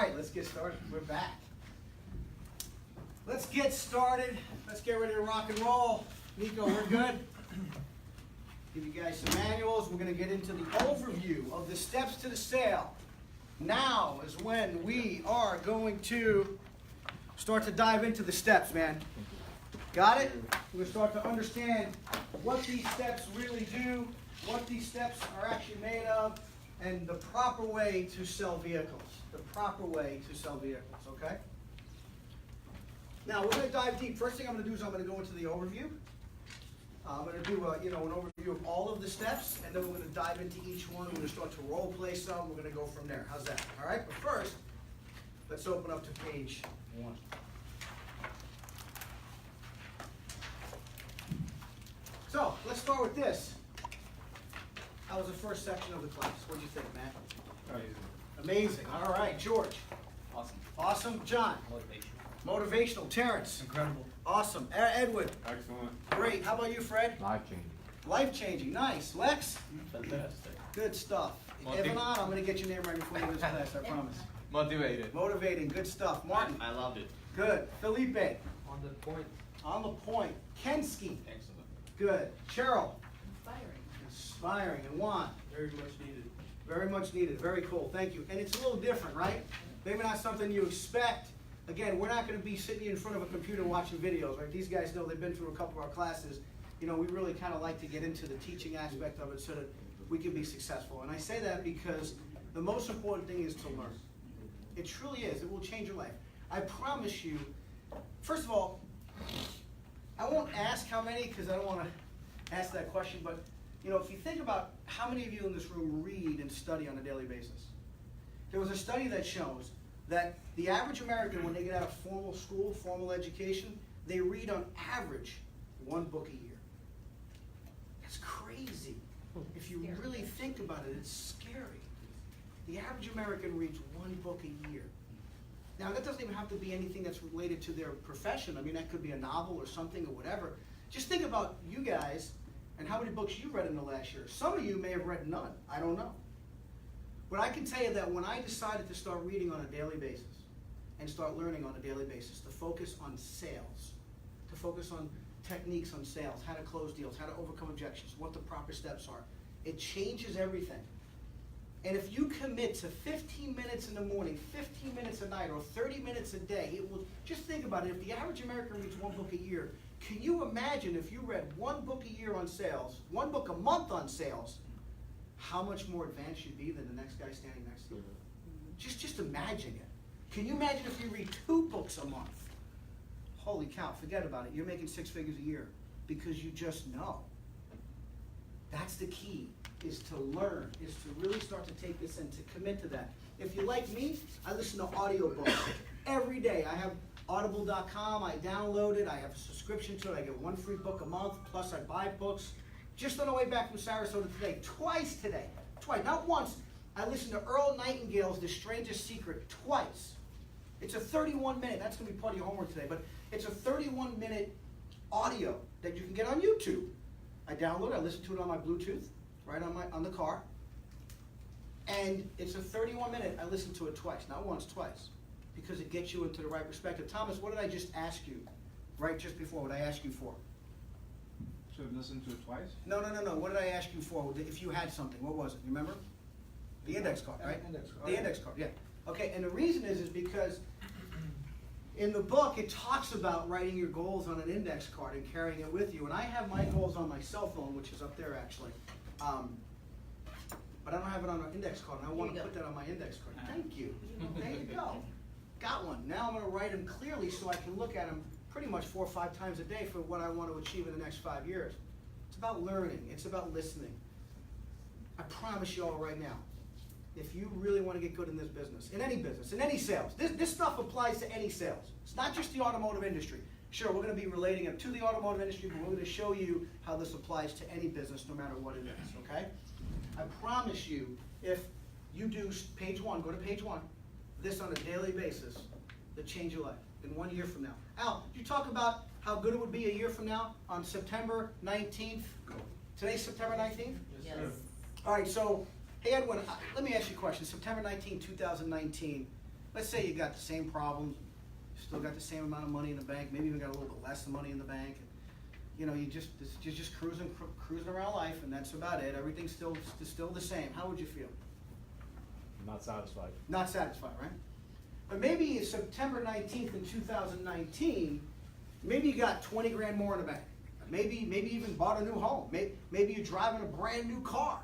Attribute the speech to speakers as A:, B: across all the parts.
A: right, let's get started. We're back. Let's get started. Let's get ready to rock and roll. Nico, we're good. Give you guys some manuals. We're going to get into the overview of the steps to the sale. Now is when we are going to start to dive into the steps, man. Got it? We're going to start to understand what these steps really do, what these steps are actually made of, and the proper way to sell vehicles. The proper way to sell vehicles, okay? Now, we're going to dive deep. First thing I'm going to do is I'm going to go into the overview. I'm going to do an overview of all of the steps, and then we're going to dive into each one. We're going to start to role play some. We're going to go from there. How's that? All right? But first, let's open up to page 1. So, let's start with this. How was the first section of the class? What did you think, Matt? Amazing. All right, George.
B: Awesome.
A: Awesome. John.
B: Motivation.
A: Motivational. Terrence.
C: Incredible.
A: Awesome. Edwin.
C: Excellent.
A: Great. How about you, Fred?
C: Life-changing.
A: Life-changing. Nice. Lex?
B: Fantastic.
A: Good stuff. Evan, I'm going to get your name right before you lose class, I promise.
C: Motivated.
A: Motivating. Good stuff. Martin?
B: I loved it.
A: Good. Felipe?
B: On the point.
A: On the point. Kensky?
B: Excellent.
A: Good. Cheryl?
D: Inspiring.
A: Inspiring. And Juan?
B: Very much needed.
A: Very much needed. Very cool. Thank you. And it's a little different, right? Maybe not something you expect. Again, we're not going to be sitting in front of a computer watching videos, right? These guys know they've been through a couple of our classes. You know, we really kind of like to get into the teaching aspect of it so that we can be successful. And I say that because the most important thing is to learn. It truly is. It will change your life. I promise you. First of all, I won't ask how many because I don't want to ask that question, but you know, if you think about how many of you in this room read and study on a daily basis, there was a study that shows that the average American, when they get out of formal school, formal education, they read on average 1 book a year. That's crazy. If you really think about it, it's scary. The average American reads 1 book a year. Now, that doesn't even have to be anything that's related to their profession. I mean, that could be a novel or something or whatever. Just think about you guys and how many books you read in the last year. Some of you may have read none. I don't know. But I can tell you that when I decided to start reading on a daily basis and start learning on a daily basis, to focus on sales, to focus on techniques on sales, how to close deals, how to overcome objections, what the proper steps are, it changes everything. And if you commit to 15 minutes in the morning, 15 minutes at night, or 30 minutes a day, it will, just think about it. If the average American reads 1 book a year, can you imagine if you read 1 book a year on sales, 1 book a month on sales, how much more advanced you'd be than the next guy standing next to you? Just imagine it. Can you imagine if you read 2 books a month? Holy cow, forget about it. You're making 6 figures a year because you just know. That's the key, is to learn, is to really start to take this and to commit to that. If you're like me, I listen to audiobooks every day. I have audible.com, I download it, I have a subscription to it, I get 1 free book a month, plus I buy books. Just on the way back from Sarasota today, twice, not once, I listened to Earl Nightingale's The Strangest Secret twice. It's a 31-minute, that's going to be part of your homework today, but it's a 31-minute audio that you can get on YouTube. I download it, I listen to it on my Bluetooth, right on the car, and it's a 31-minute, I listen to it twice, not once, twice, because it gets you into the right perspective. Thomas, what did I just ask you, right just before, what I asked you for?
C: So listen to it twice?
A: No. What did I ask you for? If you had something, what was it? You remember? The index card, right?
C: Index card.
A: The index card, yeah. Okay, and the reason is because in the book it talks about writing your goals on an index card and carrying it with you. And I have my goals on my cell phone, which is up there actually. But I don't have it on an index card, and I want to put that on my index card. Thank you. There you go. Got one. Now I'm going to write them clearly so I can look at them pretty much 4 or 5 times a day for what I want to achieve in the next 5 years. It's about learning. It's about listening. I promise you all right now, if you really want to get good in this business, in any sales, this stuff applies to any sales. It's not just the automotive industry. Sure, we're going to be relating it to the automotive industry, but we're going to show you how this applies to any business, no matter what it is, okay? I promise you, if you do page 1, go to page 1, this on a daily basis, it'll change your life in 1 year from now. Al, did you talk about how good it would be a year from now on September 19th? Today's September 19th?
D: Yes.
A: All right, so, hey Edwin, let me ask you a question. September 19, 2019, let's say you got the same problems, still got the same amount of money in the bank, maybe even got a little bit less money in the bank. You know, you're just cruising around life, and that's about it. Everything's still the same. How would you feel?
D: Not satisfied.
A: Not satisfied, right? But maybe it's September 19th in 2019, maybe you got 20 grand more in the bank. Maybe even bought a new home. Maybe you're driving a brand new car.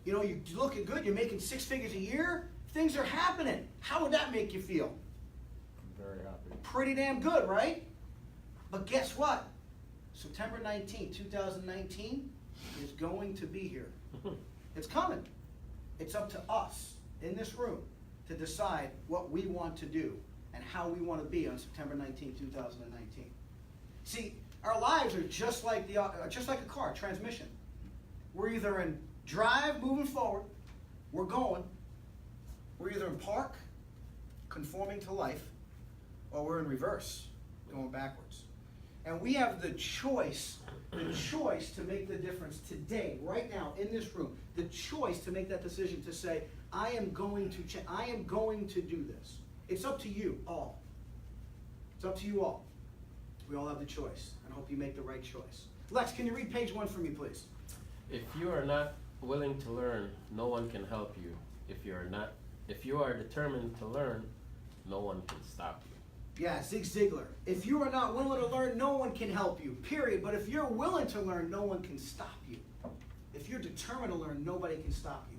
A: You know, you're looking good, you're making 6 figures a year. Things are happening. How would that make you feel?
D: Very happy.
A: Pretty damn good, right? But guess what? September 19th, 2019 is going to be here. It's coming. It's up to us in this room to decide what we want to do and how we want to be on September 19th, 2019. See, our lives are just like a car, transmission. We're either in drive, moving forward, we're going. We're either in park, conforming to life, or we're in reverse, going backwards. And we have the choice to make the difference today, right now, in this room, the choice to make that decision to say, I am going to change, I am going to do this. It's up to you all. It's up to you all. We all have the choice, and I hope you make the right choice. Lex, can you read page 1 for me, please?
E: If you are not willing to learn, no one can help you. If you are determined to learn, no one can stop you.
A: Yeah, Zig Ziglar. If you are not willing to learn, no one can help you, period. But if you're willing to learn, no one can stop you. If you're determined to learn, nobody can stop you.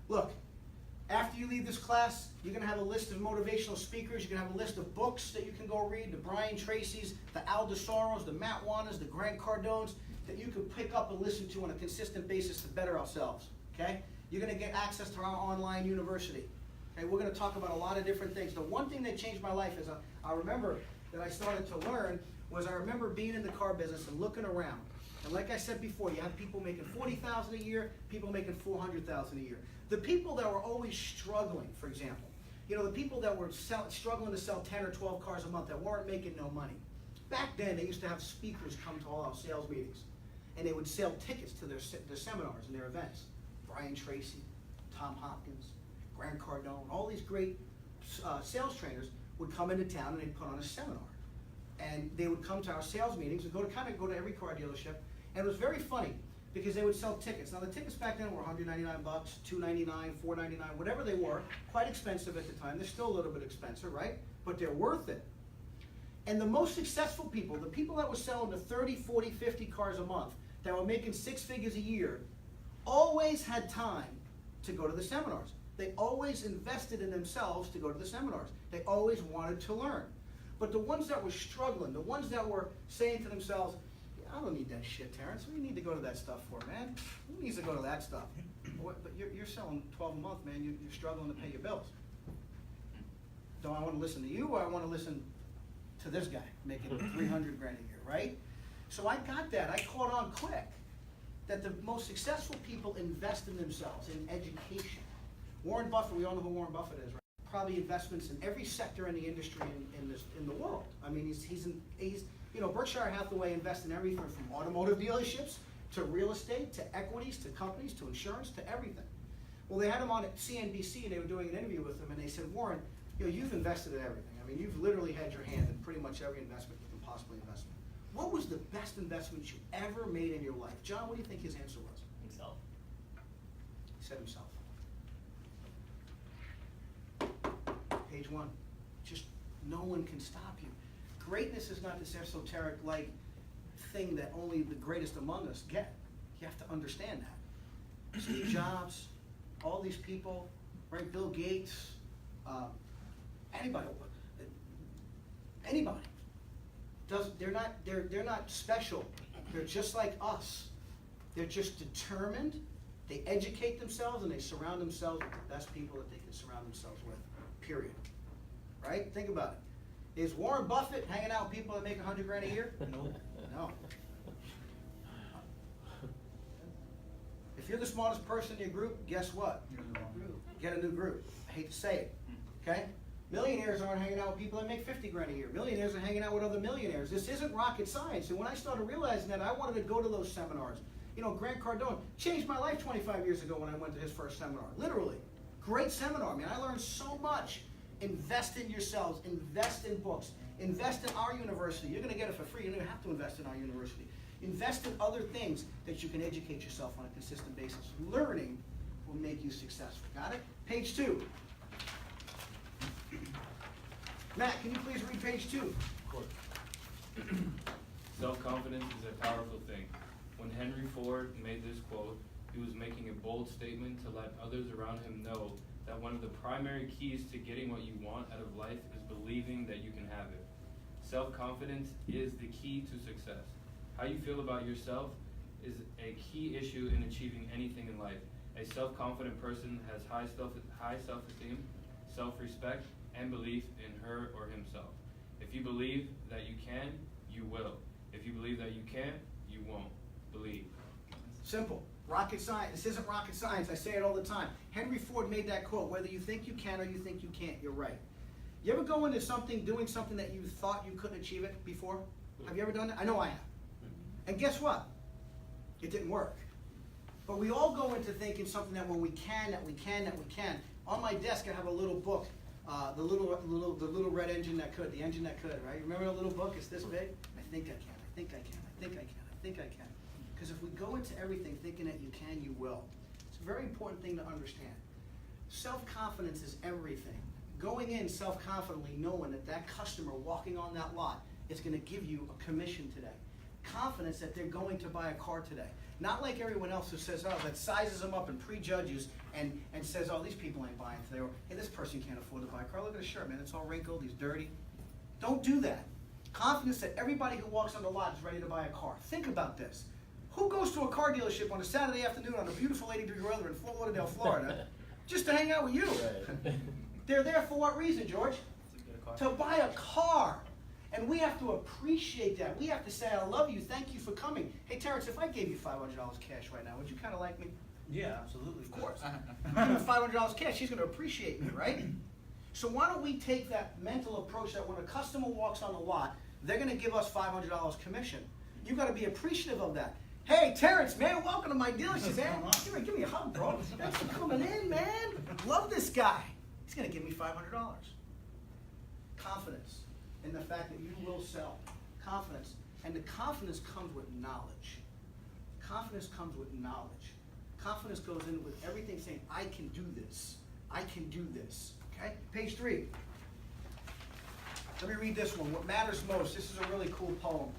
A: Look, after you leave this class, you're going to have a list of motivational speakers. You're going to have a list of books that you can go read, the Brian Tracy's, the Al DeSoros, the Matt Wahnos, the Grant Cardones, that you can pick up and listen to on a consistent basis to better ourselves, okay? You're going to get access to our online university. Okay, we're going to talk about a lot of different things. The one thing that changed my life is I remember that I started to learn was I remember being in the car business and looking around. And like I said before, you have people making $40,000 a year, people making $400,000 a year. The people that were always struggling, for example, you know, the people that were struggling to sell 10 or 12 cars a month that weren't making no money. Back then, they used to have speakers come to all our sales meetings, and they would sell tickets to their seminars and their events. Brian Tracy, Tom Hopkins, Grant Cardone, all these great sales trainers would come into town and they'd put on a seminar. And they would come to our sales meetings and go to every car dealership. And it was very funny because they would sell tickets. Now the tickets back then were $199, $299, $499, whatever they were, quite expensive at the time. They're still a little bit expensive, right? But they're worth it. And the most successful people, the people that were selling the 30, 40, 50 cars a month, that were making 6 figures a year, always had time to go to the seminars. They always invested in themselves to go to the seminars. They always wanted to learn. But the ones that were struggling, the ones that were saying to themselves, I don't need that shit, Terrence. What do you need to go to that stuff for, man? Who needs to go to that stuff? But you're selling 12 a month, man. You're struggling to pay your bills. Do I want to listen to you, or I want to listen to this guy making 300 grand a year, right? So I got that. I caught on quick that the most successful people invest in themselves, in education. Warren Buffett, we all know who Warren Buffett is, right? Probably investments in every sector in the industry in the world. I mean, he's you know, Berkshire Hathaway invests in everything from automotive dealerships to real estate to equities to companies to insurance to everything. Well, they had him on at CNBC and they were doing an interview with him and they said, Warren, you know, you've invested in everything. I mean, you've literally had your hand in pretty much every investment you can possibly invest in. What was the best investment you ever made in your life? John, what do you think his answer was?
B: Himself.
A: He said himself. Page 1. Just no one can stop you. Greatness is not this esoteric-like thing that only the greatest among us get. You have to understand that. Steve Jobs, all these people, right? Bill Gates, anybody. They're not special. They're just like us. They're just determined. They educate themselves and they surround themselves with the best people that they can surround themselves with. Period. Right? Think about it. Is Warren Buffett hanging out with people that make 100 grand a year? No. If you're the smartest person in your group, guess what? Get a new group. I hate to say it. Okay? Millionaires aren't hanging out with people that make 50 grand a year. Millionaires are hanging out with other millionaires. This isn't rocket science. And when I started realizing that, I wanted to go to those seminars. You know, Grant Cardone changed my life 25 years ago when I went to his first seminar. Literally. Great seminar, man. I learned so much. Invest in yourselves, invest in books, invest in our university. You're gonna get it for free, you don't even have to invest in our university. Invest in other things that you can educate yourself on a consistent basis. Learning will make you successful, got it? Page 2. Matt, can you please read page 2?
F: Of course. Self-confidence is a powerful thing. When Henry Ford made this quote, he was making a bold statement to let others around him know that one of the primary keys to getting what you want out of life is believing that you can have it. Self-confidence is the key to success. How you feel about yourself is a key issue in achieving anything in life. A self-confident person has high self-esteem, self-respect, and belief in her or himself. If you believe that you can, you will. If you believe that you can't, you won't. Believe.
A: Simple. Rocket science. This isn't rocket science. I say it all the time. Henry Ford made that quote, whether you think you can or you think you can't, you're right. You ever go into something, doing something that you thought you couldn't achieve it before? Have you ever done that? I know I have. And guess what? It didn't work. But we all go into thinking something that when we can, that we can, that we can. On my desk, I have a little book, the little red engine that could, the engine that could, right? Remember the little book? It's this big? I think I can, I think I can, I think I can, I think I can. Because if we go into everything thinking that you can, you will. It's a very important thing to understand. Self-confidence is everything. Going in self-confidently, knowing that that customer walking on that lot is going to give you a commission today. Confidence that they're going to buy a car today. Not like everyone else who says, oh, that sizes them up and prejudges and says, oh, these people ain't buying today. Or, hey, this person can't afford to buy a car. Look at his shirt, man. It's all wrinkled. He's dirty. Don't do that. Confidence that everybody who walks on the lot is ready to buy a car. Think about this. Who goes to a car dealership on a Saturday afternoon on a beautiful 80-degree weather in Fort Lauderdale, Florida, just to hang out with you?
E: Right.
A: They're there for what reason, George? To buy a car. And we have to appreciate that. We have to say, I love you, thank you for coming. Hey, Terrence, if I gave you $500 cash right now, would you kind of like me?
B: Yeah, absolutely.
A: Of course. Give me $500 cash, she's going to appreciate me, right? So why don't we take that mental approach that when a customer walks on the lot, they're going to give us $500 commission. You've got to be appreciative of that. Hey, Terrence, man, welcome to my dealership, man. Give me a hug, bro. Thanks for coming in, man. Love this guy. He's going to give me $500. Confidence in the fact that you will sell. Confidence. And the confidence comes with knowledge. Confidence comes with knowledge. Confidence goes in with everything saying, I can do this. I can do this. Okay? Page 3. Let me read this one. What matters most. This is a really cool poem.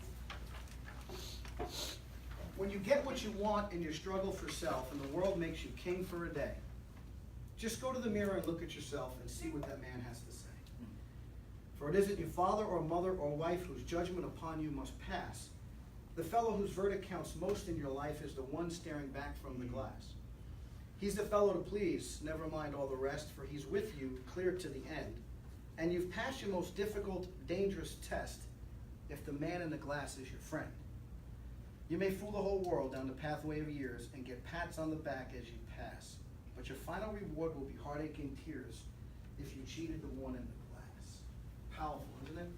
A: When you get what you want in your struggle for self and the world makes you king for a day, just go to the mirror and look at yourself and see what that man has to say. For it isn't your father or mother or wife whose judgment upon you must pass. The fellow whose verdict counts most in your life is the one staring back from the glass. He's the fellow to please, never mind all the rest, for he's with you clear to the end. And you've passed your most difficult, dangerous test if the man in the glass is your friend. You may fool the whole world down the pathway of years and get pats on the back as you pass. But your final reward will be heartache and tears if you cheated the one in the glass. Powerful, isn't it?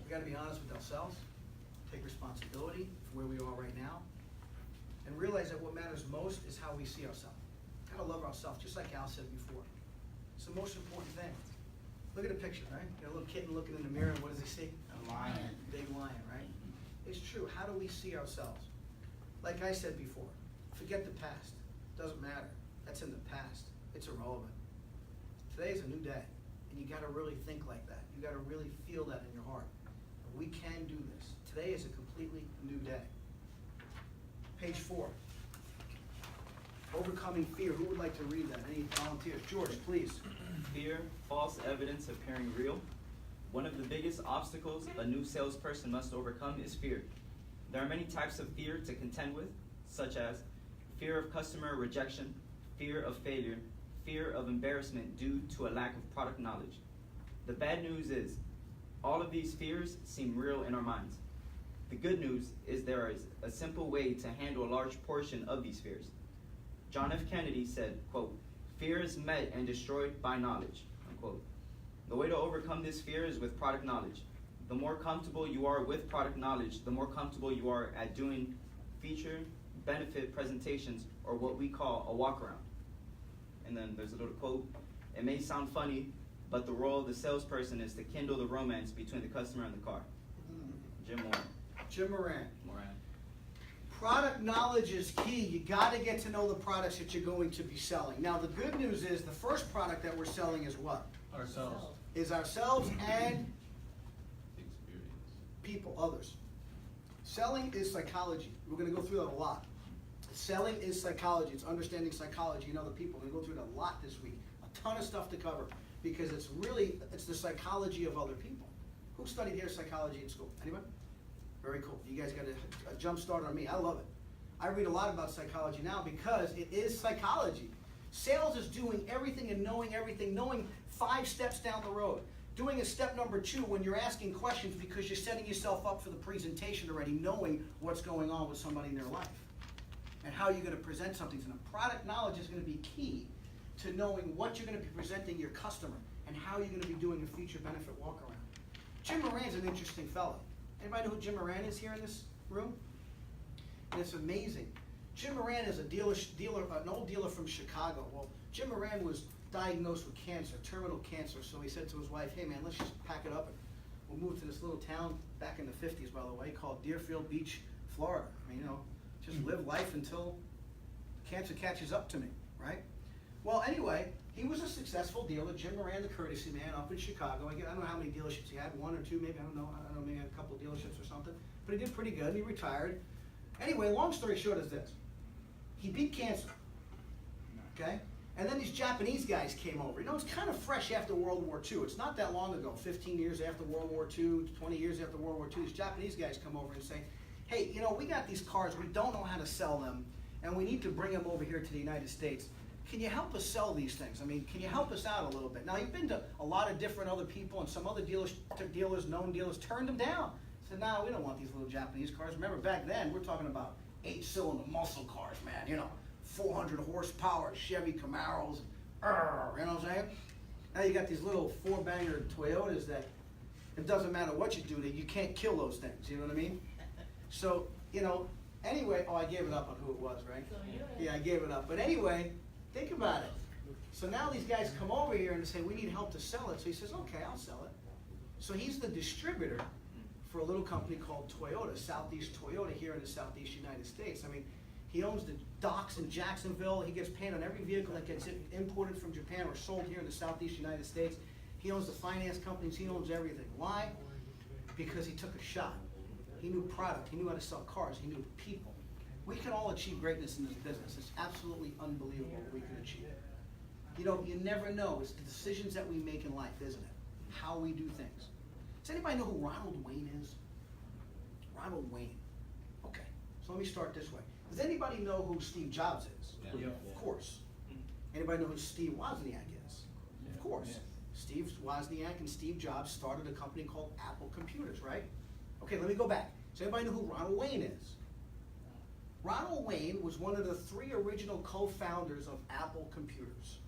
A: We got to be honest with ourselves, take responsibility for where we are right now, and realize that what matters most is how we see ourselves. Got to love ourselves, just like Al said before. It's the most important thing. Look at the picture, right? You got a little kitten looking in the mirror, and what does he see? A lion. Big lion, right? It's true. How do we see ourselves? Like I said before, forget the past. Doesn't matter. That's in the past. It's irrelevant. Today is a new day, and you got to really think like that. You got to really feel that in your heart. We can do this. Today is a completely new day. Page 4. Overcoming fear. Who would like to read that? Any volunteers? George, please.
G: Fear, false evidence appearing real. One of the biggest obstacles a new salesperson must overcome is fear. There are many types of fear to contend with, such as fear of customer rejection, fear of failure, fear of embarrassment due to a lack of product knowledge. The bad news is, all of these fears seem real in our minds. The good news is there is a simple way to handle a large portion of these fears. John F. Kennedy said, quote, "Fear is met and destroyed by knowledge," unquote. The way to overcome this fear is with product knowledge. The more comfortable you are with product knowledge, the more comfortable you are at doing feature, benefit presentations, or what we call a walk around. And then there's a little quote, "It may sound funny, but the role of the salesperson is to kindle the romance between the customer and the car. Jim Moran.
A: Jim Moran.
G: Moran.
A: Product knowledge is key. You got to get to know the products that you're going to be selling. Now, the good news is the first product that we're selling is what?
B: Ourselves.
A: Is ourselves and
F: Experience.
A: people, others. Selling is psychology. We're going to go through that a lot. Selling is psychology. It's understanding psychology and other people. We're going to go through it a lot this week. A ton of stuff to cover because it's the psychology of other people. Who studied here psychology in school? Anyone? Very cool. You guys got a jump start on me. I love it. I read a lot about psychology now because it is psychology. Sales is doing everything and knowing 5 steps down the road. Doing a step number 2 when you're asking questions because you're setting yourself up for the presentation already, knowing what's going on with somebody in their life and how you're going to present something to them. Product knowledge is going to be key to knowing what you're going to be presenting your customer and how you're going to be doing a feature benefit walk around. Jim Moran's an interesting fellow. Anybody know who Jim Moran is here in this room? And it's amazing. Jim Moran is an old dealer from Chicago. Well, Jim Moran was diagnosed with cancer, terminal cancer. So he said to his wife, "Hey man, let's just pack it up and we'll move to this little town back in the 50s, by the way, called Deerfield Beach, Florida. I mean, just live life until cancer catches up to me, right?" Well, anyway, he was a successful dealer. Jim Moran, the courtesy man, up in Chicago. I don't know how many dealerships he had, 1 or 2, maybe. I don't know, maybe he had a couple of dealerships or something. But he did pretty good, and he retired. Anyway, long story short is this. He beat cancer, okay? And then these Japanese guys came over. It's kind of fresh after World War II. It's not that long ago, 15 years after World War II, 20 years after World War II. These Japanese guys come over and say, "Hey, we got these cars. We don't know how to sell them, and we need to bring them over here to the United States. Can you help us sell these things? I mean, can you help us out a little bit?" Now, you've been to a lot of different other people, and some other known dealers, turned them down. Said, "No, we don't want these little Japanese cars." Remember, back then, we're talking about 8-cylinder muscle cars, man, 400 horsepower Chevy Camaros, you know what I'm saying? Now you got these little 4-banger Toyotas that it doesn't matter what you do, that you can't kill those things, you know what I mean? So, anyway, I gave it up on who it was, right? Yeah, I gave it up. But anyway, think about it. So now these guys come over here and say, "We need help to sell it." So he says, "Okay, I'll sell it." So he's the distributor for a little company called Toyota, Southeast Toyota, here in the Southeast United States. I mean, he owns the docks in Jacksonville. He gets paid on every vehicle that gets imported from Japan or sold here in the Southeast United States. He owns the finance companies. He owns everything. Why? Because he took a shot. He knew product. He knew how to sell cars. He knew people. We can all achieve greatness in this business. It's absolutely unbelievable what we can achieve. You never know. It's the decisions that we make in life, isn't it? How we do things. Does anybody know who Ronald Wayne is? Ronald Wayne. Okay, so let me start this way. Does anybody know who Steve Jobs is?
B: Yeah.
A: Of course. Anybody know who Steve Wozniak is? Of course.
C: Yeah.
A: Steve Wozniak and Steve Jobs started a company called Apple Computers, right? Okay, let me go back. Does anybody know who Ronald Wayne is? Ronald Wayne was one of the 3 original co-founders of Apple Computers.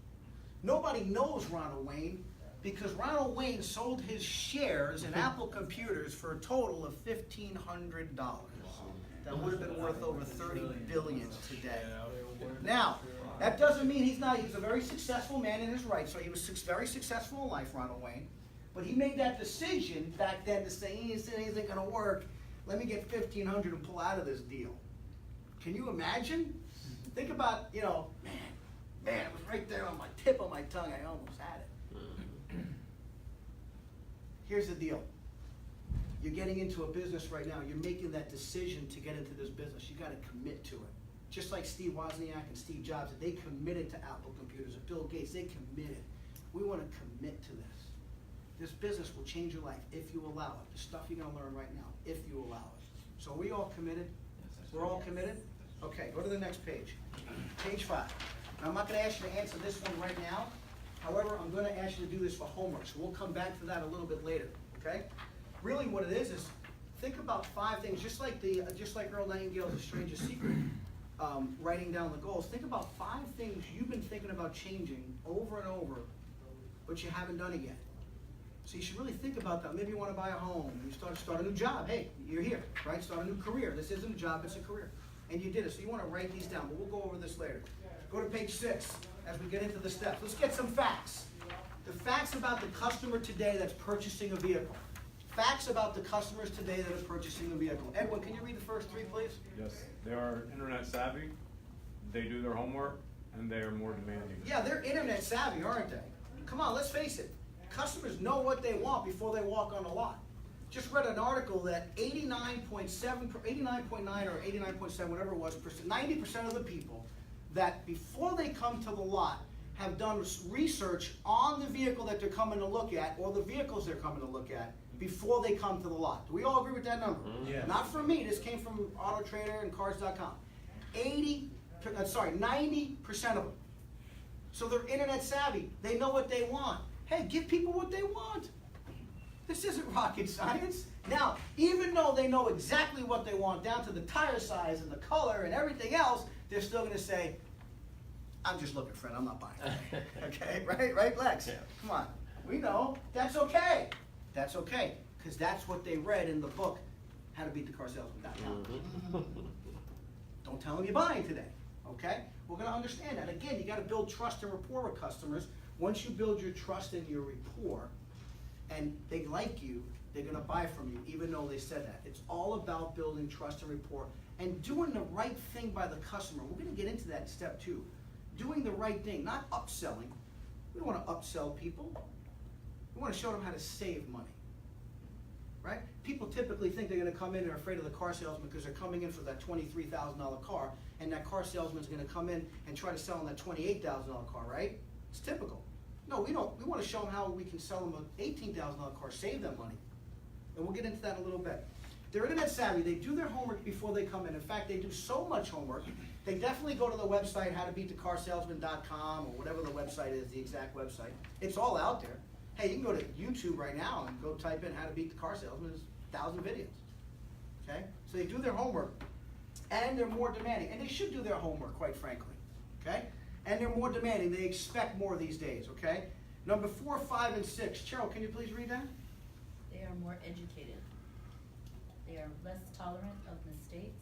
A: Nobody knows Ronald Wayne because Ronald Wayne sold his shares in Apple Computers for a total of $1,500. That would have been worth over $30 billion today. Now, that doesn't mean he's a very successful man in his right. So he was very successful in life, Ronald Wayne. But he made that decision back then to say, "It isn't going to work. Let me get $1,500 and pull out of this deal." Can you imagine? Think about, man, it was right there on my tip of my tongue. I almost had it. Here's the deal. You're getting into a business right now. You're making that decision to get into this business. You got to commit to it. Just like Steve Wozniak and Steve Jobs, they committed to Apple Computers. And Bill Gates, they committed. We want to commit to this. This business will change your life if you allow it. The stuff you're going to learn right now, if you allow it. So are we all committed? We're all committed? Okay, go to the next page. Page 5. Now, I'm not going to ask you to answer this one right now. However, I'm going to ask you to do this for homework. So we'll come back to that a little bit later, okay? Really what it is think about 5 things, just like Earl Nightingale's A Stranger's Secret, writing down the goals. Think about 5 things you've been thinking about changing over and over, but you haven't done it yet. So you should really think about that. Maybe you want to buy a home, you start a new job. Hey, you're here, right? Start a new career. This isn't a job, it's a career. And you did it, so you want to write these down, but we'll go over this later. Go to page 6 as we get into the steps. Let's get some facts. The facts about the customer today that's purchasing a vehicle. Facts about the customers today that are purchasing a vehicle. Edwin, can you read the first three, please?
D: Yes, they are internet savvy, they do their homework, and they are more demanding.
A: Yeah, they're internet savvy, aren't they? Come on, let's face it. Customers know what they want before they walk on the lot. Just read an article that 89.9 or 89.7, whatever it was, 90% of the people that before they come to the lot have done research on the vehicle that they're coming to look at or the vehicles they're coming to look at before they come to the lot. Do we all agree with that number?
E: Yeah.
A: Not from me, this came from Auto Trader and Cars.com. 90% of them. So they're internet savvy. They know what they want. Hey, give people what they want. This isn't rocket science. Now, even though they know exactly what they want, down to the tire size and the color and everything else, they're still going to say, I'm just looking, friend, I'm not buying. Okay, right, Lex?
E: Yeah.
A: Come on. We know. That's okay. That's okay, because that's what they read in the book, How to Beat the Car Salesman.com. Don't tell them you're buying today, okay? We're going to understand that. Again, you got to build trust and rapport with customers. Once you build your trust and your rapport, and they like you, they're going to buy from you, even though they said that. It's all about building trust and rapport and doing the right thing by the customer. We're going to get into that in step 2. Doing the right thing, not upselling. We don't want to upsell people. We want to show them how to save money. Right? People typically think they're going to come in and are afraid of the car salesman because they're coming in for that $23,000 car, and that car salesman's going to come in and try to sell them that $28,000 car, right? It's typical. No, we don't. We want to show them how we can sell them an $18,000 car, save them money. And we'll get into that in a little bit. They're internet savvy. They do their homework before they come in. In fact, they do so much homework. They definitely go to the website, howtobeatthecarsalesman.com, or whatever the website is, the exact website. It's all out there. Hey, you can go to YouTube right now and go type in How to Beat the Car Salesman. There's 1,000 videos. Okay? So they do their homework, and they're more demanding. And they should do their homework, quite frankly. Okay? And they're more demanding. They expect more these days. Okay? Number 4, 5, and 6. Cheryl, can you please read that?
H: They are more educated. They are less tolerant of mistakes.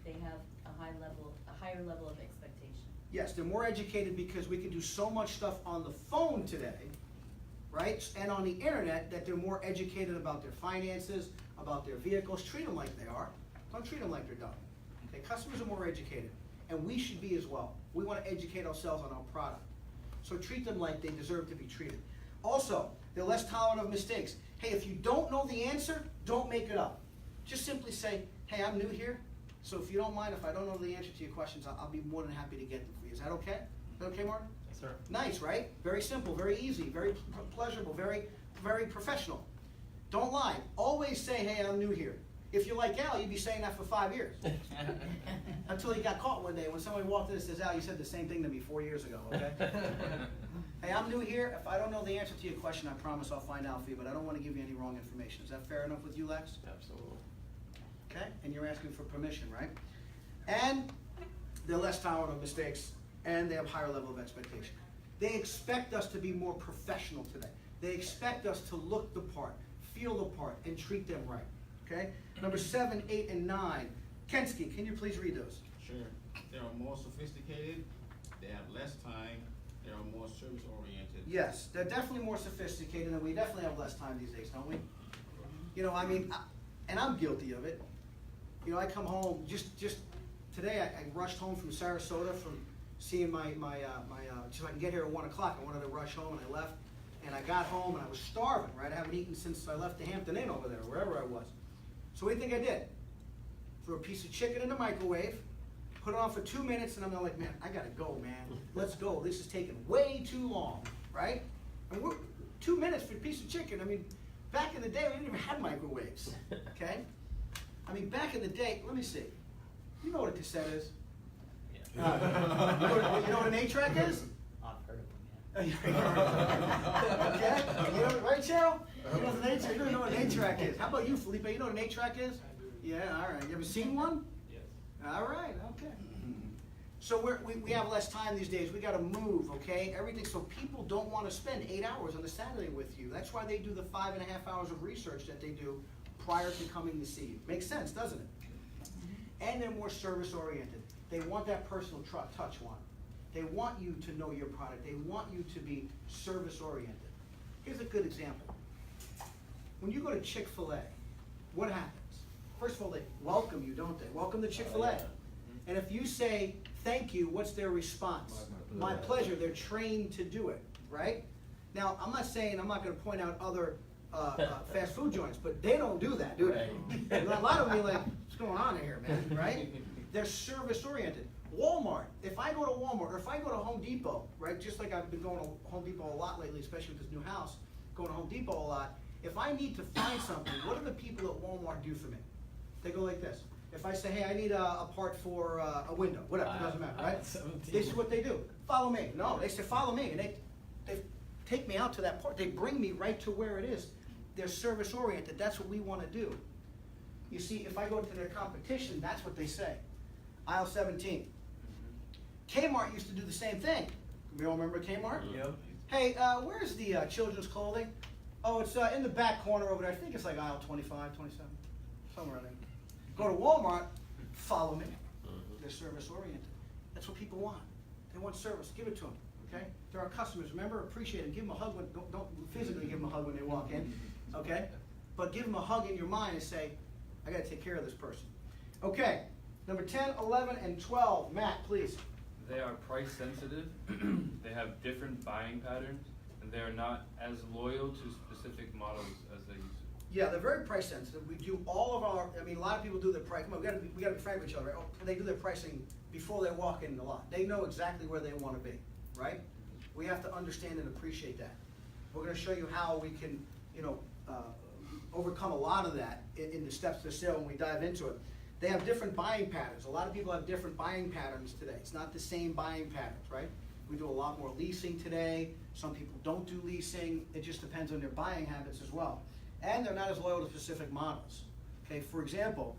H: They have a higher level of expectation.
A: Yes, they're more educated because we can do so much stuff on the phone today, right? And on the internet, that they're more educated about their finances, about their vehicles. Treat them like they are. Don't treat them like they're dumb. Okay, customers are more educated, and we should be as well. We want to educate ourselves on our product. So treat them like they deserve to be treated. Also, they're less tolerant of mistakes. Hey, if you don't know the answer, don't make it up. Just simply say, hey, I'm new here, so if you don't mind, if I don't know the answer to your questions, I'll be more than happy to get them for you. Is that okay? Is that okay, Martin?
E: Yes, sir.
A: Nice, right? Very simple, very easy, very pleasurable, very professional. Don't lie. Always say, hey, I'm new here. If you're like Al, you'd be saying that for 5 years. Until he got caught one day when somebody walked in and says, Al, you said the same thing to me 4 years ago, okay? Hey, I'm new here. If I don't know the answer to your question, I promise I'll find out for you, but I don't want to give you any wrong information. Is that fair enough with you, Lex?
E: Absolutely.
A: Okay? And you're asking for permission, right? And they're less tolerant of mistakes, and they have higher level of expectation. They expect us to be more professional today. They expect us to look the part, feel the part, and treat them right. Okay? Number 7, 8, and 9. Kensky, can you please read those?
I: Sure. They are more sophisticated, they have less time, they are more service oriented.
A: Yes, they're definitely more sophisticated, and we definitely have less time these days, don't we? You know, I mean, and I'm guilty of it. You know, I come home, just today I rushed home from Sarasota from seeing my so I can get here at 1 o'clock. I wanted to rush home, and I left, and I got home, and I was starving, right? I haven't eaten since I left the Hampton Inn over there, wherever I was. So what do you think I did? Threw a piece of chicken in the microwave, put it on for 2 minutes, and I'm like, man, I gotta go, man. Let's go. This is taking way too long, right? And we're 2 minutes for a piece of chicken. I mean, back in the day, we didn't even have microwaves, okay? I mean, back in the day, let me see. You know what a cassette is?
E: Yeah.
A: You know what an 8-track is?
B: I've heard of them,
A: Okay? You know, right, Cheryl? You know what an 8-track, you don't know what an 8-track is. How about you, Felipe? You know what an 8-track is? Yeah, all right. You ever seen one?
B: Yes.
A: All right, okay. So we have less time these days. We got to move, okay? Everything. So people don't want to spend 8 hours on a Saturday with you. That's why they do the 5.5 hours of research that they do prior to coming to see you. Makes sense, doesn't it? And they're more service oriented. They want that personal touch one. They want you to know your product. They want you to be service-oriented. Here's a good example. When you go to Chick-fil-A, what happens? First of all, they welcome you, don't they? Welcome to Chick-fil-A.
E: yeah.
A: And if you say, thank you, what's their response? My pleasure. They're trained to do it, right? Now, I'm not saying, I'm not gonna point out other fast food joints, but they don't do that, do they? And a lot of them be like, what's going on here, man, right? They're service-oriented. Walmart, if I go to Walmart, or if I go to Home Depot, right, just like I've been going to Home Depot a lot lately, especially with this new house, going to Home Depot a lot, if I need to find something, what do the people at Walmart do for me? They go like this. If I say, hey, I need a part for a window, whatever, it doesn't matter, right? This is what they do. Follow me. No, they say, follow me, and they take me out to that part. They bring me right to where it is. They're service-oriented. That's what we want to do. You see, if I go to their competition, that's what they say. Aisle 17. Kmart used to do the same thing. We all remember Kmart?
B: Yep.
A: Hey, where's the children's clothing? Oh, it's in the back corner over there. I think it's like aisle 25, 27, somewhere in there. Go to Walmart, follow me. They're service-oriented. That's what people want. They want service. Give it to them, okay? They're our customers. Remember, appreciate them. Give them a hug. Don't physically give them a hug when they walk in, okay? But give them a hug in your mind and say, I got to take care of this person. Okay, number 10, 11, and 12. Matt, please.
F: They are price sensitive, they have different buying patterns, and they are not as loyal to specific models as they used to.
A: Yeah, they're very price sensitive. We do all of our, I mean, a lot of people do their price, come on, we gotta be frank with each other, right? Oh, they do their pricing before they walk in the lot. They know exactly where they wanna be, right? We have to understand and appreciate that. We're gonna show you how we can, overcome a lot of that in the steps to sale when we dive into it. They have different buying patterns. A lot of people have different buying patterns today. It's not the same buying patterns, right? We do a lot more leasing today. Some people don't do leasing. It just depends on their buying habits as well. And they're not as loyal to specific models. Okay, for example,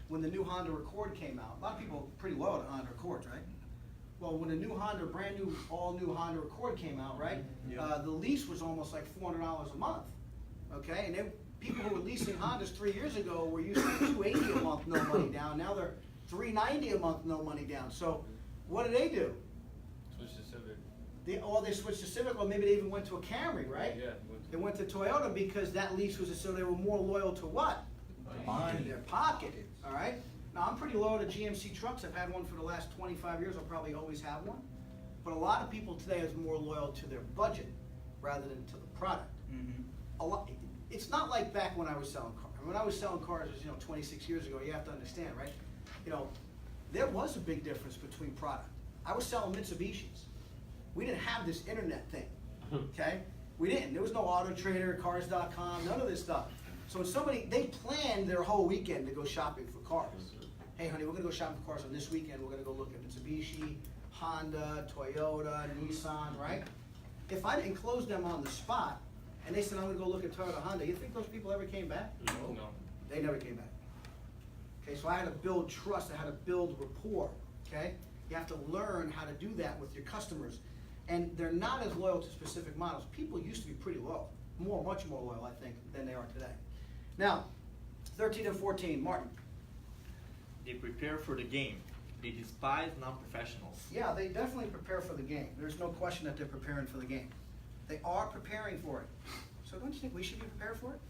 A: when the new Honda Accord came out, a lot of people are pretty loyal to Honda Accords, right? Well, when the new Honda, brand new, all new Honda Accord came out, right? The lease was almost like $400 a month, okay? And people who were leasing Hondas 3 years ago were using $280 a month, no money down. Now they're $390 a month, no money down. So what do?
F: Switch to Civic.
A: They switched to Civic, or maybe they even went to a Camry, right?
F: Yeah.
A: They went to Toyota because that lease was, so they were more loyal to what?
B: Money.
A: Their pocket, all right? Now, I'm pretty loyal to GMC trucks. I've had one for the last 25 years. I'll probably always have one. But a lot of people today is more loyal to their budget rather than to the product. A lot. It's not like back when I was selling cars. When I was selling cars, it was 26 years ago. You have to understand, right? There was a big difference between product. I was selling Mitsubishis. We didn't have this internet thing, okay? We didn't. There was no Auto Trader, Cars.com, none of this stuff. So when they planned their whole weekend to go shopping for cars. Hey, honey, we're gonna go shopping for cars on this weekend. We're gonna go look at Mitsubishi, Honda, Toyota, Nissan, right? If I didn't close them on the spot, and they said, I'm gonna go look at Toyota, Honda, you think those people ever came back?
F: No.
A: They never came back. Okay, so I had to build trust, I had to build rapport, okay? You have to learn how to do that with your customers. And they're not as loyal to specific models. People used to be pretty loyal, much more loyal, I think, than they are today. Now, 13 and 14, Martin.
B: They prepare for the game. They despise non-professionals.
A: Yeah, they definitely prepare for the game. There's no question that they're preparing for the game. They are preparing for it. So don't you think we should be prepared for it?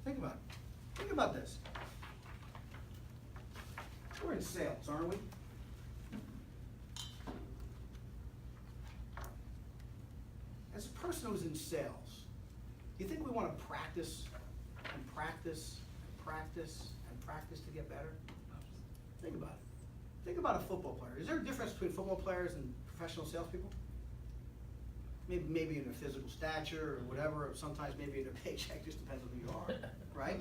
A: Think about it. Think about this. We're in sales, aren't we? As a person who's in sales, you think we want to practice and practice and practice and practice to get better? Think about it. Think about a football player. Is there a difference between football players and professional salespeople? Maybe in their physical stature or whatever, or sometimes maybe in their paycheck, just depends on who you are, right?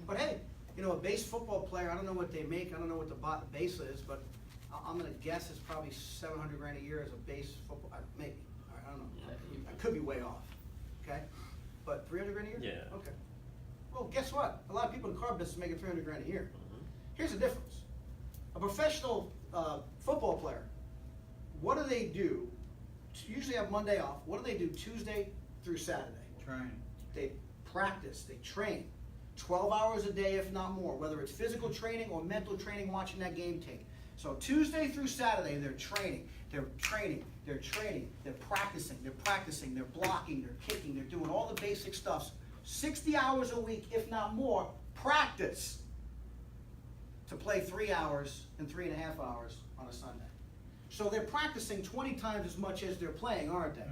A: But hey, a base football player, I don't know what they make, I don't know what the base is, but I'm gonna guess it's probably $700 grand a year as a base football, maybe, I don't know. I could be way off, okay? But 300 grand a year?
E: Yeah.
A: Okay. Well, guess what? A lot of people in the car business are making 300 grand a year. Here's the difference. A professional football player, what do they do? Usually have Monday off. What do they do Tuesday through Saturday?
C: Train.
A: They practice, they train. 12 hours a day, if not more, whether it's physical training or mental training, watching that game tape. So Tuesday through Saturday, they're training, they're practicing, they're blocking, they're kicking, they're doing all the basic stuff. 60 hours a week, if not more, practice to play 3 hours and 3.5 hours on a Sunday. So they're practicing 20 times as much as they're playing, aren't they?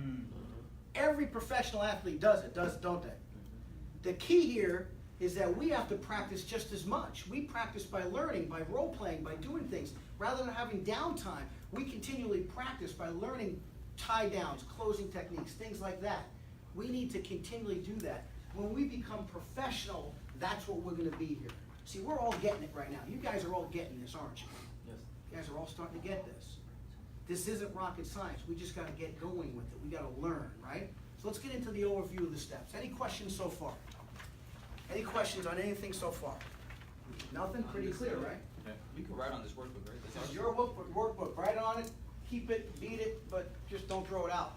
A: Every professional athlete does it, don't they? The key here is that we have to practice just as much. We practice by learning, by role-playing, by doing things. Rather than having downtime, we continually practice by learning tie-downs, closing techniques, things like that. We need to continually do that. When we become professional, that's what we're going to be here. See, we're all getting it right now. You guys are all getting this, aren't you?
E: Yes.
A: You guys are all starting to get this. This isn't rocket science. We just got to get going with it. We got to learn, right? So let's get into the overview of the steps. Any questions so far? Any questions on anything so far? Nothing? Pretty clear, right?
G: You can write on this workbook, right?
A: This is your workbook. Write on it, keep it, beat it, but just don't throw it out.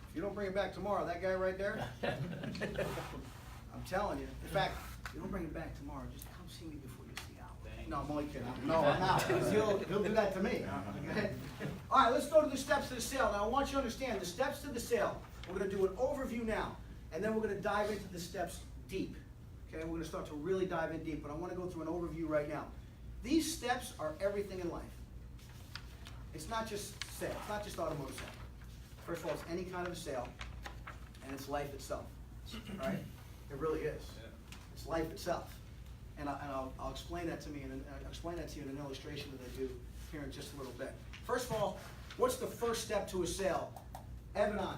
A: If you don't bring it back tomorrow, that guy right there, I'm telling you. In fact, if you don't bring it back tomorrow, just come see me before you see Al. No, I'm only kidding. No, I'm not, because he'll do that to me. Okay? All right, let's go to the steps to the sale. Now, I want you to understand the steps to the sale. We're going to do an overview now, and then we're going to dive into the steps deep. Okay, we're going to start to really dive in deep, but I want to go through an overview right now. These steps are everything in life. It's not just sale. It's not just automotive sale. First of all, it's any kind of a sale, and it's life itself. All right? It really is. It's life itself. And I'll explain that to me, and I'll explain that to you in an illustration that I do here in just a little bit. First of all, what's the first step to a sale? Wahnon.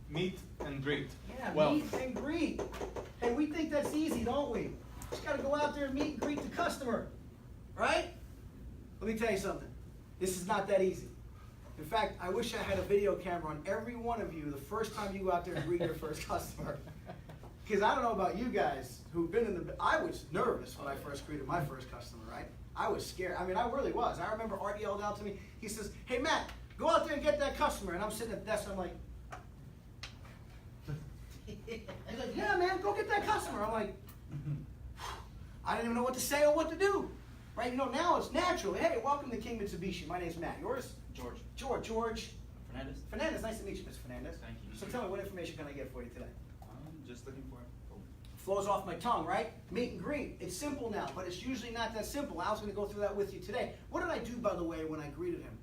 C: Meet and greet.
A: Yeah, meet and greet. Hey, we think that's easy, don't we? Just got to go out there and meet and greet the customer, right? Let me tell you something. This is not that easy. In fact, I wish I had a video camera on every one of you the first time you go out there and greet your first customer. Because I don't know about you guys who've been in the... I was nervous when I first greeted my first customer, right? I was scared. I mean, I really was. I remember Art yelled out to me. He says, "Hey, Matt, go out there and get that customer." And I'm sitting at the desk, and I'm like... He's like, "Yeah, man, go get that customer." I'm like... I didn't even know what to say or what to do. Right? You know, now it's natural. Hey, welcome to King Mitsubishi. My name's Matt. Yours?
G: George.
A: George.
G: Fernandez.
A: Fernandez, nice to meet you, Mr. Fernandez.
G: Thank you.
A: So tell me, what information can I get for you today?
G: I'm just looking for it.
A: Flows off my tongue, right? Meet and greet. It's simple now, but it's usually not that simple. Al's going to go through that with you today. What did I do, by the way, when I greeted him?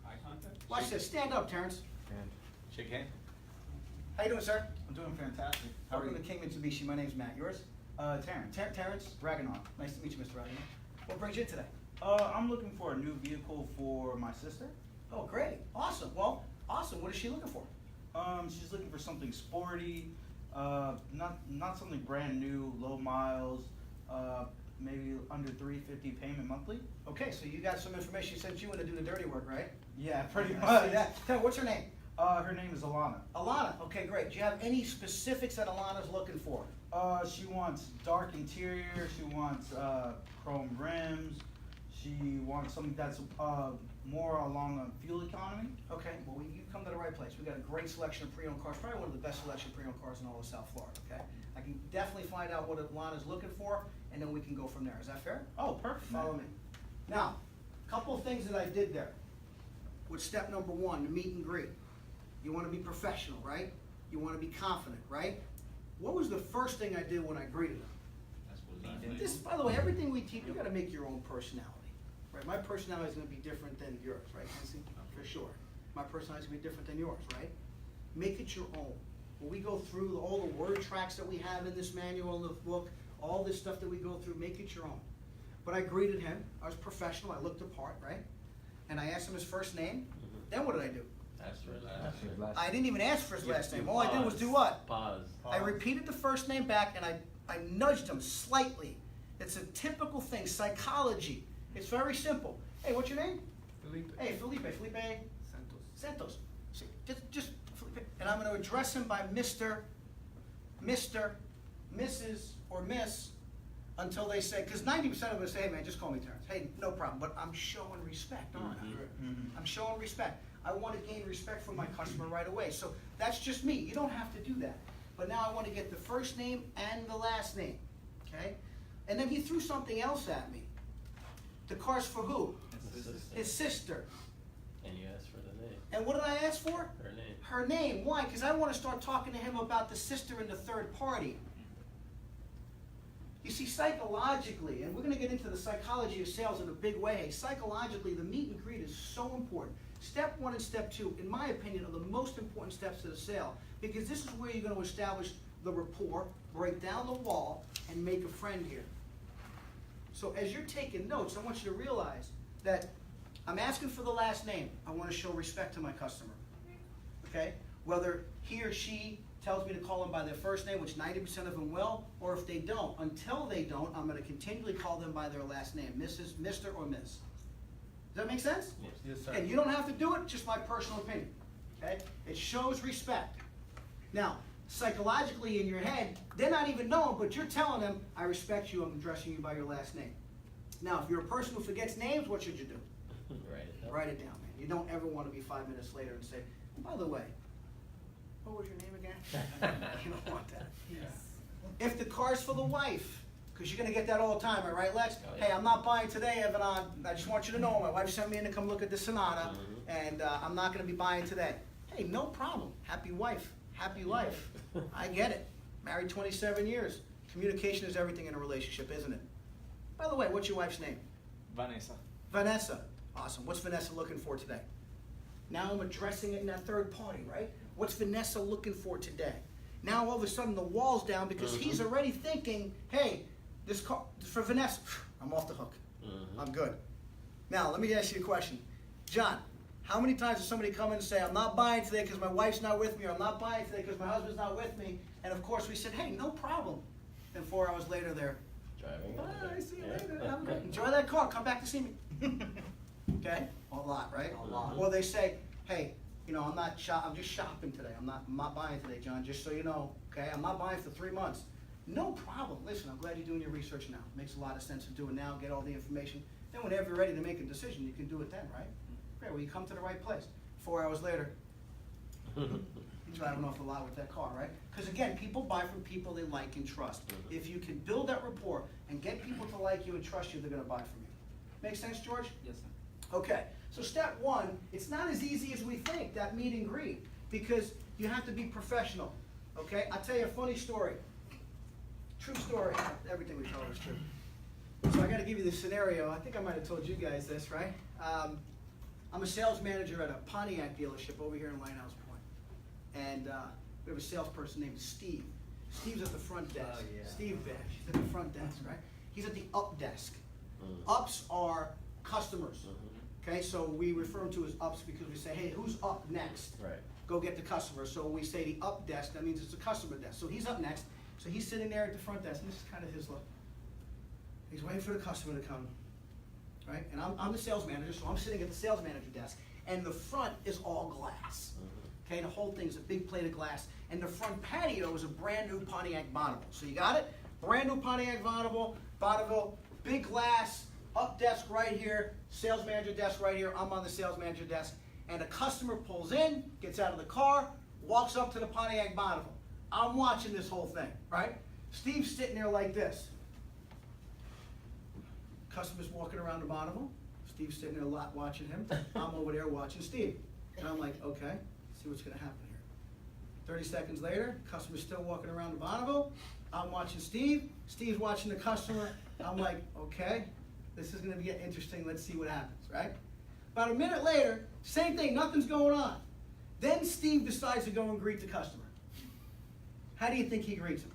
I: Eye contact?
A: Watch this. Stand up, Terrence.
C: And shake hands.
A: How you doing, sir?
J: I'm doing fantastic. How are
A: Welcome
J: you?
A: to King Mitsubishi. My name's Matt. Yours?
J: Terrence.
A: Terrence Wahnon. Nice to meet you, Mr. Wahnon. What brings you in today?
J: I'm looking for a new vehicle for my sister.
A: Oh, great. Awesome. Well, awesome. What is she looking for?
J: She's looking for something sporty, not something brand new, low miles, maybe under $350 payment monthly.
A: Okay, so you got some information. She said you want to do the dirty work, right?
J: Yeah, pretty
A: I
J: much.
A: see that. Tell me, what's her name?
J: Her name is Alana.
A: Alana. Okay, great. Do you have any specifics that Alana's looking for?
J: She wants dark interior. She wants chrome rims. She wants something that's more along a fuel economy.
A: Okay, well, you come to the right place. We got a great selection of pre-owned cars, probably one of the best selection of pre-owned cars in all of South Florida, okay? I can definitely find out what Alana's looking for, and then we can go from there. Is that fair?
J: Oh, perfect.
A: Follow me. Now, a couple of things that I did there. With step number one, the meet and greet. You want to be professional, right? You want to be confident, right? What was the first thing I did when I greeted him?
I: That's what I
A: This, by the way, everything we teach, you got to make your own personality. Right? My personality is going to be different than yours, right, Nancy? For sure. My personality is going to be different than yours, right? Make it your own. When we go through all the word tracks that we have in this manual, in the book, all this stuff that we go through, make it your own. But I greeted him. I was professional. I looked the part, right? And I asked him his first name. Then what did I do?
B: That's your
A: I didn't even ask for his last name. All I did was do what?
E: Pause.
A: I repeated the first name back, and I nudged him slightly. It's a typical thing, psychology. It's very simple. Hey, what's your name?
C: Felipe.
A: Hey, Felipe. Felipe
C: Santos.
A: Santos. Just Felipe. And I'm going to address him by Mr., Mrs., or Miss until they say, because 90% of them say, "Hey, man, just call me Terrence." Hey, no problem. But I'm showing respect, aren't I? I'm showing respect. I want to gain respect from my customer right away. So that's just me. You don't have to do that. But now I want to get the first name and the last name. Okay? And then he threw something else at me. The car's for who?
E: Sister.
A: His sister.
E: And you asked for the name.
A: And what did I ask for?
E: Her name.
A: Her name. Why? Because I want to start talking to him about the sister and the third party. You see, psychologically, and we're going to get into the psychology of sales in a big way, psychologically, the meet and greet is so important. Step 1 and step 2, in my opinion, are the most important steps to the sale, because this is where you're going to establish the rapport, break down the wall, and make a friend here. So as you're taking notes, I want you to realize that I'm asking for the last name. I want to show respect to my customer. Okay? Whether he or she tells me to call them by their first name, which 90% of them will, or if they don't. Until they don't, I'm going to continually call them by their last name, Mrs., Mr., or Ms. Does that make sense?
E: Yes, sir.
A: And you don't have to do it, just my personal opinion. Okay? It shows respect. Now, psychologically in your head, they're not even knowing, but you're telling them, I respect you, I'm addressing you by your last name. Now, if you're a person who forgets names, what should you do?
E: Write it down.
A: Write it down, man. You don't ever want to be 5 minutes later and say, by the way, what was your name again? You don't want that. If the car's for the wife, because you're going to get that all the time, right, Lex?
E: Oh, yeah.
A: Hey, I'm not buying today, Evan. I just want you to know my wife sent me in to come look at the Sonata, and I'm not going to be buying today. Hey, no problem. Happy wife, happy life. I get it. Married 27 years. Communication is everything in a relationship, isn't it? By the way, what's your wife's name?
C: Vanessa.
A: Vanessa. Awesome. What's Vanessa looking for today? Now I'm addressing it in that third party, right? What's Vanessa looking for today? Now all of a sudden the wall's down because he's already thinking, hey, this car for Vanessa, I'm off the hook. I'm good. Now let me ask you a question. John, how many times does somebody come in and say, I'm not buying today because my wife's not with me, or I'm not buying today because my husband's not with me, and of course we said, hey, no problem. And 4 hours later they're,
E: Driving.
A: bye, see you later. Have a good- Enjoy that car, come back to see me. Okay? A lot, right? A lot. Or they say, hey, you know, I'm just shopping today. I'm not buying today, John, just so you know. Okay? I'm not buying for 3 months. No problem. Listen, I'm glad you're doing your research now. Makes a lot of sense to do it now, get all the information. Then whenever you're ready to make a decision, you can do it then, right? Great, well, you come to the right place. 4 hours later, you're driving off the lot with that car, right? Because again, people buy from people they like and trust. If you can build that rapport and get people to like you and trust you, they're going to buy from you. Make sense, George?
G: Yes, sir.
A: Okay, so step 1, it's not as easy as we think, that meet and greet, because you have to be professional, okay? I'll tell you a funny story. True story. Everything we tell is true. So I got to give you the scenario. I think I might have told you guys this, right? I'm a sales manager at a Pontiac dealership over here in Lighthouse Point. And we have a salesperson named Steve. Steve's at the front desk.
B: Oh, yeah.
A: Steve Bash. He's at the front desk, right? He's at the up desk. Ups are customers. Okay, so we refer them to as ups because we say, hey, who's up next?
E: Right.
A: Go get the customer. So when we say the up desk, that means it's a customer desk. So he's up next. So he's sitting there at the front desk, and this is kind of his look. He's waiting for the customer to come, right? And I'm the sales manager, so I'm sitting at the sales manager desk, and the front is all glass. Okay, the whole thing's a big plate of glass, and the front patio is a brand new Pontiac Bonneville. So you got it? Brand new Pontiac Bonneville, big glass, up desk right here, sales manager desk right here. I'm on the sales manager desk, and a customer pulls in, gets out of the car, walks up to the Pontiac Bonneville. I'm watching this whole thing, right? Steve's sitting there like this. Customer's walking around the Bonneville. Steve's sitting there a lot watching him. I'm over there watching Steve. And I'm like, okay, see what's gonna happen here. 30 seconds later, customer's still walking around the Bonneville. I'm watching Steve. Steve's watching the customer. I'm like, okay, this is gonna get interesting. Let's see what happens, right? About a minute later, same thing, nothing's going on. Then Steve decides to go and greet the customer. How do you think he greets him?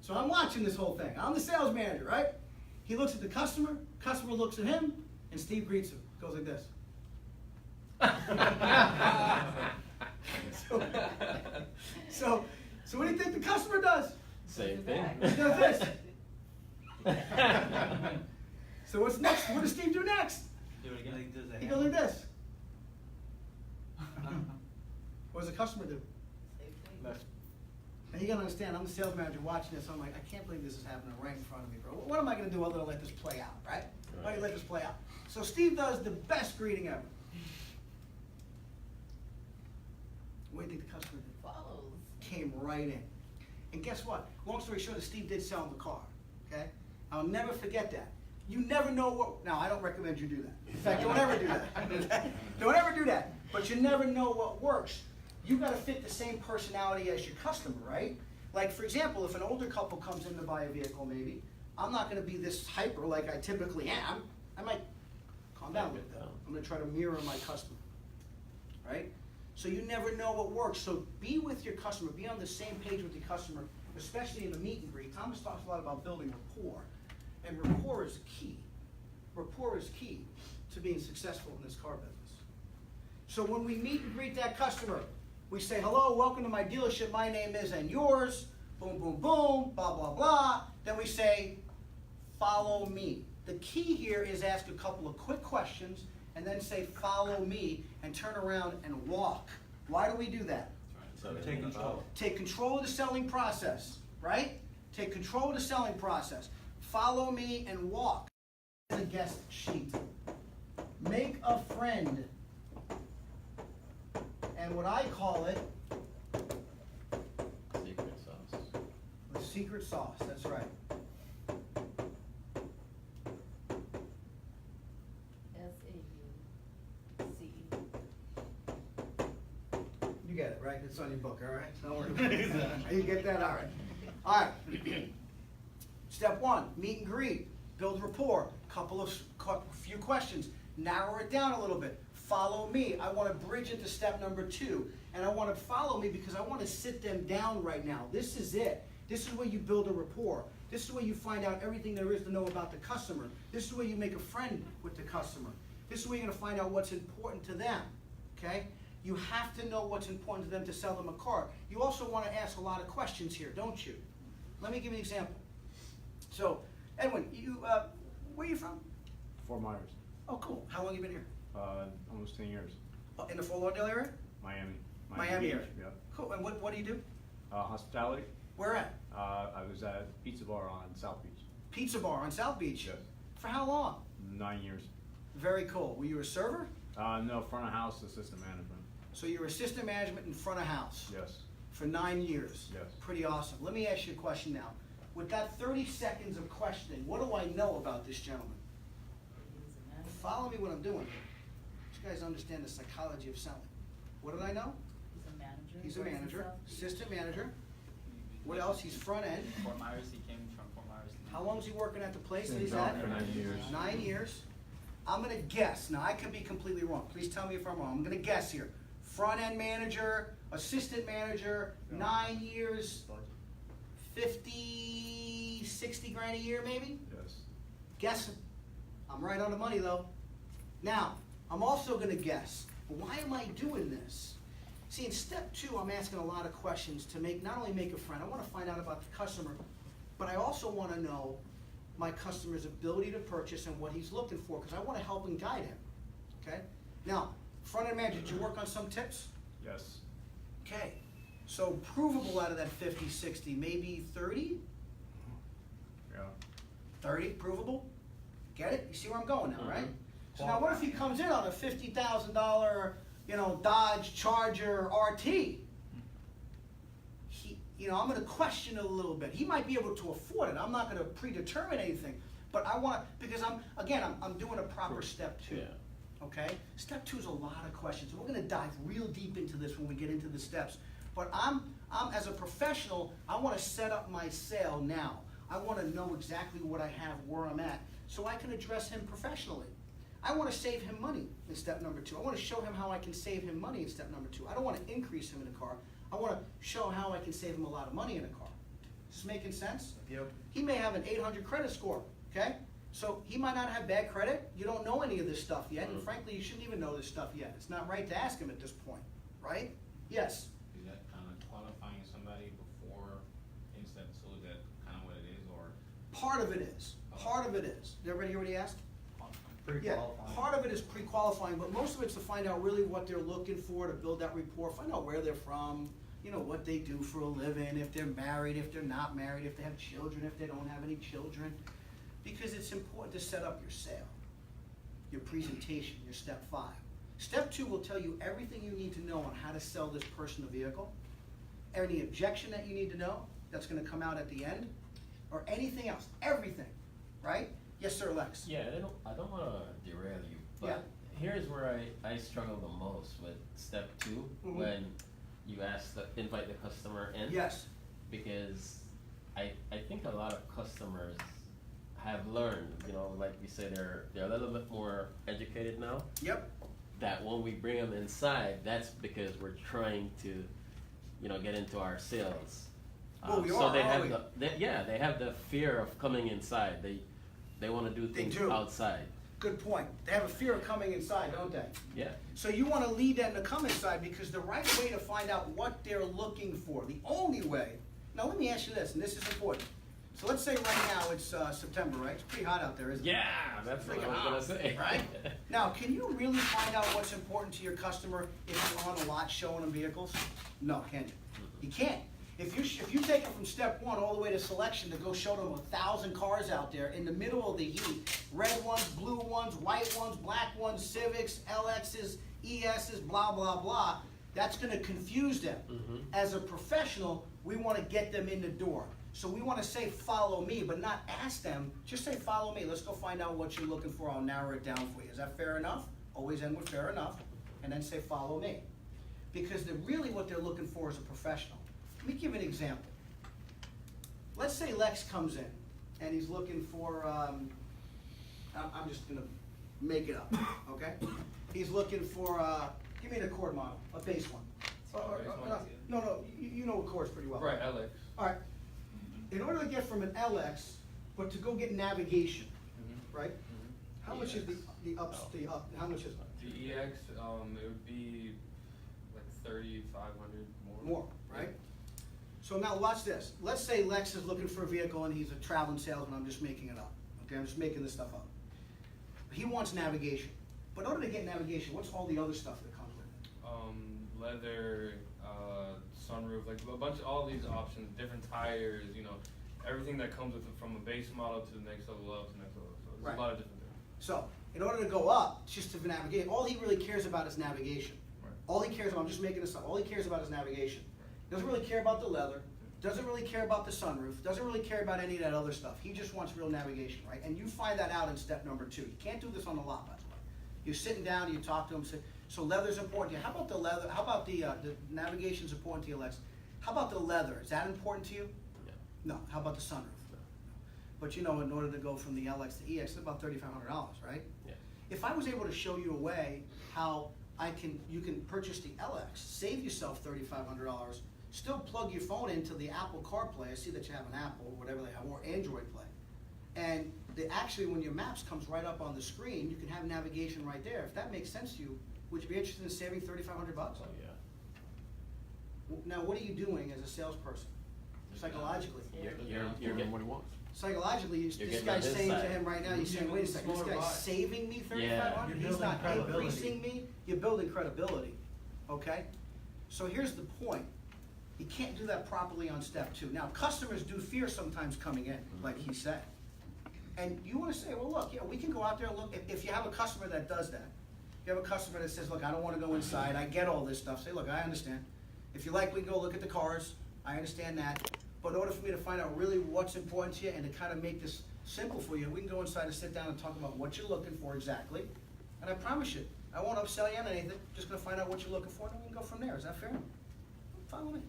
A: So I'm watching this whole thing. I'm the sales manager, right? He looks at the customer looks at him, and Steve greets him. Goes like this. So what do you think the customer does?
E: Same thing.
A: He does this. So what's next? What does Steve do next?
G: Do it again.
A: He goes like this. What does the customer do?
E: Left.
A: And you gotta understand, I'm the sales manager watching this. I'm like, I can't believe this is happening right in front of me, bro. What am I gonna do other than let this play out, right? Why do you let this play out? So Steve does the best greeting ever. What do you think the customer did?
H: Follows.
A: Came right in. And guess what? Long story short, Steve did sell him the car, okay? I'll never forget that. You never know what, now I don't recommend you do that. In fact, don't ever do that. Don't ever do that. But you never know what works. You gotta fit the same personality as your customer, right? Like, for example, if an older couple comes in to buy a vehicle maybe, I'm not gonna be this hyper like I typically am. I might calm down a little bit. I'm gonna try to mirror my customer, right? So you never know what works. So be with your customer, be on the same page with your customer, especially in the meet and greet. Thomas talks a lot about building rapport, and rapport is key. Rapport is key to being successful in this car business. So when we meet and greet that customer, we say, hello, welcome to my dealership, my name is and yours, boom, boom, boom, blah, blah, blah. Then we say, follow me. The key here is ask a couple of quick questions and then say, follow me, and turn around and walk. Why do we do that?
C: So take control.
A: Take control of the selling process, right? Take control of the selling process. Follow me and walk. The guest sheet. Make a friend. And what I call it,
E: Secret sauce.
A: the secret sauce, that's right.
H: SAUCE.
A: You get it, right? It's on your book, all right? Don't worry. You get that? All right. All right. Step one, meet and greet. Build rapport. Few questions. Narrow it down a little bit. Follow me. I want to bridge into step number 2. And I want to follow me because I want to sit them down right now. This is it. This is where you build a rapport. This is where you find out everything there is to know about the customer. This is where you make a friend with the customer. This is where you're going to find out what's important to them. Okay? You have to know what's important to them to sell them a car. You also want to ask a lot of questions here, don't you? Let me give you an example. So, Edwin, where are you from?
D: Fort Myers,
A: Oh, cool. How long have you been here?
D: almost 10 years.
A: Oh, in the Fort Lauderdale area?
D: Miami.
A: Miami
D: Beach,
A: area.
D: Yep.
A: Cool. And what do you do?
D: Hospitality.
A: Where at?
D: I was at Pizza Bar on South Beach.
A: Pizza Bar on South Beach.
D: Yes.
A: For how long?
D: 9 years.
A: Very cool. Were you a server?
D: No, front of house assistant management.
A: So you were assistant management in front of house
D: Yes.
A: for 9 years.
D: Yes.
A: Pretty awesome. Let me ask you a question now. With that 30 seconds of questioning, what do I know about this gentleman?
H: He's a manager.
A: Follow me what I'm doing here. You guys understand the psychology of selling. What did I know?
H: He's a manager.
A: He's a
H: works in
A: manager,
H: South Beach.
A: assistant manager. What else? He's front end.
G: Fort Myers, he came from Fort Myers.
A: How long is he working at the place that
D: Same
A: he's
D: job
A: at?
D: for 9 years.
A: 9 years. I'm gonna guess. Now I could be completely wrong. Please tell me if I'm wrong. I'm gonna guess here. Front end manager, assistant manager, 9 years, 50, 60 grand a year maybe?
D: Yes.
A: Guessing. I'm right on the money though. Now, I'm also gonna guess. Why am I doing this? See, in step 2, I'm asking a lot of questions to not only make a friend, I wanna find out about the customer, but I also wanna know my customer's ability to purchase and what he's looking for, because I wanna help and guide him, okay? Now, front end manager, did you work on some tips?
D: Yes.
A: Okay, so provable out of that 50, 60, maybe 30?
D: Yeah.
A: 30 provable? Get it? You see where I'm going now, right? So now what if he comes in on a $50,000, Dodge Charger RT? I'm gonna question it a little bit. He might be able to afford it. I'm not gonna predetermine anything, but because I'm doing a proper step 2.
E: Yeah.
A: Okay? Step 2 is a lot of questions. We're gonna dive real deep into this when we get into the steps. But I'm as a professional, I wanna set up my sale now. I wanna know exactly what I have, where I'm at, so I can address him professionally. I wanna save him money in step number 2. I wanna show him how I can save him money in step number 2. I don't wanna increase him in a car. I wanna show him how I can save him a lot of money in a car. Is this making sense?
C: Yep.
A: He may have an 800 credit score, okay? So he might not have bad credit. You don't know any of this stuff yet, and frankly, you shouldn't even know this stuff yet. It's not right to ask him at this point, right? Yes?
I: Is that kind of qualifying somebody before in step 2? Is that kind of what it is, or?
A: Part of it is. Part of it is. Did everybody hear what he asked? Yeah,
C: Pre-qualifying.
A: part of it is pre-qualifying, but most of it's to find out really what they're looking for, to build that rapport, find out where they're from, what they do for a living, if they're married, if they're not married, if they have children, if they don't have any children. Because it's important to set up your sale, your presentation, your step 5. Step 2 will tell you everything you need to know on how to sell this person a vehicle, any objection that you need to know, that's gonna come out at the end, or anything else, everything, right? Yes, sir, Lex.
E: Yeah, I don't wanna derail you,
A: Yeah.
E: but here's where I struggle the most with step 2,
A: Mhm.
E: when you invite the customer in.
A: Yes.
E: Because I think a lot of customers have learned, you know, like you say, they're a little bit more educated now.
A: Yep.
E: That when we bring them inside, that's because we're trying to, you know, get into our sales.
A: Well, we
E: so
A: are,
E: they
A: aren't
E: have
A: we?
E: they have the fear of coming inside. They want to do
A: They
E: things
A: do.
E: outside.
A: Good point. They have a fear of coming inside, don't they?
E: Yeah.
A: So you want to lead them to come inside, because the right way to find out what they're looking for, the only way. Now let me ask you this, and this is important. So let's say right now it's September, right? It's pretty hot out there, isn't it?
E: Yeah, that's what I was gonna say.
A: Right? Now, can you really find out what's important to your customer if you're on the lot showing them vehicles? No, can you? You can't. If you take them from step 1 all the way to selection to go show them 1,000 cars out there in the middle of the heat, red ones, blue ones, white ones, black ones, Civics, LXs, ESs, blah, blah, blah, that's gonna confuse them.
E: Mhm.
A: As a professional, we wanna get them in the door. So we wanna say, follow me, but not ask them, just say, follow me, let's go find out what you're looking for, I'll narrow it down for you. Is that fair enough? Always end with fair enough, and then say, follow me. Because really what they're looking for is a professional. Let me give you an example. Let's say Lex comes in, and he's looking for, I'm just gonna make it up, okay? He's looking for, give me an Accord model, a base one. No, you know Accords pretty well.
F: Right, Alex.
A: All right, in order to get from an LX, but to go get navigation, right? How much is how much is it?
F: The EX, it would be like 3,500 more.
A: More, right? So now watch this. Let's say Lex is looking for a vehicle and he's a traveling salesman, I'm just making it up. Okay, I'm just making this stuff up. He wants navigation. But in order to get navigation, what's all the other stuff that comes with it?
F: Leather, sunroof, like a bunch of all these options, different tires, you know, everything that comes with it from a base model to the next level up to the next level. So there's
A: Right.
F: a lot of different things.
A: So, in order to go up, just to navigate, all he really cares about is navigation.
F: Right.
A: All he cares about, I'm just making this up, all he cares about is navigation. Doesn't really care about the leather, doesn't really care about the sunroof, doesn't really care about any of that other stuff. He just wants real navigation, right? And you find that out in step number 2. You can't do this on the lot, by the way. You're sitting down, you talk to him, say, so leather's important to you. How about the leather, how about the navigation's important to you, Lex? How about the leather, is that important to you?
E: Yeah.
A: No, how about the sunroof? But you know, in order to go from the LX to EX, it's about $3,500, right?
E: Yeah.
A: If I was able to show you a way how you can purchase the LX, save yourself $3,500, still plug your phone into the Apple CarPlay, I see that you have an Apple, or whatever they have, or Android Play. And actually, when your maps comes right up on the screen, you can have navigation right there. If that makes sense to you, would you be interested in saving $3,500?
E: Oh yeah.
A: Now, what are you doing as a salesperson? Psychologically.
E: You're getting what he wants.
A: Psychologically, this
E: getting
A: guy's
E: on his
A: saying to
E: side.
A: him right now, you're saying, wait a second, this guy's saving me $3,500?
E: Yeah.
J: You're
A: He's
J: building
A: not
J: credibility.
A: increasing me, you're building credibility, okay? So here's the point, you can't do that properly on step 2. Now, customers do fear sometimes coming in, like he said. And you wanna say, well, look, yeah, we can go out there and look, if you have a customer that does that, you have a customer that says, look, I don't wanna go inside, I get all this stuff, say, look, I understand. If you like, we can go look at the cars, I understand that. But in order for me to find out really what's important to you and to kind of make this simple for you, we can go inside and sit down and talk about what you're looking for exactly. And I promise you, I won't upsell you on anything, just gonna find out what you're looking for and then we can go from there, is that fair? Follow me.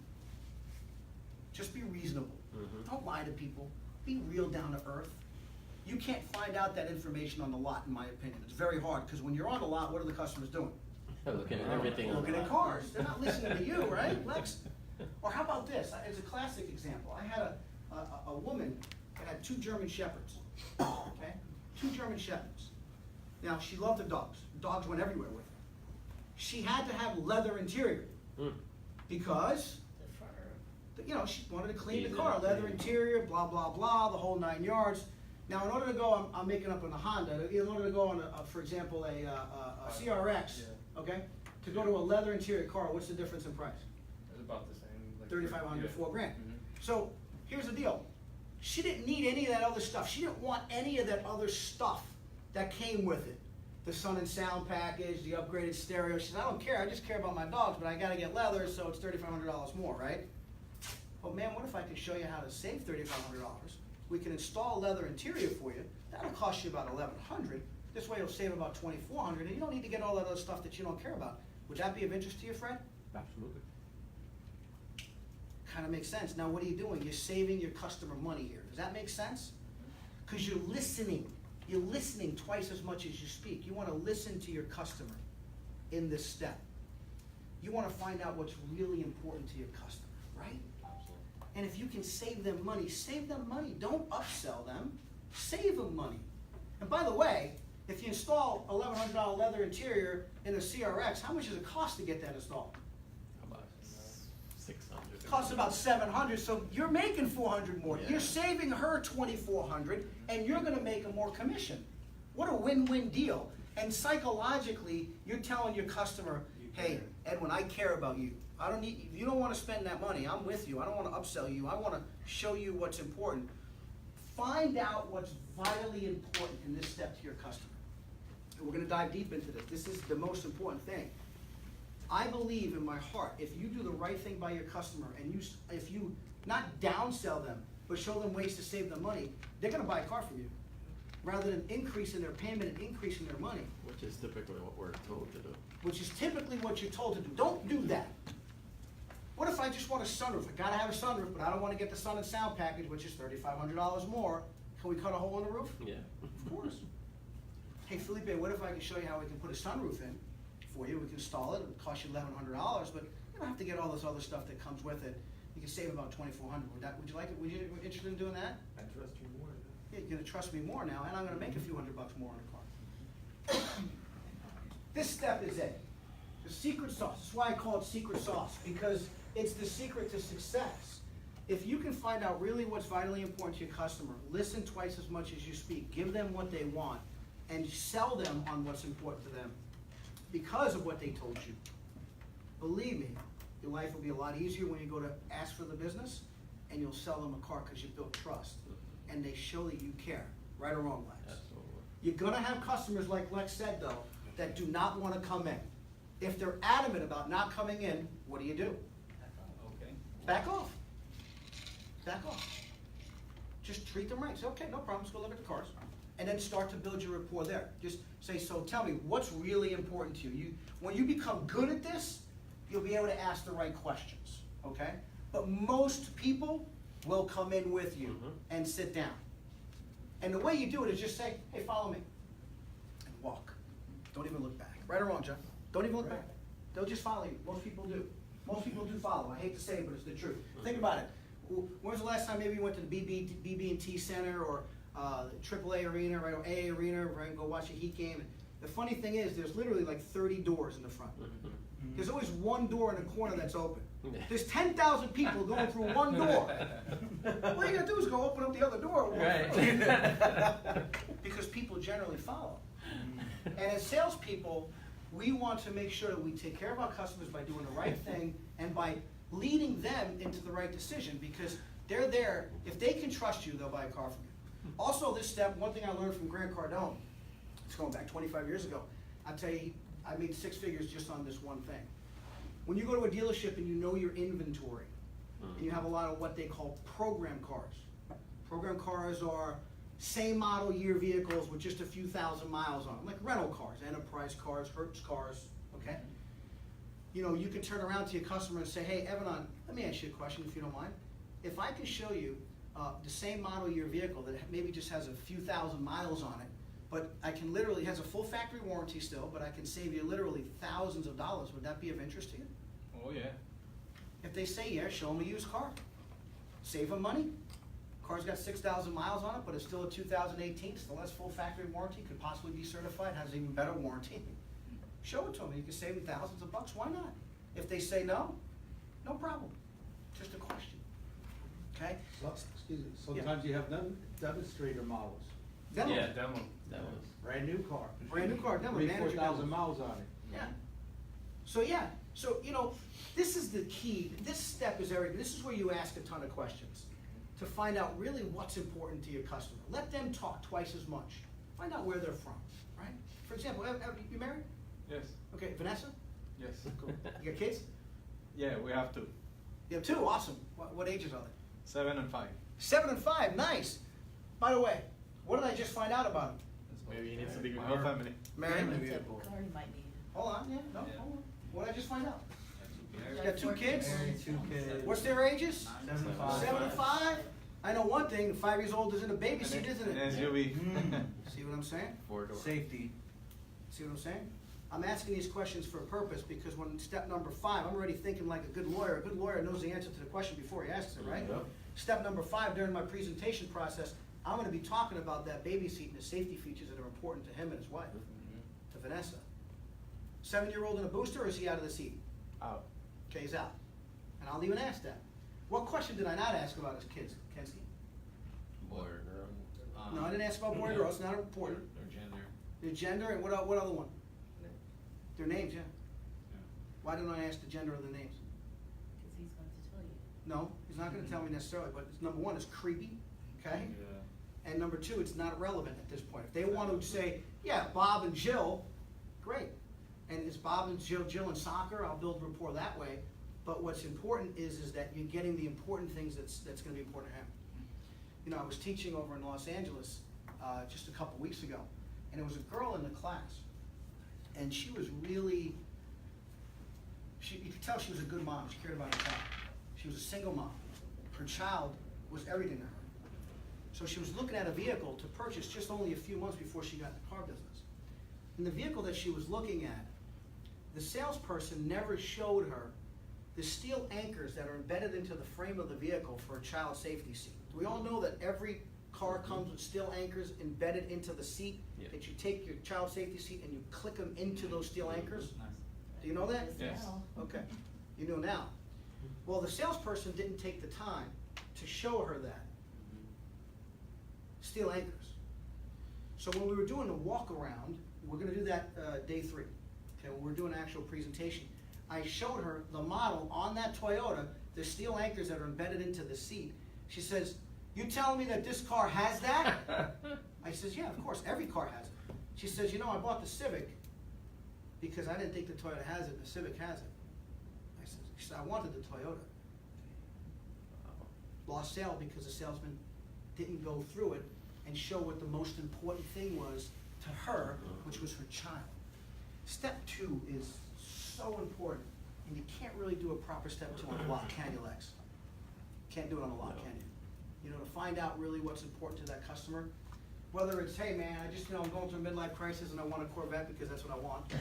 A: Just be reasonable.
E: Mhm.
A: Don't lie to people, be real down to earth. You can't find out that information on the lot, in my opinion. It's very hard, because when you're on the lot, what are the customers doing?
E: Looking at everything on
A: Looking
E: the
A: at
E: lot.
A: cars, they're not listening to you, right, Lex? Or how about this, as a classic example, I had a woman that had 2 German Shepherds, okay? 2 German Shepherds. Now, she loved the dogs. Dogs went everywhere with her. She had to have leather interior,
E: Mm.
A: because,
H: The fur.
A: you know, she wanted to clean the
E: Easy
A: car,
E: to
A: leather
E: clean.
A: interior, blah, blah, blah, the whole 9 yards. Now, in order to go, I'm making up on a Honda, in order to go on, for example, a CRX, okay? To go to a leather interior car, what's the difference in price?
F: It's about the same. Like
A: $3,500 to
F: yeah.
A: $4,000.
F: Mhm.
A: So, here's the deal. She didn't need any of that other stuff. She didn't want any of that other stuff that came with it. The sun and sound package, the upgraded stereo. She said, I don't care, I just care about my dogs, but I gotta get leather, so it's $3,500 more, right? Well, man, what if I could show you how to save $3,500 we can install leather interior for you. That'll cost you about $1,100. This way you'll save about $2,400, and you don't need to get all that other stuff that you don't care about. Would that be of interest to you, Fred?
D: Absolutely.
A: Kind of makes sense. Now what are you doing? You're saving your customer money here. Does that make sense? Because you're listening. You're listening twice as much as you speak. You want to listen to your customer in this step. You want to find out what's really important to your customer, right? And if you can save them money, save them money. Don't upsell them. Save them money. And by the way, if you install $1,100 leather interior in a CRX, how much does it cost to get that installed?
E: About 600.
A: It costs about $700, so you're making $400 more.
E: Yeah.
A: You're saving her $2,400, and you're going to make a more commission. What a win-win deal. And psychologically, you're telling your customer, hey, Edwin, I care about you. I don't need, if you don't want to spend that money, I'm with you. I don't want to upsell you. I want to show you what's important. Find out what's vitally important in this step to your customer. And we're going to dive deep into this. This is the most important thing. I believe in my heart, if you do the right thing by your customer, and if you not downsell them, but show them ways to save them money, they're going to buy a car from you, rather than increasing their payment and increasing their money.
E: Which is typically what we're told to do.
A: Which is typically what you're told to do. Don't do that. What if I just want a sunroof? I gotta have a sunroof, but I don't want to get the sun and sound package, which is $3,500 more. Can we cut a hole in the roof?
E: Yeah.
A: Of course. Hey Felipe, what if I can show you how we can put a sunroof in for you? We can install it. It'll cost you $1,100, but you don't have to get all this other stuff that comes with it. You can save about $2,400. Would you like it? Would you be interested in doing that?
C: I trust you more.
A: Yeah, you're gonna trust me more now, and I'm gonna make a few $100 more on the car. This step is it. The secret sauce. That's why I call it secret sauce, because it's the secret to success. If you can find out really what's vitally important to your customer, listen twice as much as you speak, give them what they want, and sell them on what's important to them because of what they told you. Believe me, your life will be a lot easier when you go to ask for the business, and you'll sell them a car because you built trust, and they show that you care. Right or wrong, Lex?
E: Absolutely.
A: You're gonna have customers, like Lex said though, that do not wanna come in. If they're adamant about not coming in, what do?
G: Okay.
A: Back off. Back off. Just treat them right. Say, okay, no problem, let's go look at the cars. And then start to build your rapport there. Just say, so tell me, what's really important to you? When you become good at this, you'll be able to ask the right questions, okay? But most people will come in with you and sit down. And the way you do it is just say, hey, follow me. And walk. Don't even look back. Right or wrong, Jeff? Don't even look back. They'll just follow you. Most people do. Most people do follow. I hate to say it, but it's the truth. Think about it. When was the last time maybe you went to the BB&T Center or AAA Arena, right, or AA Arena, right, and go watch a Heat game? The funny thing is, there's literally like 30 doors in the front. There's always one door in the corner that's open. There's 10,000 people going through one door. All you gotta do is go open up the other door.
E: Right.
A: Because people generally follow. And as salespeople, we want to make sure that we take care of our customers by doing the right thing and by leading them into the right decision, because they're there. If they can trust you, they'll buy a car from you. Also, this step, one thing I learned from Grant Cardone, it's going back 25 years ago. I'll tell you, I made 6 figures just on this one thing. When you go to a dealership and you know your inventory, and you have a lot of what they call program cars. Program cars are same model year vehicles with just a few thousand miles on them, like rental cars, enterprise cars, Hertz cars, okay? You know, you can turn around to your customer and say, hey, Wahnon, let me ask you a question if you don't mind. If I can show you the same model year vehicle that maybe just has a few thousand miles on it, but I can literally, has a full factory warranty still, but I can save you literally thousands of dollars, would that be of interest to you?
F: Oh, yeah.
A: If they say yeah, show them a used car. Save them money. Car's got 6,000 miles on it, but it's still a 2018, still has full factory warranty, could possibly be certified, has even better warranty. Show it to them, you can save them thousands of bucks, why not? If they say no, no problem, just a question, okay?
K: So, excuse me, sometimes you have demonstrator models,
A: Demo.
F: Yeah, demo.
E: That was.
K: brand new car.
A: Brand new car, demo,
K: 3,000
A: manager
K: to 4,000
A: demo.
K: miles on it.
A: Yeah. So you know, this is the key. This step is everything. This is where you ask a ton of questions to find out really what's important to your customer. Let them talk twice as much. Find out where they're from, right? For example, you married?
D: Yes.
A: Okay, Vanessa?
D: Yes.
A: Cool. You got kids?
D: Yeah, we have to.
A: You have 2, awesome. What ages are they?
D: 7 and 5.
A: 7 and 5, nice. By the way, what did I just find out about him?
B: Maybe he needs to be
C: My whole
B: car.
C: family.
A: Married?
H: What type of car you might need.
A: Hold on, yeah, no,
C: Yeah.
A: hold on. What did I just find out? He's
H: Like
A: got 2
H: four
A: kids?
J: Married, 2 kids.
A: What's their ages?
J: 75.
A: 7 and 5? I know one thing, 5 years old is in a baby seat, isn't
C: An
A: it?
C: SUV.
A: See what I'm saying?
E: 4-door.
J: Safety.
A: See what I'm saying? I'm asking these questions for a purpose, because when step number 5, I'm already thinking like a good lawyer. A good lawyer knows the answer to the question before he asks it, right?
E: Yep.
A: Step number 5, during my presentation process, I'm gonna be talking about that baby seat and the safety features that are important to him and his wife, to Vanessa. 7-year-old in a booster, or is he out of the seat?
E: Out.
A: Okay, he's out. And I'll even ask that. What question did I not ask about his kids, Kensky?
E: Boy or girl.
A: No, I didn't ask about boy or girl, it's not important.
C: Their gender.
A: Their gender, and what other one? Their names, yeah. Why didn't I ask the gender of the names?
H: Cause he's going to tell you.
A: No, he's not gonna tell me necessarily, but it's, number 1, it's creepy, okay?
F: Yeah.
A: And number 2, it's not relevant at this point. If they want to say, yeah, Bob and Jill, great. And is Bob and Jill in soccer, I'll build rapport that way. But what's important is that you're getting the important things that's gonna be important to him. You know, I was teaching over in Los Angeles, just a couple weeks ago, and there was a girl in the class, and she was really, you could tell she was a good mom, she cared about her child. She was a single mom. Her child was everything to her. So she was looking at a vehicle to purchase just only a few months before she got in the car business. And the vehicle that she was looking at, the salesperson never showed her the steel anchors that are embedded into the frame of the vehicle for a child safety seat. Do we all know that every car comes with steel anchors embedded into the seat?
E: Yeah.
A: That you take your child safety seat and you click them into those steel anchors?
G: Nice.
A: Do you know that?
C: Yes.
H: Now.
A: Okay, you know now. Well, the salesperson didn't take the time to show her that. Steel anchors. So when we were doing the walk around, we're gonna do that day 3. Okay, when we're doing an actual presentation, I showed her the model on that Toyota, the steel anchors that are embedded into the seat. She says, "You telling me that this car has that?" I says, "Yeah, of course, every car has it." She says, "You know, I bought the Civic because I didn't think the Toyota has it, the Civic has it." She said, "I wanted the Toyota." Lost sale because the salesman didn't go through it and show what the most important thing was to her, which was her child. Step 2 is so important, and you can't really do a proper step 2 on a lot, can you, Lex? Can't do it on a lot,
E: No.
A: can you? You know, to find out really what's important to that customer, whether it's, hey man, I just, I'm going through a midlife crisis and I want a Corvette because that's what I want.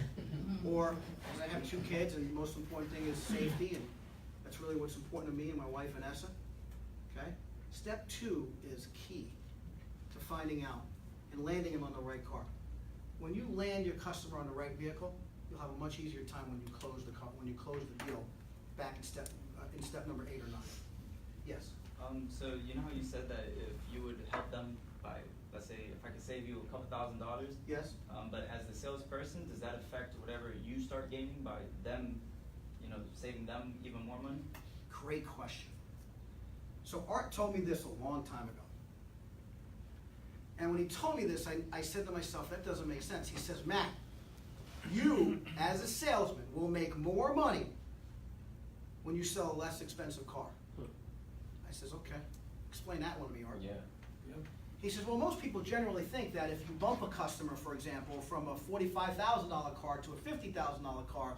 A: Or, I have 2 kids and the most important thing is safety, and that's really what's important to me and my wife Vanessa, okay? Step 2 is key to finding out and landing him on the right car. When you land your customer on the right vehicle, you'll have a much easier time when you close the deal back in step number 8 or 9. Yes?
G: So you know how you said that if you would help them by, let's say, if I could save you a couple $1,000s,
A: Yes?
G: but as the salesperson, does that affect whatever you start gaining by them, you know, saving them even more money?
A: Great question. So Art told me this a long time ago. And when he told me this, I said to myself, that doesn't make sense. He says, Matt, you, as a salesman, will make more money when you sell a less expensive car. I says, okay. Explain that one to me, Art.
E: Yeah.
A: He says, well, most people generally think that if you bump a customer, for example, from a $45,000 car to a $50,000 car,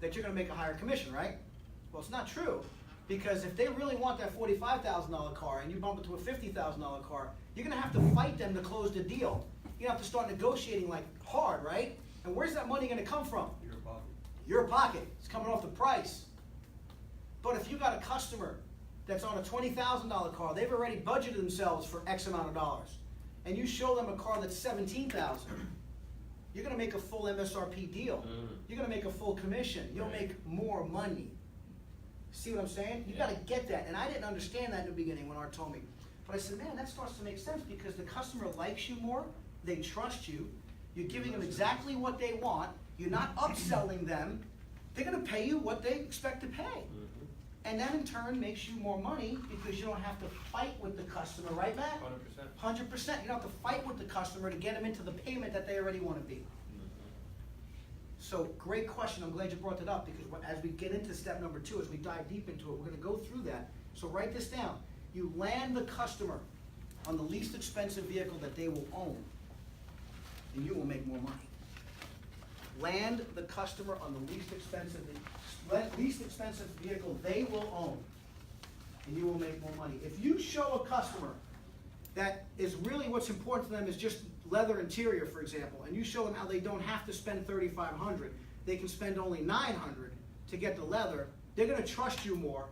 A: that you're gonna make a higher commission, right? Well, it's not true, because if they really want that $45,000 car and you bump it to a $50,000 car, you're gonna have to fight them to close the deal. You have to start negotiating like hard, right? And where's that money gonna come from?
C: Your pocket.
A: Your pocket. It's coming off the price. But if you got a customer that's on a $20,000 car, they've already budgeted themselves for X amount of dollars, and you show them a car that's $17,000, you're gonna make a full MSRP deal. You're gonna make a full commission. You'll
E: Right.
A: make more money. See what I'm saying? You
E: Yeah.
A: gotta get that. And I didn't understand that in the beginning when Art told me. But I said, man, that starts to make sense because the customer likes you more, they trust you, you're giving them exactly what they want, you're not upselling them, they're gonna pay you what they expect to pay. And that in turn makes you more money because you don't have to fight with the customer, right, Matt?
F: 100%.
A: 100%. You don't have to fight with the customer to get them into the payment that they already want to be. So, great question. I'm glad you brought that up because as we get into step number 2, as we dive deep into it, we're going to go through that. So write this down. You land the customer on the least expensive vehicle that they will own, and you will make more money. Land the customer on the least expensive vehicle they will own, and you will make more money. If you show a customer that is really what's important to them is just leather interior, for example, and you show them how they don't have to spend $3,500, they can spend only $900 to get the leather, they're gonna trust you more,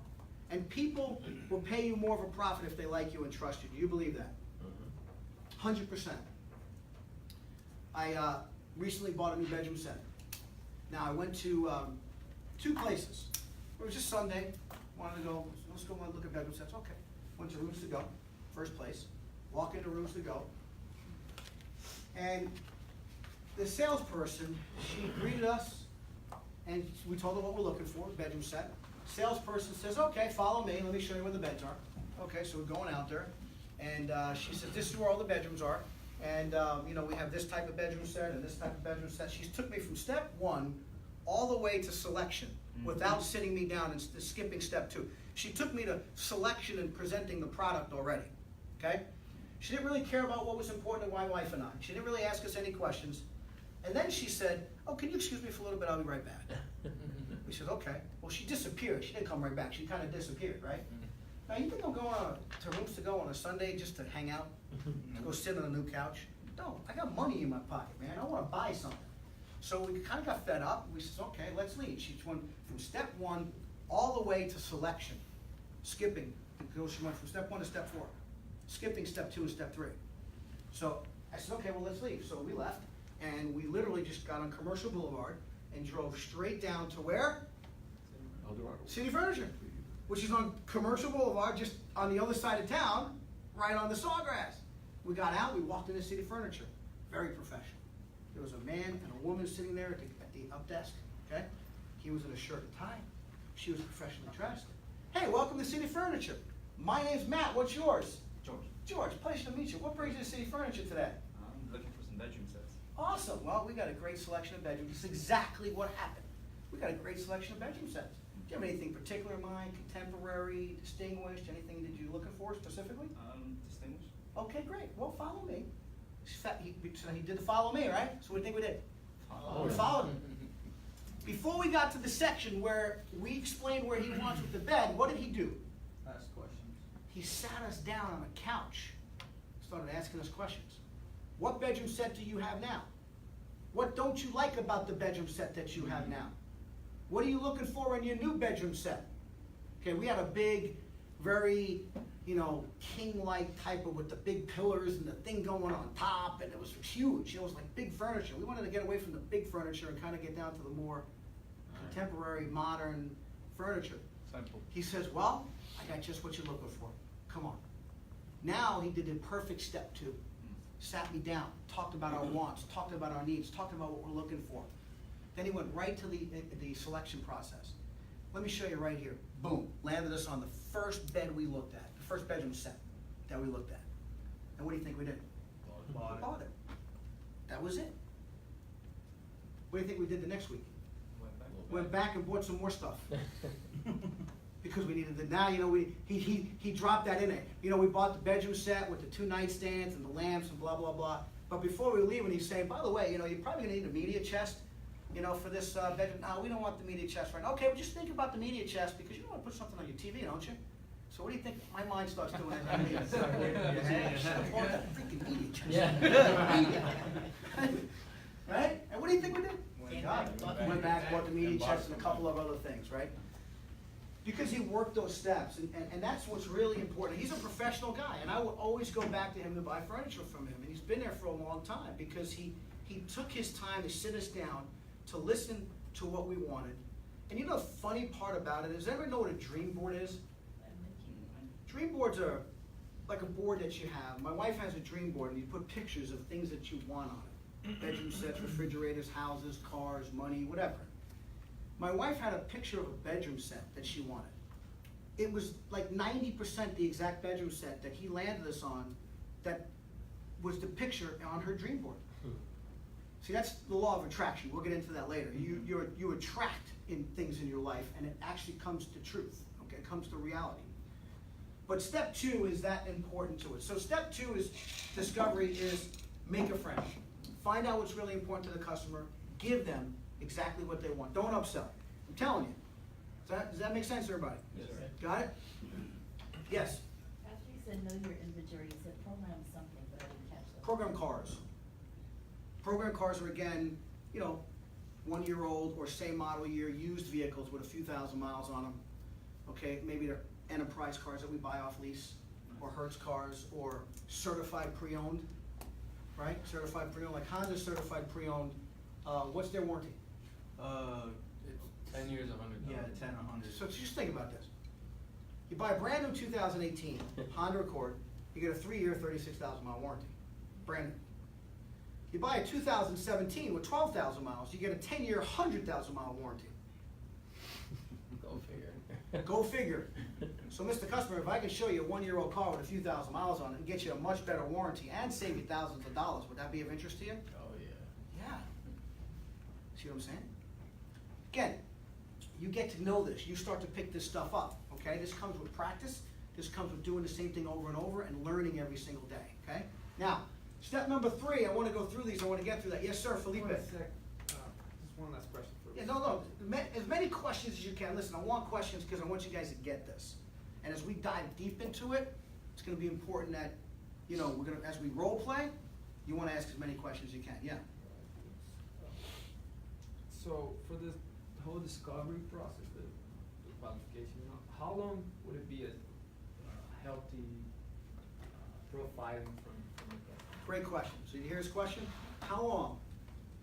A: and people will pay you more of a profit if they like you and trust you. Do you believe that? 100%. I recently bought a new bedroom set. Now I went to 2 places. It was just Sunday, wanted to go, let's go look at bedroom sets, okay. Went to Rooms to Go, first place, walk into Rooms to Go, and the salesperson, she greeted us, and we told her what we're looking for, bedroom set. Salesperson says, okay, follow me, let me show you where the beds are. Okay, so we're going out there, and she says, this is where all the bedrooms are, and you know, we have this type of bedroom set and this type of bedroom set. She took me from step 1 all the way to selection without sitting me down and skipping step 2. She took me to selection and presenting the product already, okay? She didn't really care about what was important to my wife and I. She didn't really ask us any questions. And then she said, oh, can you excuse me for a little bit? I'll be right back. We said, okay. Well, she disappeared. She didn't come right back. She kind of disappeared, right? Now, you think I'm going to Rooms to Go on a Sunday just to hang out? To go sit on a new couch? No, I got money in my pocket, man. I want to buy something. So we kind of got fed up. We said, okay, let's leave. She went from step 1 all the way to selection, skipping. She went from step 1 to step 4, skipping step 2 and step 3. So I said, okay, well, let's leave. So we left, and we literally just got on Commercial Boulevard and drove straight down to where? City Furniture, which is on Commercial Boulevard, just on the other side of town, right on the Sawgrass. We got out, we walked into City Furniture, very professional. There was a man and a woman sitting there at the up desk, okay? He was in a shirt and tie. She was professionally dressed. Hey, welcome to City Furniture. My name's Matt, what's yours?
G: George.
A: George, pleasure to meet you. What brings you to City Furniture today?
G: I'm looking for some bedroom sets.
A: Awesome, well, we got a great selection of bedrooms. This is exactly what happened. We got a great selection of bedroom sets. Do you have anything particular in mind, contemporary, distinguished, anything that you're looking for specifically?
G: Distinguished.
A: Okay, great, well, follow me. He did the follow me, right? So what do you think we did? We followed him. Before we got to the section where we explained where he wants with the bed, what did he do?
K: Ask questions.
A: He sat us down on a couch, started asking us questions. What bedroom set do you have now? What don't you like about the bedroom set that you have now? What are you looking for in your new bedroom set? Okay, we had a big, very, you know, king-like type of with the big pillars and the thing going on top, and it was huge. It was like big furniture. We wanted to get away from the big furniture and kind of get down to the more contemporary, modern furniture.
D: Simple.
A: He says, well, I got just what you're looking for. Come on. Now he did the perfect step 2. Sat me down, talked about our wants, talked about our needs, talked about what we're looking for. Then he went right to the selection process. Let me show you right here. Boom, landed us on the first bed we looked at, the first bedroom set that we looked at. And what do you think we did? Bought it. That was it. What do you think we did the next week? Went back and bought some more stuff. Because we needed it. Now, you know, he dropped that in there. You know, we bought the bedroom set with the 2 nightstands and the lamps and blah, blah, blah. But before we leave, when he's saying, by the way, you know, you're probably gonna need a media chest, you know, for this bedroom. No, we don't want the media chest right now. Okay, well, just think about the media chest because you want to put something on your TV, don't you? So what do you think my mind starts doing as I leave? I should have bought that freaking media chest. Yeah. Right? And what do you think we did? Went back, bought the media chest and a couple of other things, right? Because he worked those steps, and that's what's really important. He's a professional guy, and I will always go back to him to buy furniture from him, and he's been there for a long time because he took his time to sit us down, to listen to what we wanted. And you know the funny part about it is, everyone know what a dream board is? Dream boards are like a board that you have. My wife has a dream board, and you put pictures of things that you want on it. Bedroom sets, refrigerators, houses, cars, money, whatever. My wife had a picture of a bedroom set that she wanted. It was like 90% the exact bedroom set that he landed us on that was the picture on her dream board. See, that's the law of attraction. We'll get into that later. You attract in things in your life, and it actually comes to truth. Okay, it comes to reality. But step 2 is that important to it. So step 2 is discovery is make a friend. Find out what's really important to the customer. Give them exactly what they want. Don't upsell. I'm telling you. Does that make sense, everybody?
F: Yes, sir.
A: Got it? Yes.
H: After you said know your inventory, you said program something, but I didn't catch that.
A: Program cars. Program cars are, again, 1-year-old or same model year used vehicles with a few thousand miles on them. Okay, maybe they're enterprise cars that we buy off lease, or Hertz cars, or certified pre-owned, right? Certified pre-owned, like Honda's certified pre-owned. What's their warranty?
F: It's 10 years, 100,000.
C: Yeah, 10, 100.
A: So just think about this. You buy a brand new 2018 Honda Accord, you get a 3-year, 36,000 mile warranty, brand new. You buy a 2017 with 12,000 miles, you get a 10-year, 100,000 mile warranty.
E: Go figure.
A: Go figure. So, Mr. Customer, if I can show you a 1-year-old car with a few thousand miles on it and get you a much better warranty and save you thousands of dollars, would that be of interest to you?
E: Oh, yeah.
A: Yeah. See what I'm saying? Again, you get to know this. You start to pick this stuff up, okay? This comes with practice. This comes with doing the same thing over and over and learning every single day, okay? Now, step number 3, I want to go through these. I want to get through that. Yes, sir, Felipe.
K: Just one last question first.
A: Yeah, no, as many questions as you can. Listen, I want questions because I want you guys to get this. And as we dive deep into it, it's going to be important that, as we role play, you want to ask as many questions as you can. Yeah.
L: So for this whole discovery process, the qualification, how long would it be a healthy profiling from the customer?
A: Great question. So you hear his question? How long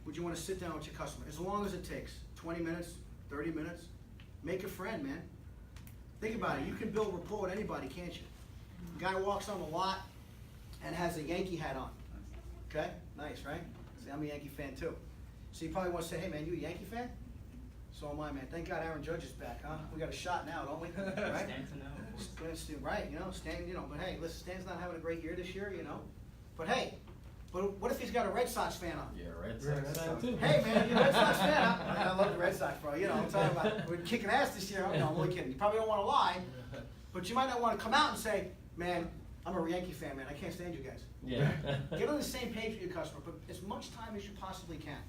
A: would you want to sit down with your customer? As long as it takes. 20 minutes, 30 minutes. Make a friend, man. Think about it. You can build rapport with anybody, can't you? A guy walks on the lot and has a Yankee hat on. Okay? Nice, right? See, I'm a Yankee fan too. So you probably want to say, hey man, you a Yankee fan? So am I, man. Thank God Aaron Judge is back, huh? We got a shot now, don't we? Right?
G: Stanton now.
A: Right, Stan, but hey, listen, Stan's not having a great year this year, But hey, what if he's got a Red Sox fan on?
E: Yeah, Red Sox fan too.
A: Hey man, you're a Red Sox fan. I love the Red Sox, bro. I'm talking about we're kicking ass this year. No, I'm only kidding. You probably don't want to lie, but you might not want to come out and say, man, I'm a Yankee fan, man. I can't stand you guys.
E: Yeah.
A: Get on the same page with your customer, but as much time as you possibly can.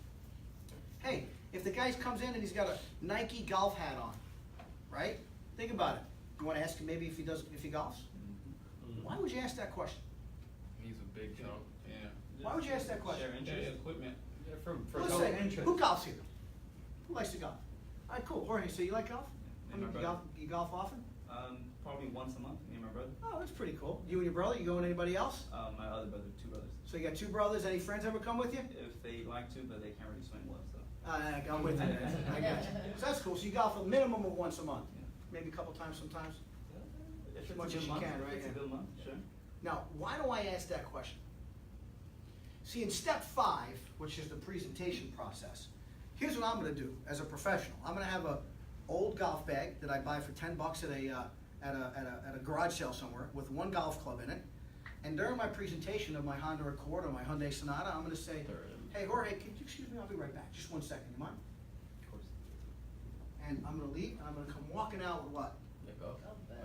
A: Hey, if the guy comes in and he's got a Nike golf hat on, right? Think about it. You want to ask him maybe if he golfs? Why would you ask that question?
F: He's a big jump.
I: Yeah.
A: Why would you ask that question?
G: Share interest.
I: Their equipment.
L: Yeah, for
A: Let's
L: some
A: say,
L: interest.
A: who golfs here? Who likes to golf? All right, cool. Jorge, so you like golf?
G: Me and my
A: you
G: brother.
A: you golf often?
G: Probably once a month, me and my brother.
A: Oh, that's pretty cool. You and your brother? You go with anybody else?
G: My other brother, 2 brothers.
A: So you got 2 brothers. Any friends ever come with you?
G: If they like to, but they can't really swim well, so.
A: I'm with you. I got you. So that's cool. So you golf a minimum of once a month,
G: Yeah.
A: maybe a couple times sometimes.
G: If
A: As much as you can, right?
G: If it's a good month, sure.
A: Now, why do I ask that question? See, in step 5, which is the presentation process, here's what I'm going to do as a professional. I'm going to have a old golf bag that I buy for $10 at a garage sale somewhere with 1 golf club in it. And during my presentation of my Honda Accord or my Hyundai Sonata, I'm going to say, hey, Jorge, can you excuse me? I'll be right back. Just 1 second. You mind?
G: Of course.
A: And I'm going to leave, and I'm going to come walking out with what?
E: The golf bag.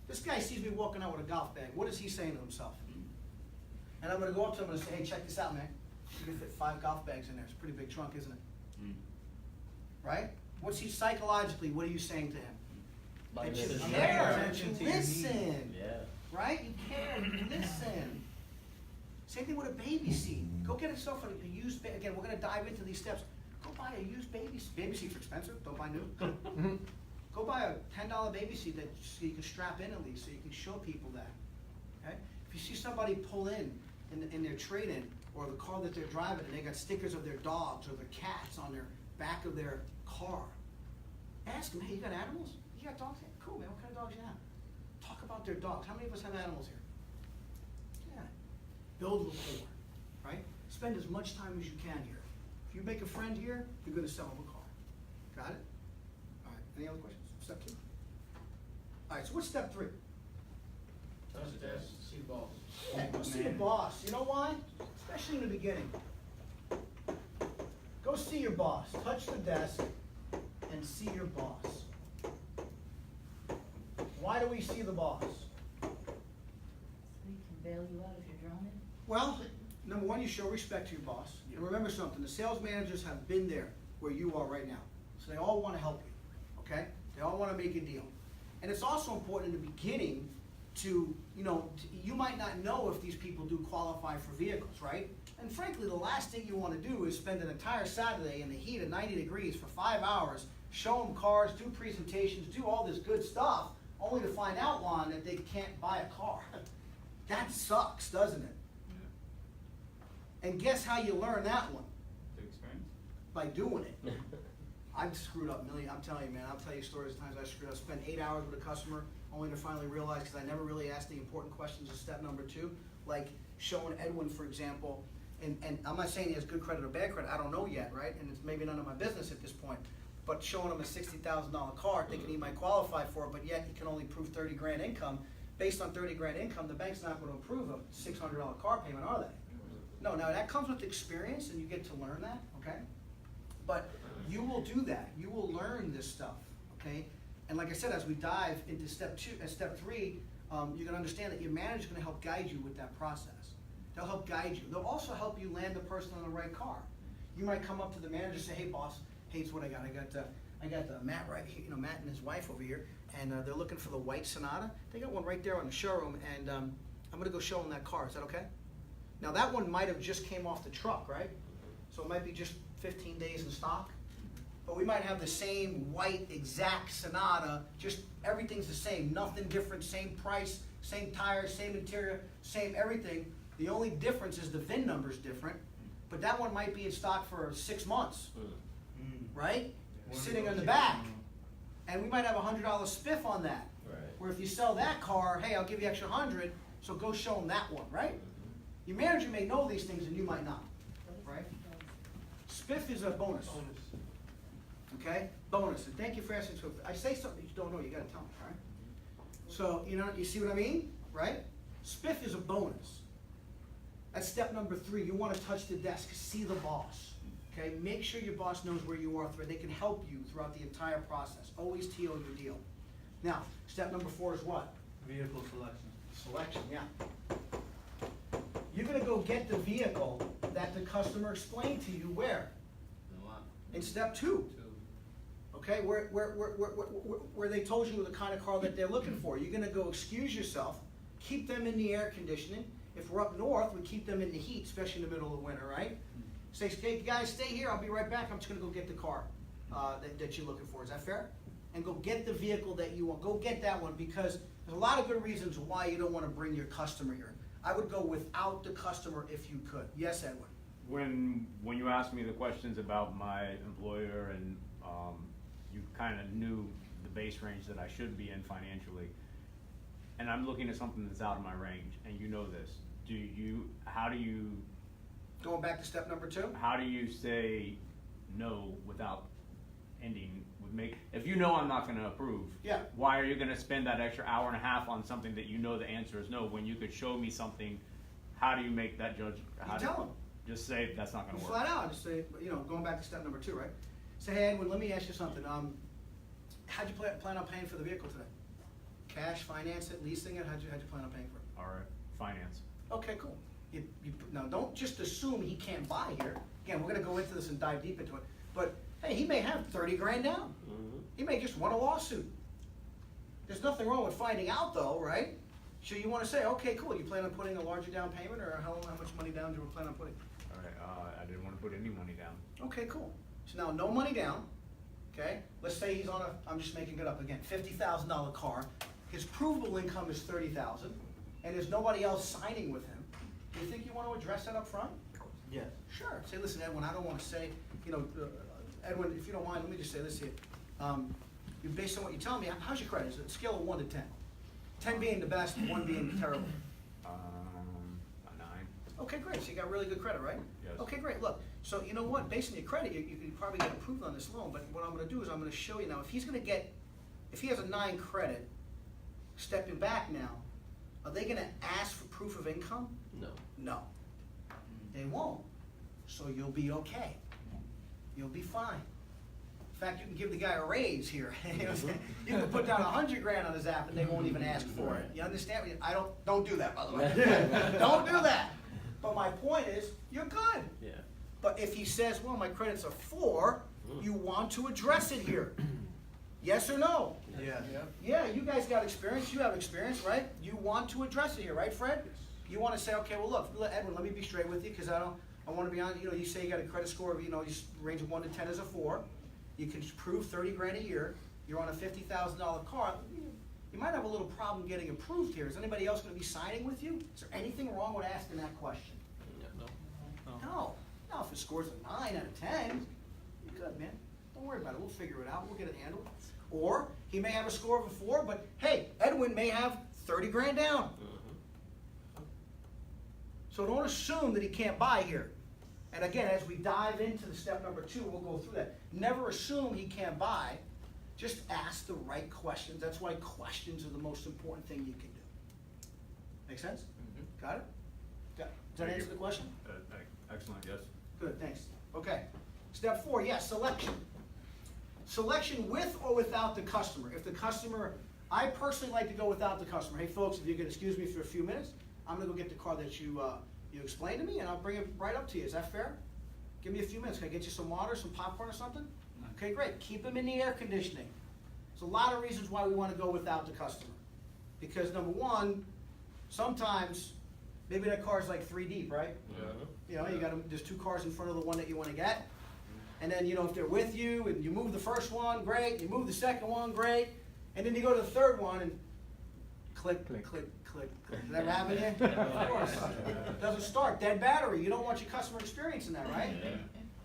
A: This guy sees me walking out with a golf bag. What is he saying to himself? And I'm going to go up to him and say, hey, check this out, man. You can fit 5 golf bags in there. It's a pretty big trunk, isn't it? Right? What's he psychologically, what are you saying to him? That you care, that you listen.
E: Yeah.
A: Right? You care, you listen. Same thing with a baby seat. Go get yourself a used, again, we're going to dive into these steps. Go buy a used baby seat. Baby seats are expensive, don't buy new. Go buy a $10 baby seat that so you can strap in at least, so you can show people that. Okay? If you see somebody pull in their trade-in, or the car that they're driving, and they got stickers of their dogs or their cats on their back of their car, ask them, hey, you got animals? You got dogs? Yeah, cool, man, what kind of dogs you have? Talk about their dogs. How many of us have animals here? Yeah. Build rapport, right? Spend as much time as you can here. If you make a friend here, you're going to sell them a car. Got it? All right, any other questions? Step 2. All right, so what's step 3?
L: Touch the desk, see the balls.
A: Yeah, go see the boss. You know why? Especially in the beginning. Go see your boss. Touch the desk and see your boss. Why do we see the boss?
H: bail you out if you're drowning?
A: Well, number one, you show respect to your boss. And remember something, the sales managers have been there where you are right now. So they all want to help you, okay? They all want to make a deal. And it's also important in the beginning to, you might not know if these people do qualify for vehicles, right? And frankly, the last thing you want to do is spend an entire Saturday in the heat of 90 degrees for 5 hours, show them cars, do presentations, do all this good stuff, only to find out, Juan, that they can't buy a car. That sucks, doesn't it? And guess how you learn that one?
C: To experience?
A: By doing it. I've screwed up I'm telling you, man, I'll tell you stories of times I screwed up. Spent 8 hours with a customer only to finally realize, because I never really asked the important questions of step number 2, like showing Edwin, for example, and I'm not saying he has good credit or bad credit, I don't know yet, right? And it's maybe none of my business at this point, but showing him a $60,000 car, thinking he might qualify for it, but yet he can only prove 30 grand income. Based on 30 grand income, the bank's not gonna approve a $600 car payment, are they? No, now that comes with experience and you get to learn that, okay? But you will do that, you will learn this stuff, okay? And like I said, as we dive into step 3, you're gonna understand that your manager's gonna help guide you with that process. They'll help guide you. They'll also help you land the person on the right car. You might come up to the manager and say, hey boss, here's what I got. I got Matt right here, Matt and his wife over here, and they're looking for the white Sonata. They got one right there on the showroom, and I'm gonna go show them that car. Is that okay? Now that one might have just came off the truck, right? So it might be just 15 days in stock. But we might have the same white exact Sonata, just everything's the same, nothing different, same price, same tires, same interior, same everything. The only difference is the VIN number's different, but that one might be in stock for 6 months, right? Sitting on the back. And we might have a $100 spiff on that.
E: Right.
A: Where if you sell that car, hey, I'll give you extra 100, so go show them that one, right? Your manager may know these things and you might not, right? Spiff is a bonus. Okay? Bonus. And thank you for asking. So if I say something you don't know, you gotta tell me, all right? So, you see what I mean? Right? Spiff is a bonus. That's step number 3. You wanna touch the desk, see the boss. Okay? Make sure your boss knows where you are. They can help you throughout the entire process. Always TO your deal. Now, step number 4 is what?
K: Vehicle selection.
A: Selection, yeah. You're gonna go get the vehicle that the customer explained to you where? In step 2. Okay, where they told you the kind of car that they're looking for. You're gonna go excuse yourself, keep them in the air conditioning. If we're up north, we keep them in the heat, especially in the middle of winter, right? Say, hey guys, stay here, I'll be right back, I'm just gonna go get the car that you're looking for. Is that fair? And go get the vehicle that you want. Go get that one, because there's a lot of good reasons why you don't wanna bring your customer here. I would go without the customer if you could. Yes, Edwin?
D: When you asked me the questions about my employer and you kind of knew the base range that I should be in financially, and I'm looking at something that's out of my range, and you know this, how do you...
A: Going back to step number 2?
D: How do you say no without ending with if you know I'm not gonna approve,
A: Yeah.
D: why are you gonna spend that extra hour and a half on something that you know the answer is no, when you could show me something? How do you make that judge?
A: Tell them.
D: Just say that's not gonna work.
A: Flat out, just say, going back to step number 2, right? Say, hey, Edwin, let me ask you something. How'd you plan on paying for the vehicle today? Cash, finance it, leasing it? How'd you plan on paying for it?
D: All right, finance.
A: Okay, cool. Now, don't just assume he can't buy here. Again, we're gonna go into this and dive deep into it. But, hey, he may have 30 grand down. He may just want a lawsuit. There's nothing wrong with finding out, though, right? So you wanna say, okay, cool, you plan on putting a larger down payment, or how much money down do you plan on putting?
D: All right, I didn't wanna put any money down.
A: Okay, cool. So now, no money down, okay? Let's say he's on I'm just making it up again, $50,000 car. His provable income is $30,000, and there's nobody else signing with him. Do you think you want to address that up front?
K: Yes.
A: Sure. Say, listen, Edwin, I don't want to say, Edwin, if you don't mind, let me just say this here. Based on what you tell me, how's your credit? Is it a scale of 1 to 10? 10 being the best, 1 being terrible.
D: A 9.
A: Okay, great. So you got really good credit, right?
D: Yes.
A: Okay, great. Look, so you know what? Based on your credit, you can probably get approved on this loan. But what I'm going to do is I'm going to show you now. If he has a 9 credit, stepping back now, are they going to ask for proof of income?
E: No.
A: No. They won't. So you'll be okay. You'll be fine. fact, you can give the guy a raise here. You know what I'm saying? You can put down 100 grand on his app and they won't even ask for it. You understand me? Don't do that, by the way. Don't do that. But my point is, you're good.
E: Yeah.
A: But if he says, well, my credit's a 4, you want to address it here. Yes or no?
I: Yeah.
A: Yeah, you guys got experience, you have experience, right? You want to address it here, right, Fred? You want to say, okay, well, look, Edwin, let me be straight with you, because I want to be honest, you say you got a credit score of, you range of 1 to 10 as a 4. You can prove 30 grand a year. You're on a $50,000 car. You might have a little problem getting approved here. Is anybody else going to be signing with you? Is there anything wrong with asking that question? No. Now, if it scores a 9 out of 10, you're good, man. Don't worry about it. We'll figure it out. We'll get it handled. Or he may have a score of a 4, but hey, Edwin may have 30 grand down. So don't assume that he can't buy here. And again, as we dive into the step number 2, we'll go through that. Never assume he can't buy. Just ask the right questions. That's why questions are the most important thing you can do. Make sense? Mm-hmm. Got it? Does that answer the question?
D: Excellent, yes.
A: Good, thanks. Okay. Step 4, yes, selection. Selection with or without the customer. If the customer, I personally like to go without the customer. Hey folks, if you could excuse me for a few minutes, I'm going to go get the car that you explained to me, and I'll bring it right up to you. Is that fair? Give me a few minutes. Can I get you some water, some popcorn or something? Okay, great. Keep them in the air conditioning. There's a lot of reasons why we want to go without the customer. Because number one, sometimes, maybe that car's like 3 deep, right?
F: Yeah.
A: There's 2 cars in front of the one that you want to get. And then, if they're with you, and you move the first one, great. You move the second one, great. And then you go to the third one, and click, click, click, click. Does that happen yet? Of course. It doesn't start. Dead battery. You don't want your customer experiencing that, right?
F: Yeah.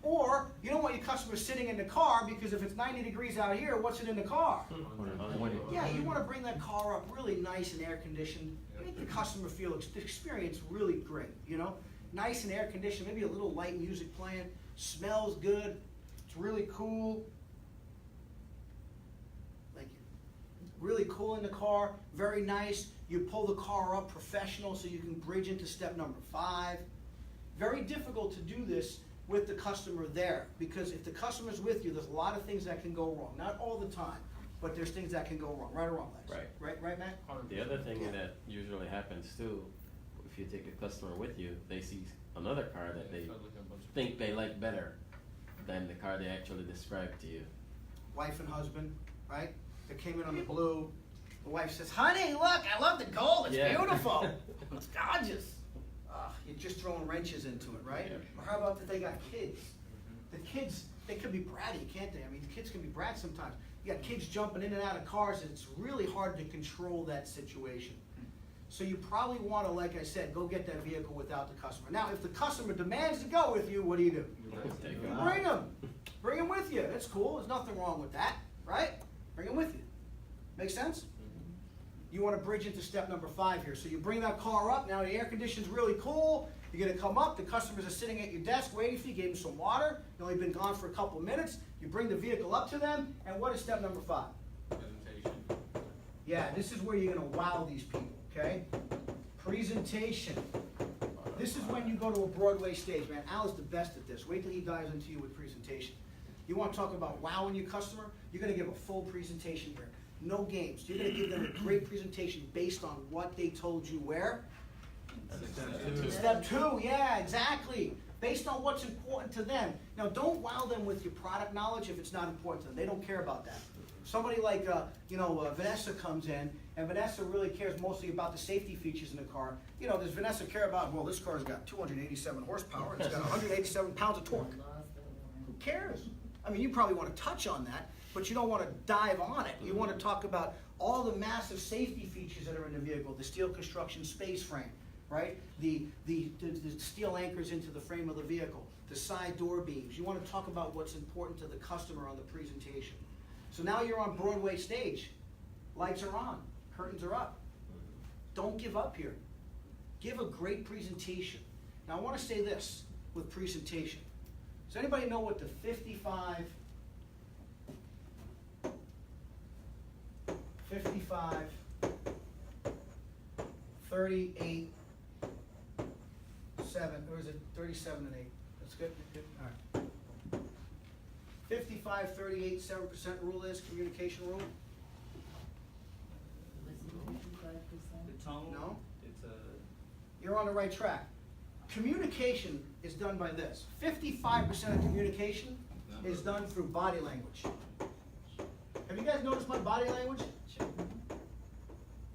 A: Or you don't want your customer sitting in the car, because if it's 90 degrees out here, what's it in the car? Yeah, you want to bring that car up really nice and air conditioned. Make the customer feel the experience really great, Nice and air conditioned, maybe a little light music playing, smells good, it's really cool. Thank you. Really cool in the car, very nice. You pull the car up professional so you can bridge into step number 5. Very difficult to do this with the customer there, because if the customer's with you, there's a lot of things that can go wrong. Not all the time, but there's things that can go wrong. Right or wrong, Lex? Right, Matt?
E: The other thing that usually happens too, if you take a customer with you, they see another car that they think they like better than the car they actually described to you.
A: Wife and husband, right? They came in on the blue. The wife says, honey, look, I love the gold. It's beautiful. It's gorgeous. You're just throwing wrenches into it, right?
E: Yeah.
A: Or how about that they got kids? The kids, they can be bratty, can't they? I mean, the kids can be brats sometimes. You got kids jumping in and out of cars, and it's really hard to control that situation. So you probably want to, like I said, go get that vehicle without the customer. Now, if the customer demands to go with you, what do? Bring them. Bring them with you. That's cool. There's nothing wrong with that, right? Bring them with you. Make sense? You want to bridge into step number 5 here. So you bring that car up. Now the air conditioning's really cool. You're going to come up. The customers are sitting at your desk waiting for you. Gave them some water. You've only been gone for a couple of minutes. You bring the vehicle up to them. And what is step number 5?
F: Presentation.
A: Yeah, this is where you're going to wow these people, okay? Presentation. This is when you go to a Broadway stage, man. Al is the best at this. Wait till he dives into you with presentation. You want to talk about wowing your customer? You're going to give a full presentation here. No games. You're going to give them a great presentation based on what they told you where? Step 2, yeah, exactly. Based on what's important to them. Now, don't wow them with your product knowledge if it's not important to them. They don't care about that. Somebody like, Vanessa comes in, and Vanessa really cares mostly about the safety features in the car. Does Vanessa care about, well, this car's got 287 horsepower, and it's got 187 pounds of torque. Who cares? I mean, you probably want to touch on that, but you don't want to dive on it. You want to talk about all the massive safety features that are in the vehicle, the steel construction space frame, right? The steel anchors into the frame of the vehicle, the side door beams. You want to talk about what's important to the customer on the presentation. So now you're on Broadway stage. Lights are on, curtains are up. Don't give up here. Give a great presentation. Now I want to say this with presentation. Does anybody know what the 55, 38, 7, or is it 37 and 8? That's good? Good. All right. 55, 38, 7% rule is communication rule?
H: Was it 55%?
G: The tone.
A: No?
G: It's a.
A: You're on the right track. Communication is done by this. 55% of communication is done through body language. Have you guys noticed my body language?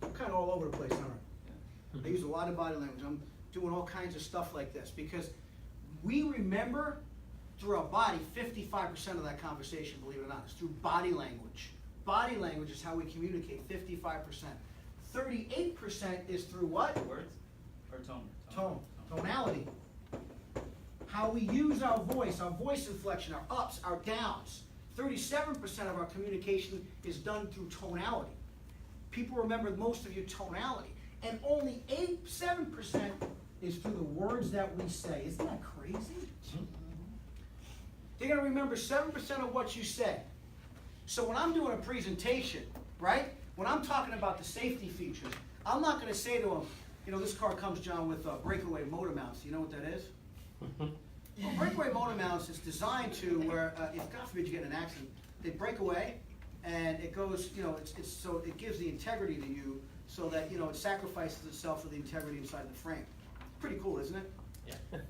A: I'm kind of all over the place, aren't I? I use a lot of body language. I'm doing all kinds of stuff like this because we remember through our body 55% of that conversation, believe it or not. It's through body language. Body language is how we communicate, 55%. 38% is through what?
G: Words or tone?
A: Tone. Tonality. How we use our voice inflection, our ups, our downs. 37% of our communication is done through tonality. People remember most of your tonality. And only 7% is through the words that we say. Isn't that crazy? They're going to remember 7% of what you say. So when I'm doing a presentation, right? When I'm talking about the safety features, I'm not going to say to them, you know, this car comes, John, with breakaway motor mounts. You know what that is? Well, breakaway motor mounts is designed to where, if God forbid you get in an accident, they break away, and it goes, you know, it's so it gives the integrity to you, so that, you know, it sacrifices itself for the integrity inside the frame. Pretty cool, isn't it?
E: Yeah.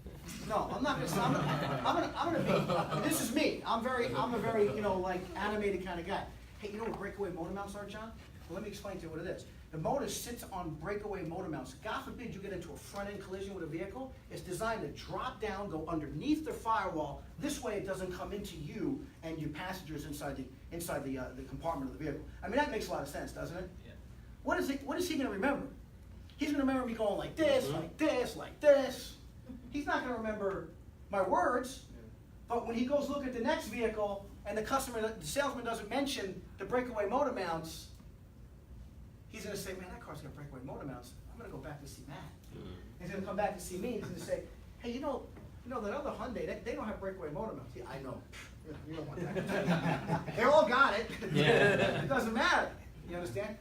A: No, I'm not gonna. I'm gonna be. This is me. I'm a very, you know, like animated kind of guy. Hey, you know what breakaway motor mounts are, John? Well, let me explain to you what it is. The motor sits on breakaway motor mounts. God forbid you get into a front-end collision with a vehicle. It's designed to drop down, go underneath the firewall. This way, it doesn't come into you and your passengers inside the compartment of the vehicle. I mean, that makes a lot of sense, doesn't it?
G: Yeah.
A: What is he going to remember? He's going to remember me going like this, like this, like this. He's not going to remember my words. But when he goes look at the next vehicle and the salesman doesn't mention the breakaway motor mounts, he's going to say, man, that car's got breakaway motor mounts. I'm going to go back and see Matt. He's going to come back to see me. He's going to say, hey, you know that other Hyundai, they don't have breakaway motor mounts. Yeah, I know. You don't want that. They all got it.
E: Yeah.
A: It doesn't matter. You understand?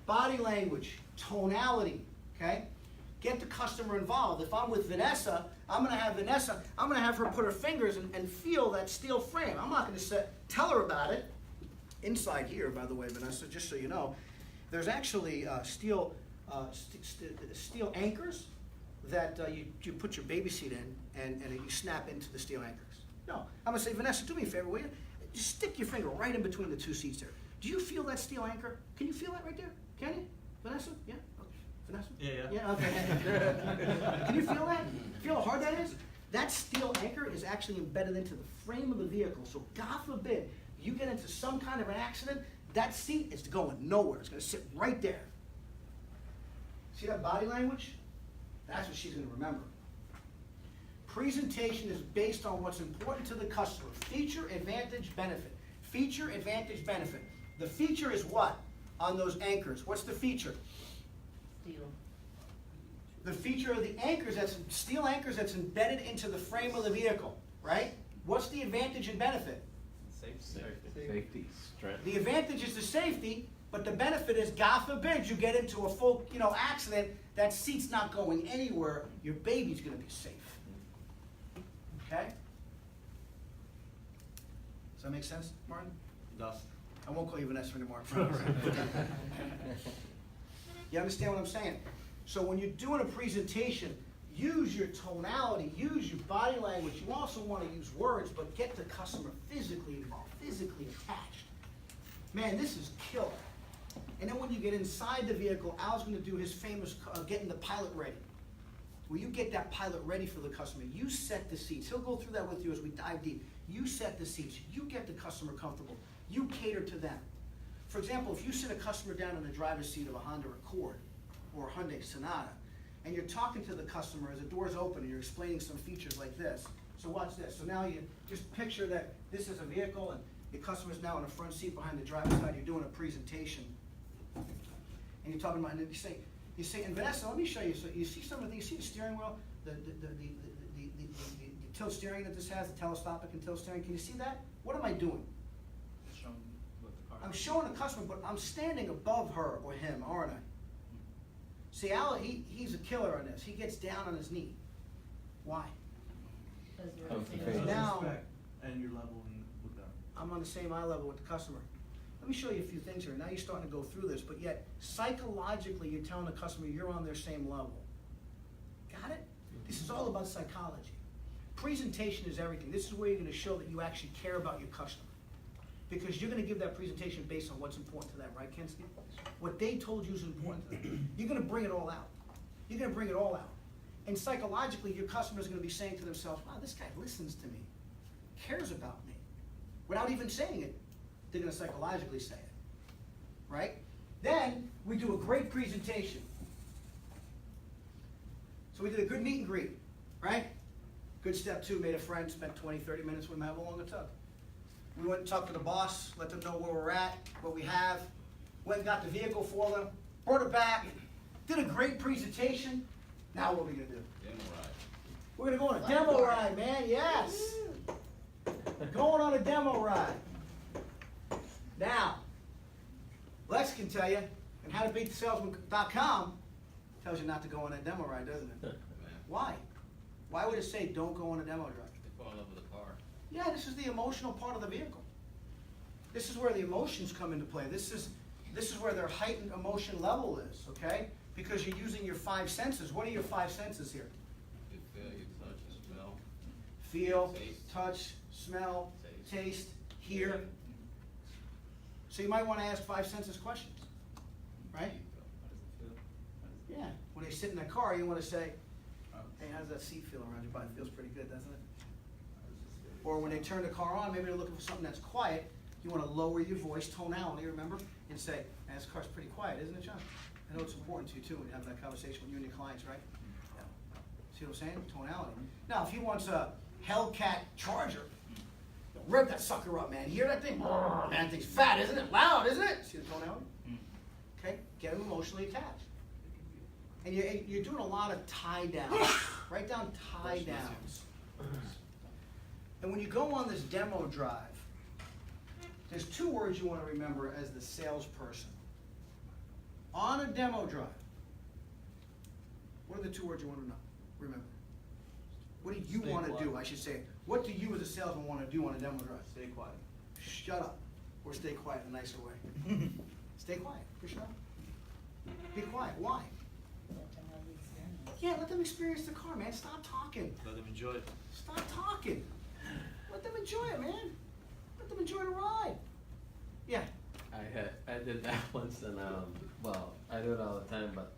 A: Body language, tonality, okay? Get the customer involved. If I'm with Vanessa, I'm going to have her put her fingers and feel that steel frame. I'm not going to tell her about it. Inside here, by the way, Vanessa, just so you know, there's actually steel anchors that you put your baby seat in and you snap into the steel anchors. No, I'm going to say, Vanessa, do me a favor, will you? Just stick your finger right in between the two seats there. Do you feel that steel anchor? Can you feel that right there? Can you? Vanessa? Yeah? Okay. Vanessa?
B: Yeah.
A: Yeah, okay. Can you feel that? Feel how hard that is? That steel anchor is actually embedded into the frame of the vehicle. So God forbid you get into some kind of an accident, that seat is going nowhere. It's going to sit right there. See that body language? That's what she's going to remember. Presentation is based on what's important to the customer. Feature, advantage, benefit. Feature, advantage, benefit. The feature is what on those anchors? What's the feature?
H: Steel.
A: The feature of the anchors, that's steel anchors that's embedded into the frame of the vehicle, right? What's the advantage and benefit?
E: Safety. Strength.
A: The advantage is the safety, but the benefit is, God forbid, you get into a full, accident, that seat's not going anywhere, your baby's gonna be safe. Okay? Does that make sense, Martin?
B: Does.
A: I won't call you Vanessa anymore, I promise. You understand what I'm saying? So when you're doing a presentation, use your tonality, use your body language. You also want to use words, but get the customer physically involved, physically attached. Man, this is killer. And then when you get inside the vehicle, Al's going to do his famous getting the pilot ready. Will you get that pilot ready for the customer? You set the seats. He'll go through that with you as we dive deep. You set the seats. You get the customer comfortable. You cater to them. For example, if you sit a customer down in the driver's seat of a Honda Accord or a Hyundai Sonata, and you're talking to the customer as the door's open and you're explaining some features like this. So watch this. So now you just picture that this is a vehicle and the customer's now in the front seat behind the driver's side. You're doing a presentation. And you're talking about, and you say, and Vanessa, let me show you. So you see some of these, see the steering wheel, the tilt steering that this has, the telescopic and tilt steering. Can you see that? What am I doing? I'm showing the customer, but I'm standing above her or him, aren't I? See, Al, he's a killer on this. He gets down on his knee. Why?
H: Because
E: Comfy
H: you're
E: face.
A: Now,
J: And your level
A: I'm on the same eye level with the customer. Let me show you a few things here. Now you're starting to go through this, but yet psychologically you're telling the customer you're on their same level. Got it? This is all about psychology. Presentation is everything. This is where you're gonna show that you actually care about your customer. Because you're gonna give that presentation based on what's important to them, right, Kenski? What they told you is important to them. You're gonna bring it all out. You're gonna bring it all out. And psychologically, your customer's gonna be saying to themselves, wow, this guy listens to me, cares about me. Without even saying it, they're gonna psychologically say it, right? Then, we do a great presentation. So we did a good meet and greet, right? Good step 2, made a friend, spent 20, 30 minutes with him, however long it took. We went and talked to the boss, let them know where we're at, what we have, went and got the vehicle for them, brought it back, did a great presentation. Now what are we gonna do?
I: Demo ride.
A: We're gonna go on a demo ride, man, yes! Going on a demo ride. Now, Lex can tell you, and howtobeatthesalesman.com tells you not to go on that demo ride, doesn't it? Why? Why would it say don't go on a demo drive?
I: They fall in love with the car.
A: Yeah, this is the emotional part of the vehicle. This is where the emotions come into play. This is where their heightened emotion level is, okay? Because you're using your 5 senses. What are your 5 senses here?
I: You feel, you touch, you smell.
A: Feel,
I: Taste.
A: touch, smell,
I: Taste.
A: taste, hear. So you might want to ask 5 senses questions, right? Yeah. When they sit in the car, you want to say, hey, how's that seat feel around your body? It feels pretty good, doesn't it? Or when they turn the car on, maybe they're looking for something that's quiet, you want to lower your voice, tonality, remember? And say, man, this car's pretty quiet, isn't it, John? I know it's important to you too when you have that conversation with you and your clients, right? Yeah. See what I'm saying? Tonality. Now, if he wants a Hellcat Charger, rev that sucker up, man. You hear that thing? Man, that thing's fat, isn't it? Loud, isn't it? See the tonality? Okay? Get him emotionally attached. And you're doing a lot of tie downs. Write down tie downs. And when you go on this demo drive, there's 2 words you want to remember as the salesperson. On a demo drive, what are the 2 words you want to know? Remember. What do you want to do? I should say. What do you as a salesman want to do on a demo drive?
L: Stay quiet.
A: Shut up. Or stay quiet in a nicer way. Stay quiet. For sure. Be quiet. Why?
H: Let them have the experience.
A: Yeah, let them experience the car, man. Stop talking.
B: Let them enjoy it.
A: Stop talking. Let them enjoy it, man. Let them enjoy the ride. Yeah.
E: I did that once, and well, I do it all the time, but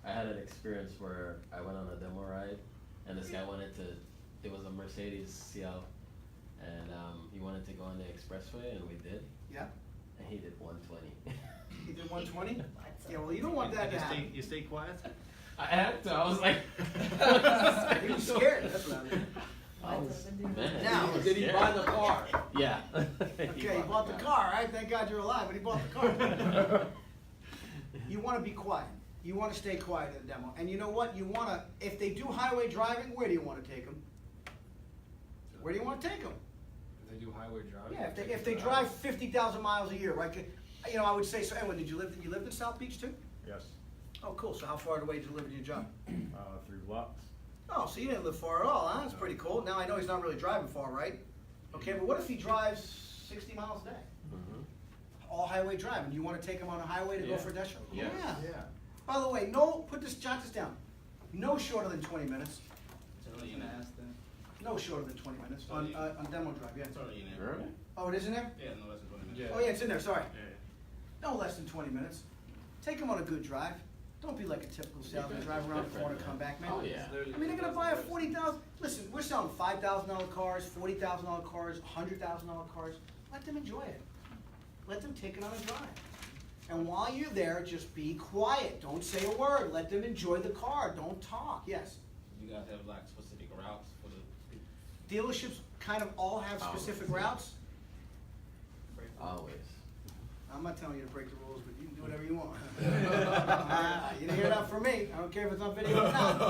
E: I had an experience where I went on a demo ride, and this guy wanted to. It was a Mercedes CL, and he wanted to go on the expressway, and we did.
A: Yeah.
E: And he did 120.
A: He did 120? Yeah, well, you don't want that to happen.
B: You stay quiet?
E: I had to. I was like,
A: He was scared. That's what I mean.
E: I was, man.
A: Now,
E: was
L: did he
E: scared.
L: buy the car?
E: Yeah.
A: Okay, he bought the car, right? Thank God you're alive, but he bought the car. You want to be quiet. You want to stay quiet in the demo. And you know what? You want to, if they do highway driving, where do you want to take them? Where do you want to take them?
F: If they do highway driving.
A: Yeah, if they drive 50,000 miles a year, right? You know, I would say, so Edwin, you lived in South Beach too?
D: Yes,
A: Oh, cool. So how far away did you live in your job?
D: 3 blocks.
A: Oh, so you didn't live far at all, huh? That's pretty cool. Now I know he's not really driving far, right? Okay, but what if he drives 60 miles a day?
E: Mhm.
A: All highway driving. Do you want to take him on a highway to go
E: Yeah.
A: for a dash?
E: Yes.
A: Yeah. By the way, jot this down. No shorter than 20 minutes.
G: So I was gonna ask that.
A: No shorter than 20 minutes on demo drive, yeah.
I: It's already in there.
E: Really?
A: Oh, it is in there?
I: Yeah, no, that's a 20 minutes.
F: Yeah.
A: Oh, yeah, it's in there, sorry.
I: Yeah.
A: No less than 20 minutes. Take him on a good drive. Don't be like a typical salesman, drive around the corner, come back, man.
E: Oh yeah.
A: I mean, they're gonna buy a 40,000, listen, we're selling $5,000 cars, $40,000 cars, $100,000 cars. Let them enjoy it. Let them take it on a drive. And while you're there, just be quiet. Don't say a word. Let them enjoy the car. Don't talk. Yes.
I: You guys have like specific routes for the.
A: Dealerships kind of all have specific routes.
E: Always.
A: I'm not telling you to break the rules, but you can do whatever you want. You didn't hear that from me. I don't care if it's on video or not.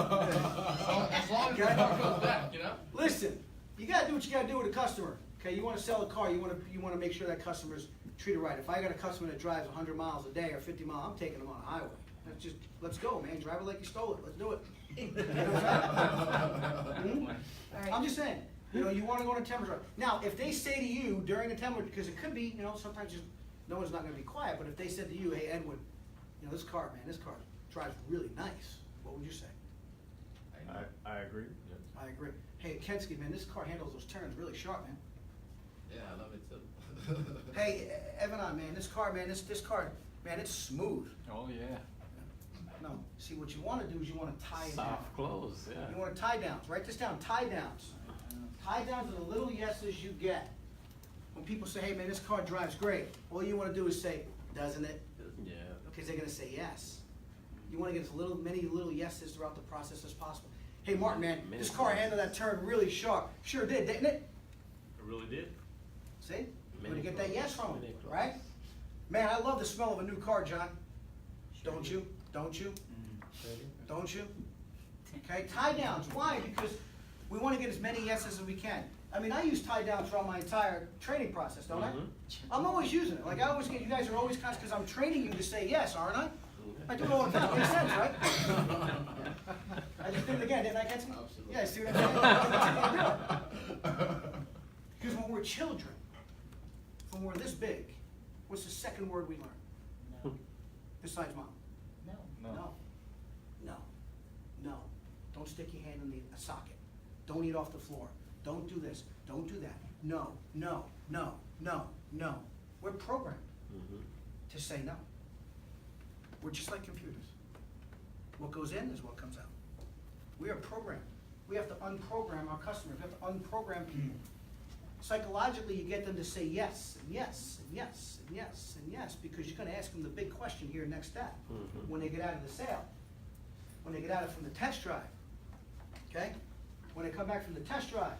L: As long as the
A: Okay?
L: car goes back, you know?
A: Listen, you gotta do what you gotta do with a customer. Okay, you wanna sell a car, you wanna make sure that customer's treated right. If I got a customer that drives 100 miles a day or 50 miles, I'm taking them on a highway. Let's go, man. Drive it like you stole it. Let's do it. You know what I'm saying? Hmm?
H: All right.
A: I'm just saying. You know, you wanna go on a temperature drive. Now, if they say to you during a temperature, because it could be, you know, sometimes just, no one's not gonna be quiet, but if they said to you, hey, Edwin, you know, this car drives really nice, what would you say?
D: I agree.
A: I agree. Hey, Kensky, man, this car handles those turns really sharp, man.
I: Yeah, I love it too.
A: Hey, Evan, man, this car, man, man, it's smooth.
C: Oh, yeah.
A: No, see, what you wanna do is you wanna tie it down.
E: Soft clothes, yeah.
A: You wanna tie downs, write this down, tie downs. Tie downs are the little yeses you get. When people say, hey, man, this car drives great, all you wanna do is say, doesn't it?
E: Yeah.
A: Because they're gonna say yes. You wanna get as many little yeses throughout the process as possible. Hey, Martin, man, this car handled that turn really sharp. Sure did, didn't it?
B: It really did.
A: See? You're gonna
E: Many
A: get that
E: clothes,
A: yes from
E: many
A: him,
E: clothes.
A: right? Man, I love the smell of a new car, John. Don't you? Don't you? Don't you? Okay, tie downs. Why? Because we want to get as many yeses as we can. I mean, I use tie downs throughout my entire training process, don't I? I'm always using it. Like I always get, you guys are always conscious because I'm training you to say yes, aren't I? I do it all the time. Makes sense, right? I just did it again, didn't I, Kenton?
I: Absolutely.
A: Yeah, see what I'm saying? Because when we're children, when we're this big, what's the second word we learn?
H: No,
A: Besides mom?
H: no.
A: No. No. No. Don't stick your hand in a socket. Don't eat off the floor. Don't do this. Don't do that. No, no, no, no, no. We're programmed to say no. We're just like computers. What goes in is what comes out. We are programmed. We have to unprogram our customers. We have to unprogram people. Psychologically, you get them to say yes, and yes, and yes, and yes, and yes, because you're gonna ask them the big question here next step, when they get out of the sale, when they get out of from the test drive, okay? When they come back from the test drive,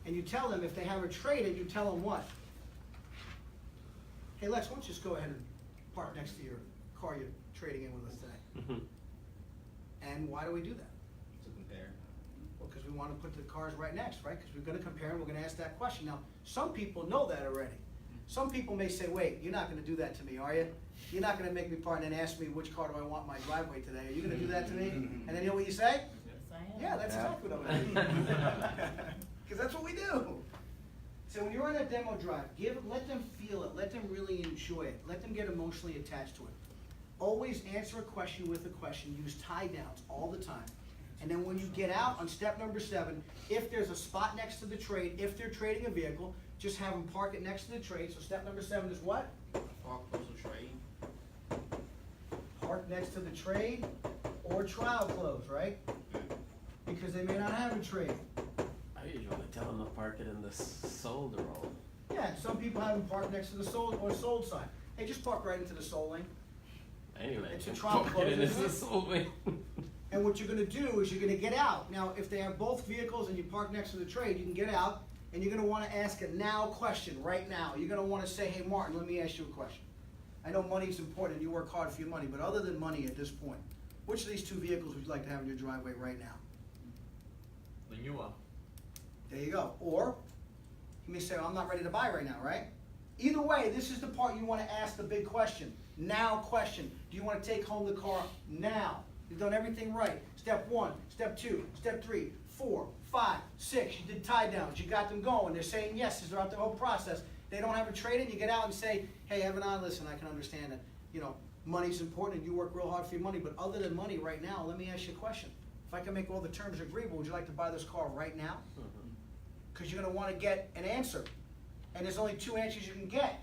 A: and you tell them if they have a trade-in, you tell them what? Hey, Lex, why don't you just go ahead and park next to your car you're trading in with us today? And why do we do that?
I: To compare.
A: Well, because we want to put the cars right next, right? Because we're going to compare and we're going to ask that question. Now, some people know that already. Some people may say, wait, you're not going to do that to me, are you? You're not going to make me part and then ask me which car do I want in my driveway today. Are you going to do that to me? And then you know what you say?
H: Yes, I am.
A: Yeah, that's exactly what I'm going to do. Because that's what we do. So when you're on a demo drive, let them feel it. Let them really enjoy it. Let them get emotionally attached to it. Always answer a question with a question. Use tie downs all the time. And then when you get out on step number 7, if there's a spot next to the trade, if they're trading a vehicle, just have them park it next to the trade. So step number 7 is what?
I: Park close to trade.
A: Park next to the trade or trial close, right? Because they may not have a trade.
E: I usually tell them to park it in the sold row.
A: Yeah, some people have them parked next to the sold or sold sign. Hey, just park right into the sold lane.
E: Anyway,
A: It's a trial
E: park it in
A: close,
E: the
A: isn't it?
E: sold lane.
A: And what you're gonna do is you're gonna get out. Now, if they have both vehicles and you park next to the trade, you can get out and you're gonna wanna ask a now question right now. You're gonna wanna say, hey, Martin, let me ask you a question. I know money's important, you work hard for your money, but other than money at this point, which of these 2 vehicles would you like to have in your driveway right now?
B: The new one.
A: There you go. Or, you may say, well, I'm not ready to buy right now, right? Either way, this is the part you want to ask the big question. Now question. Do you want to take home the car now? You've done everything right. Step 1, step 2, step 3, 4, 5, 6. You did tie downs. You got them going. They're saying yes throughout the whole process. They don't have a trade-in. You get out and say, hey, Evan, listen, I can understand that, you know, money's important and you work real hard for your money, but other than money right now, let me ask you a question. If I can make all the terms agreeable, would you like to buy this car right now? Because you're going to want to get an answer. And there's only 2 answers you can get.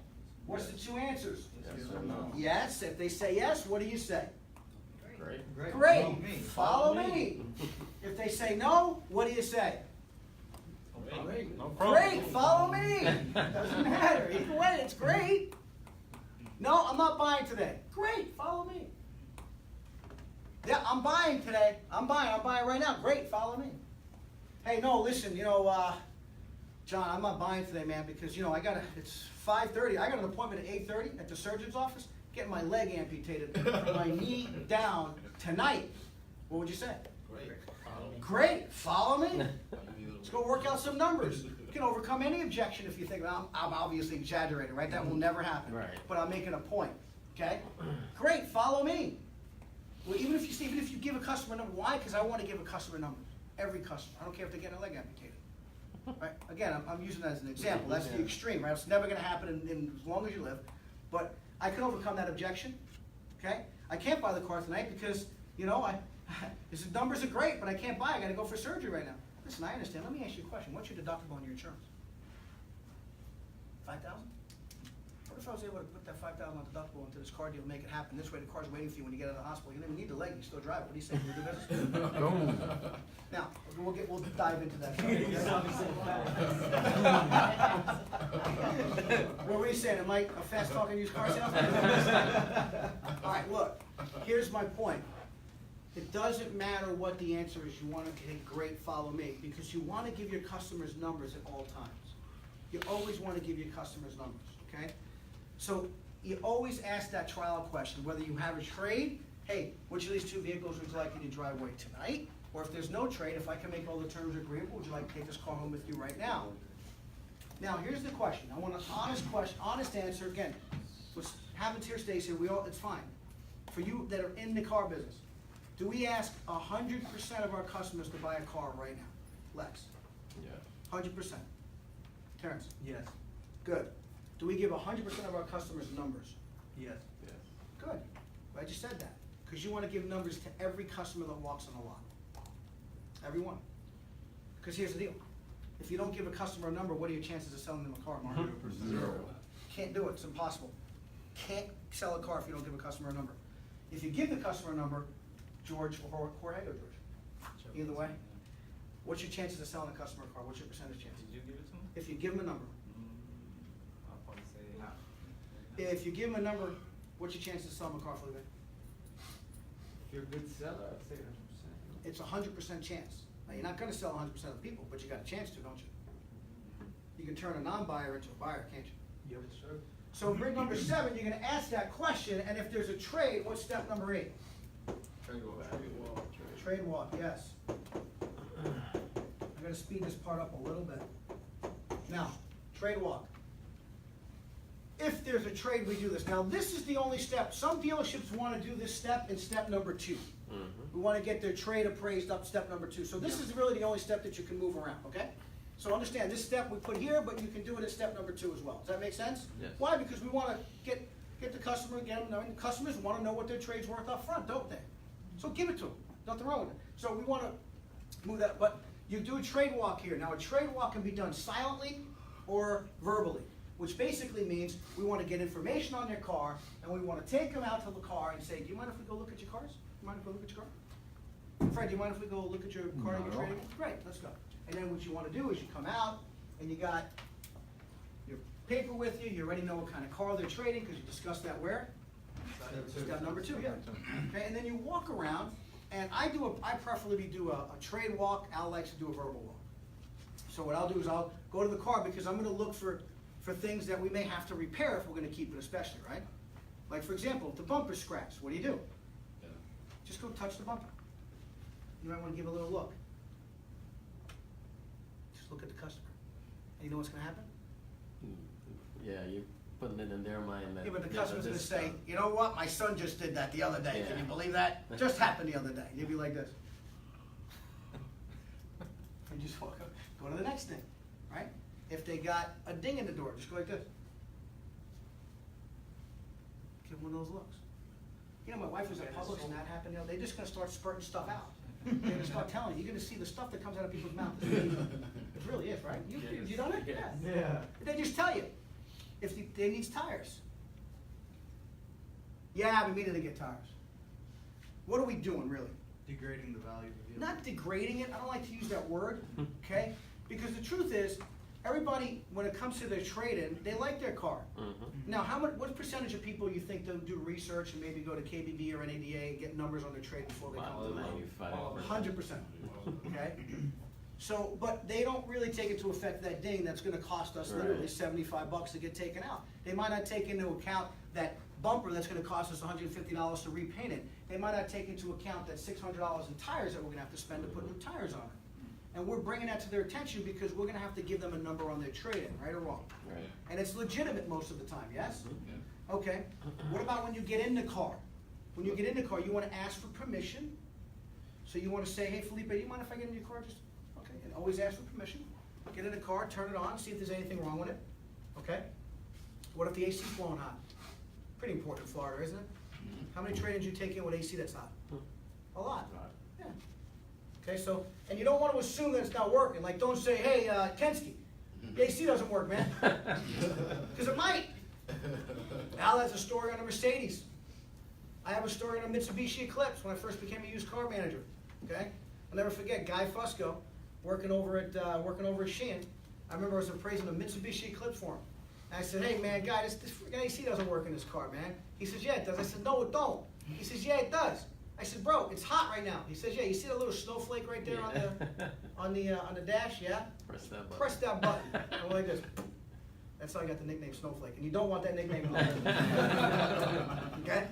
A: What's the 2 answers?
E: Yes or no?
A: Yes. If they say yes, what do you say?
E: Great.
A: Great.
J: Follow me.
A: Follow me. If they say no, what do you say?
I: Great.
C: No problem.
A: Great. Follow me. Doesn't matter. Either way, it's great. No, I'm not buying today. Great. Follow me. Yeah, I'm buying today. I'm buying right now. Great. Follow me. Hey, no, listen, you know, John, I'm not buying today, man, because, you know, it's 5:30. I got an appointment at 8:30 at the surgeon's office, getting my leg amputated from my knee down tonight. What would you say?
I: Great.
A: Great. Follow me. Let's go work out some numbers. You can overcome any objection if you think, well, I'm obviously exaggerating, right? That will never happen.
E: Right.
A: But I'm making a point, okay? Great. Follow me. Well, even if you give a customer a number, why? Because I want to give a customer numbers. Every customer. I don't care if they get a leg amputated. right? Again, I'm using that as an example, that's the extreme, right? It's never gonna happen in as long as you live, but I can overcome that objection, okay? I can't buy the car tonight because, you know, his numbers are great, but I can't buy, I gotta go for surgery right now. Listen, I understand, let me ask you a question, what's your deductible on your insurance? 5,000? What if I was able to put that 5,000 deductible into this car deal, make it happen, this way the car's waiting for you when you get out of the hospital, you don't even need the leg, you still drive it, what do you say, you do business? Now, we'll dive into that. What were you saying, am I a fast talking used car salesman? Alright, look, here's my point. It doesn't matter what the answer is, you wanna take great, follow me, because you wanna give your customers numbers at all times. You always wanna give your customers numbers, okay? So, you always ask that trial question, whether you have a trade, hey, which of these two vehicles would you like me to drive away tonight? Or if there's no trade, if I can make all the terms agreeable, would you like to take this car home with you right now? Now, here's the question, I want an honest question, honest answer, again, what happens here stays here, it's fine. For you that are in the car business, do we ask 100% of our customers to buy a car right now? Lex?
E: Yeah.
A: 100%. Terrence?
K: Yes.
A: Good. Do we give 100% of our customers numbers?
K: Yes.
E: Yes.
A: Good. Glad you said that. Because you want to give numbers to every customer that walks on the lot. Every one. Because here's the deal. If you don't give a customer a number, what are your chances of selling them a car, Mark?
E: 0.
A: Can't do it. It's impossible. Can't sell a car if you don't give a customer a number. If you give the customer a number, George or Jorge or George? Either way. What's your chances of selling a customer a car? What's your percentage chance?
G: Did you give it to him?
A: If you give them a number.
G: I'll probably say half.
A: If you give them a number, what's your chances of selling a car, Felipe?
L: If you're a good seller, I'd say 100%.
A: It's 100% chance. Now, you're not gonna sell 100% of the people, but you got a chance to, don't you? You can turn a non-buyer into a buyer, can't you?
L: Yep, sure.
A: So grid number 7, you're gonna ask that question, and if there's a trade, what's step number 8?
E: Trade walk.
A: Trade walk, yes. I'm gonna speed this part up a little bit. Now, trade walk. If there's a trade, we do this. Now, this is the only step. Some dealerships wanna do this step in step number 2. We wanna get their trade appraised up step number 2. So this is really the only step that you can move around, okay? So understand, this step we put here, but you can do it at step number 2 as well. Does that make sense?
E: Yes.
A: Why? Because we wanna get the customer, get them, the customers wanna know what their trade's worth up front, don't they? So give it to them, nothing wrong with it. So we wanna move that, but you do a trade walk here. Now, a trade walk can be done silently or verbally, which basically means we wanna get information on their car, and we wanna take them out to the car and say, do you mind if we go look at your cars? Do you mind if we look at your car? Fred, do you mind if we go look at your car you're trading? Great, let's go. And then what you wanna do is you come out, and you got your paper with you, you already know what kind of car they're trading, because you discussed that where? Step number 2, yeah. Okay, and then you walk around, and I preferably do a trade walk. Al likes to do a verbal walk. So what I'll do is I'll go to the car, because I'm gonna look for things that we may have to repair if we're gonna keep it especially, right? Like for example, if the bumper's scratched, what do? Just go touch the bumper. You might wanna give a little look. Just look at the customer. And you know what's gonna happen?
E: Yeah, you're putting it in their mind that.
A: Yeah, but the
E: yeah,
A: customer's gonna
E: this
A: say,
E: stuff-
A: you know what, my son just did that the other day, can you
E: Yeah.
A: believe that? Just happened the other day, you'd be like this. And just walk up, go to the next thing, right? If they got a ding in the door, just go like this. Give them one of those looks. You know, my wife was at Publix and that happened, they're just gonna start spurting stuff out. They're gonna start telling you, you're gonna see the stuff that comes out of people's mouths. It really is, right? You done it?
E: Yes.
L: Yeah.
A: They just tell you, if they needs tires. Yeah, we needed to get tires. What are we doing, really?
J: Degrading the value of the vehicle.
A: Not degrading it, I don't like to use that word, okay? Because the truth is, everybody, when it comes to their trade-in, they like their car. Now, what percentage of people you think they'll do research and maybe go to KBB or NADA and get numbers on their trade before they come to the lot?
E: 95%.
A: 100%, okay? So, but they don't really take into effect that ding that's gonna cost us literally
E: Right.
A: $75 to get taken out. They might not take into account that bumper that's gonna cost us $150 to repaint it. They might not take into account that $600 in tires that we're gonna have to spend to put new tires on it. And we're bringing that to their attention because we're gonna have to give them a number on their trade-in, right or wrong?
E: Right.
A: And it's legitimate most of the time, yes? Okay, what about when you get in the car? When you get in the car, you wanna ask for permission. So you wanna say, hey Felipe, do you mind if I get in your car? Just, okay, and always ask for permission. Get in the car, turn it on, see if there's anything wrong with it, okay? What if the AC's blowing hot? Pretty important in Florida, isn't it? How many trade-ins you take in with AC that's hot? A lot. Yeah. Okay, so, and you don't want to assume that it's not working. Like, don't say, hey, Kensky, the AC doesn't work, man. Because it might. Al has a story on a Mercedes. I have a story on a Mitsubishi Eclipse when I first became a used car manager. Okay? I'll never forget Guy Fusco working over at Sheehan. I remember I was appraising a Mitsubishi Eclipse for him. And I said, hey man, Guy, this freaking AC doesn't work in this car, man. He says, yeah, it does. I said, no, it don't. He says, yeah, it does. I said, bro, it's hot right now. He says, yeah, you see that little snowflake right there on the dash, yeah?
E: Press that button.
A: Press that button. I went like this. That's how I got the nickname Snowflake. And you don't want that nickname. Okay?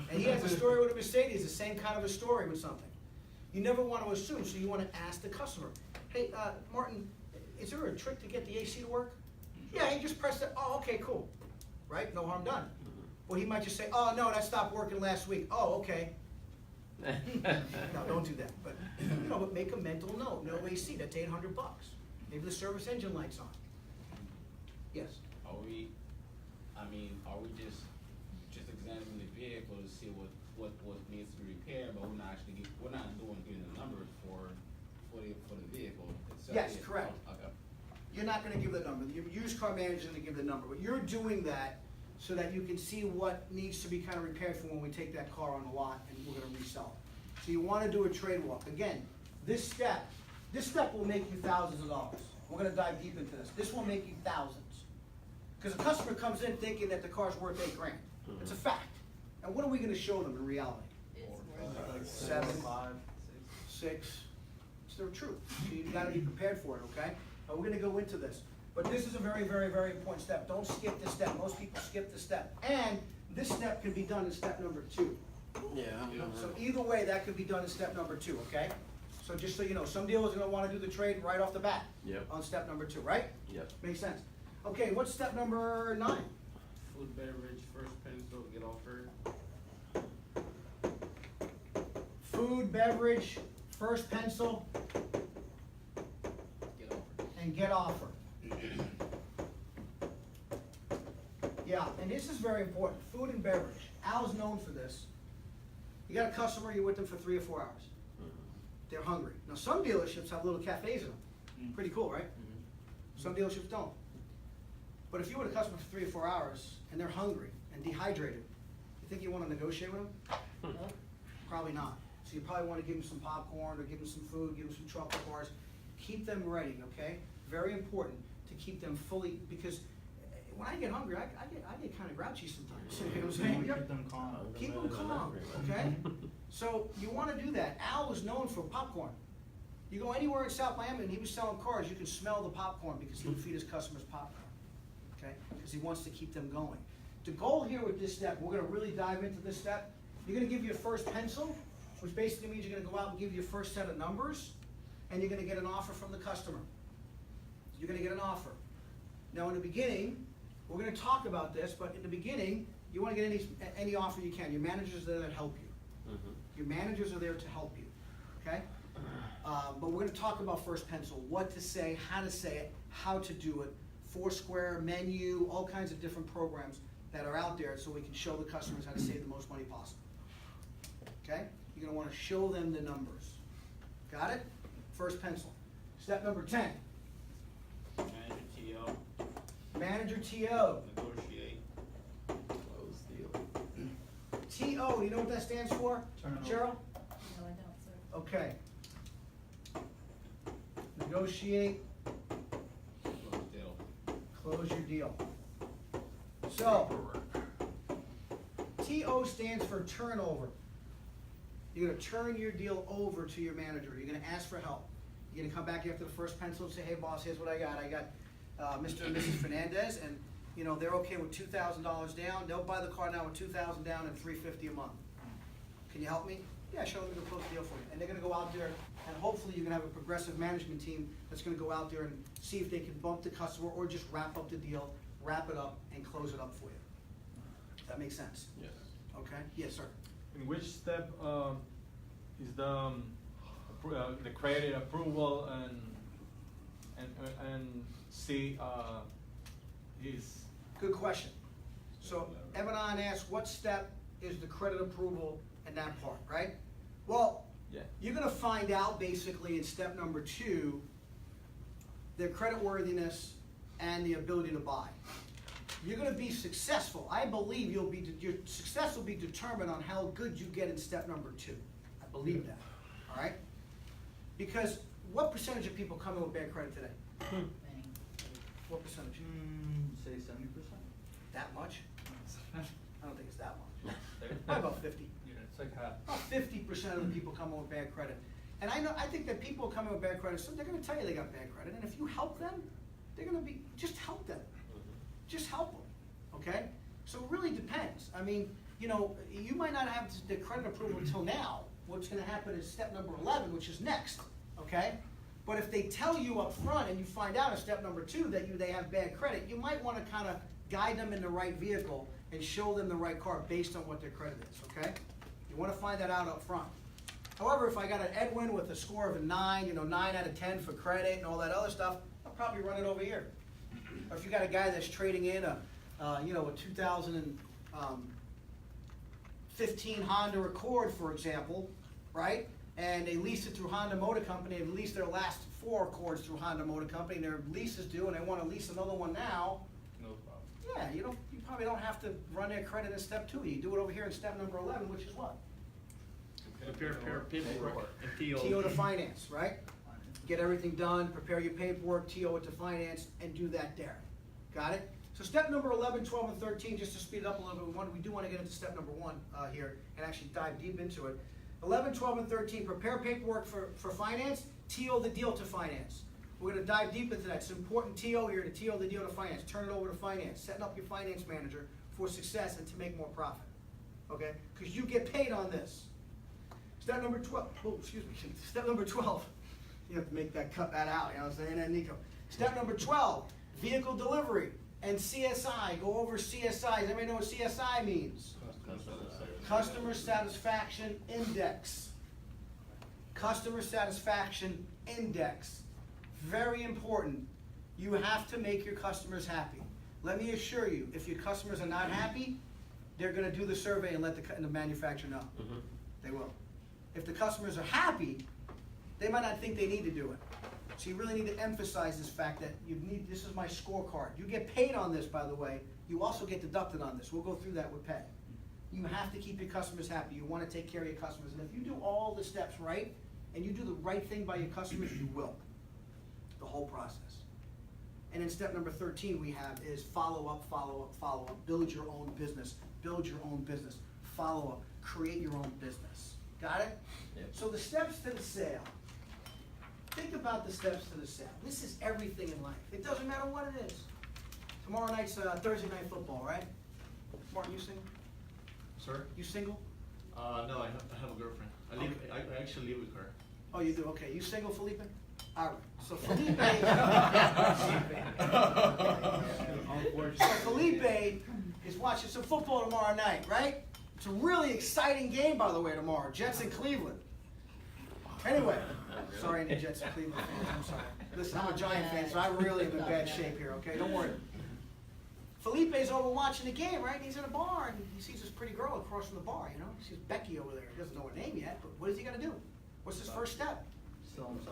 A: And he has a story with a Mercedes, the same kind of a story with something. You never want to assume, so you want to ask the customer, hey, Martin, is there a trick to get the AC to work? Yeah, he just pressed it. Oh, okay, cool. Right? No harm done. Well, he might just say, oh, no, that stopped working last week. Oh, okay. No, don't do that. But, but make a mental note. No AC, that's $800. Maybe the service engine light's on. Yes?
I: Are we just examining the vehicle to see what needs to be repaired, but we're not giving the numbers for the vehicle itself?
A: Yes, correct.
I: Okay.
A: You're not gonna give the number. The used car manager's gonna give the number, but you're doing that so that you can see what needs to be kind of repaired for when we take that car on the lot and we're gonna resell it. So you wanna do a trade walk. Again, this step will make you thousands of dollars. We're gonna dive deep into this. This will make you thousands. Because a customer comes in thinking that the car's worth $8,000. It's a fact. And what are we gonna show them in reality?
H: It's worth
J: Like
A: 7,
J: 5,
A: 6. It's the truth. So you've got to be prepared for it, okay? And we're going to go into this. But this is a very, very, very important step. Don't skip this step. Most people skip this step. And this step can be done in step number 2.
E: Yeah.
A: So either way, that could be done in step number 2, okay? So just so you know, some dealers are going to want to do the trade right off the bat.
E: Yep.
A: On step number 2, right?
E: Yep.
A: Makes sense. Okay, what's step number 9?
F: Food, beverage, first pencil, get offered.
A: Food, beverage, first pencil,
I: Get offered.
A: and get offer. Yeah, and this is very important, food and beverage. Al's known for this. You got a customer, you're with them for 3 or 4 hours. They're hungry. Now, some dealerships have little cafes in them. Pretty cool, right? Some dealerships don't. But if you're with a customer for 3 or 4 hours, and they're hungry and dehydrated, you think you want to negotiate with them? Probably not. So you probably want to give them some popcorn, or give them some food, give them some chocolate bars. Keep them ready, okay? Very important to keep them fully, because when I get hungry, I get kind of grouchy sometimes. You know what I'm saying?
J: keep them calm.
A: Keep them calm, okay? So you want to do that. Al was known for popcorn. You go anywhere in South Miami and he was selling cars, you can smell the popcorn because he would feed his customers popcorn, okay? Because he wants to keep them going. The goal here with this step, we're going to really dive into this step. You're going to give your first pencil, which basically means you're going to go out and give your first set of numbers, and you're going to get an offer from the customer. You're going to get an offer. Now in the beginning, we're going to talk about this, but in the beginning, you want to get any offer you can. Your managers are there to help you. Your managers are there to help you, okay? But we're going to talk about first pencil, what to say it, how to do it, Foursquare, menu, all kinds of different programs that are out there so we can show the customers how to save the most money possible. Okay? You're going to want to show them the numbers. Got it? First pencil. Step number 10.
I: Manager TO.
A: Manager TO.
I: Negotiate.
E: Close deal.
A: TO, do you know what that stands for?
J: Turn it
A: Cheryl?
H: No, I don't, sir.
A: Okay. Negotiate,
I: Close deal.
A: close your deal. So, TO stands for turnover. You're gonna turn your deal over to your manager. You're gonna ask for help. You're gonna come back after the first pencil and say, hey boss, here's what I got. I got Mr. and Mrs. Fernandez, and they're okay with $2,000 down. They'll buy the car now with $2,000 down and $350 a month. Can you help me? Yeah, show them the close deal for you. And they're gonna go out there, and hopefully you're gonna have a progressive management team that's gonna go out there and see if they can bump the customer or just wrap up the deal, wrap it up, and close it up for you. Does that make sense?
E: Yes.
A: Okay? Yes, sir.
M: In which step is the credit approval and
C: and see, his,
A: Good question. So Evanon asked, what step is the credit approval in that part, right? Well,
C: yeah.
A: you're gonna find out basically in step number 2, their creditworthiness and the ability to buy. You're gonna be successful. I believe your success will be determined on how good you get in step number 2. I believe that, all right? Because what percentage of people come in with bad credit today?
H: Many.
A: What percentage?
J: Say 70%.
A: That much? I don't think it's that much. Probably about 50.
F: Yeah, it's like half.
A: About 50% of the people come in with bad credit. And I think that people come in with bad credit, so they're gonna tell you they got bad credit, and if you help them, they're gonna be, just help them. Just help them, okay? So it really depends. I mean, you know, you might not have the credit approval until now. What's gonna happen is step number 11, which is next, okay? But if they tell you up front and you find out in step number 2 that they have bad credit, you might wanna kinda guide them in the right vehicle and show them the right car based on what their credit is, okay? You wanna find that out up front. However, if I got an Edwin with a score of a 9, you know, 9 out of 10 for credit and all that other stuff, I'll probably run it over here. Or if you got a guy that's trading in a 2015 Honda Accord, for example, right? And they leased it through Honda Motor Company, they leased their last 4 Accords through Honda Motor Company, and their lease is due, and they wanna lease another one now.
F: No problem.
A: Yeah, you probably don't have to run their credit in step 2, you do it over here in step number 11, which is what?
B: Prepare paperwork and TO.
A: TO to finance, right? Get everything done, prepare your paperwork, TO it to finance, and do that there. Got it? So step number 11, 12, and 13, just to speed it up a little bit, we do want to get into step number 1 here and actually dive deep into it. 11, 12, and 13, prepare paperwork for finance, TO the deal to finance. We're going to dive deep into that. It's important TO here to TO the deal to finance. Turn it over to finance. Setting up your finance manager for success and to make more profit. Okay? Because you get paid on this. Step number 12. Oh, excuse me. Step number 12. You have to make that, cut that out. You know what I'm saying? And Nico. Step number 12. Vehicle delivery and CSI. Go over CSI. Does anybody know what CSI means? Customer Satisfaction Index. Customer Satisfaction Index. Very important. You have to make your customers happy. Let me assure you, if your customers are not happy, they're going to do the survey and let the manufacturer know. They will. If the customers are happy, they might not think they need to do it. So you really need to emphasize this fact that this is my scorecard. You get paid on this, by the way. You also get deducted on this. We'll go through that with pay. You have to keep your customers happy. You want to take care of your customers. And if you do all the steps right, and you do the right thing by your customers, you will. The whole process. And then step number 13 we have is follow up, follow up, follow up. Build your own business. Build your own business. Follow up. Create your own business. Got it?
E: Yep.
A: So the steps to the sale. Think about the steps to the sale. This is everything in life. It doesn't matter what it is. Tomorrow night's Thursday night football, right? Martin, you single?
B: Sir?
A: You single?
B: No, I have a girlfriend. I actually live with her.
A: Oh, you do? Okay. You single, Felipe? All right. So Felipe, so Felipe is watching some football tomorrow night, right? It's a really exciting game, by the way, tomorrow. Jets in Cleveland. Anyway, sorry, any Jets and Cleveland fans. I'm sorry. Listen, I'm a Giant fan, so I really am in bad shape here. Okay, don't worry. Felipe's over watching the game, right? And he's in a bar, and he sees this pretty girl across from the bar. You know, he sees Becky over there. He doesn't know her name yet, but what is he gonna do? What's his first step? So his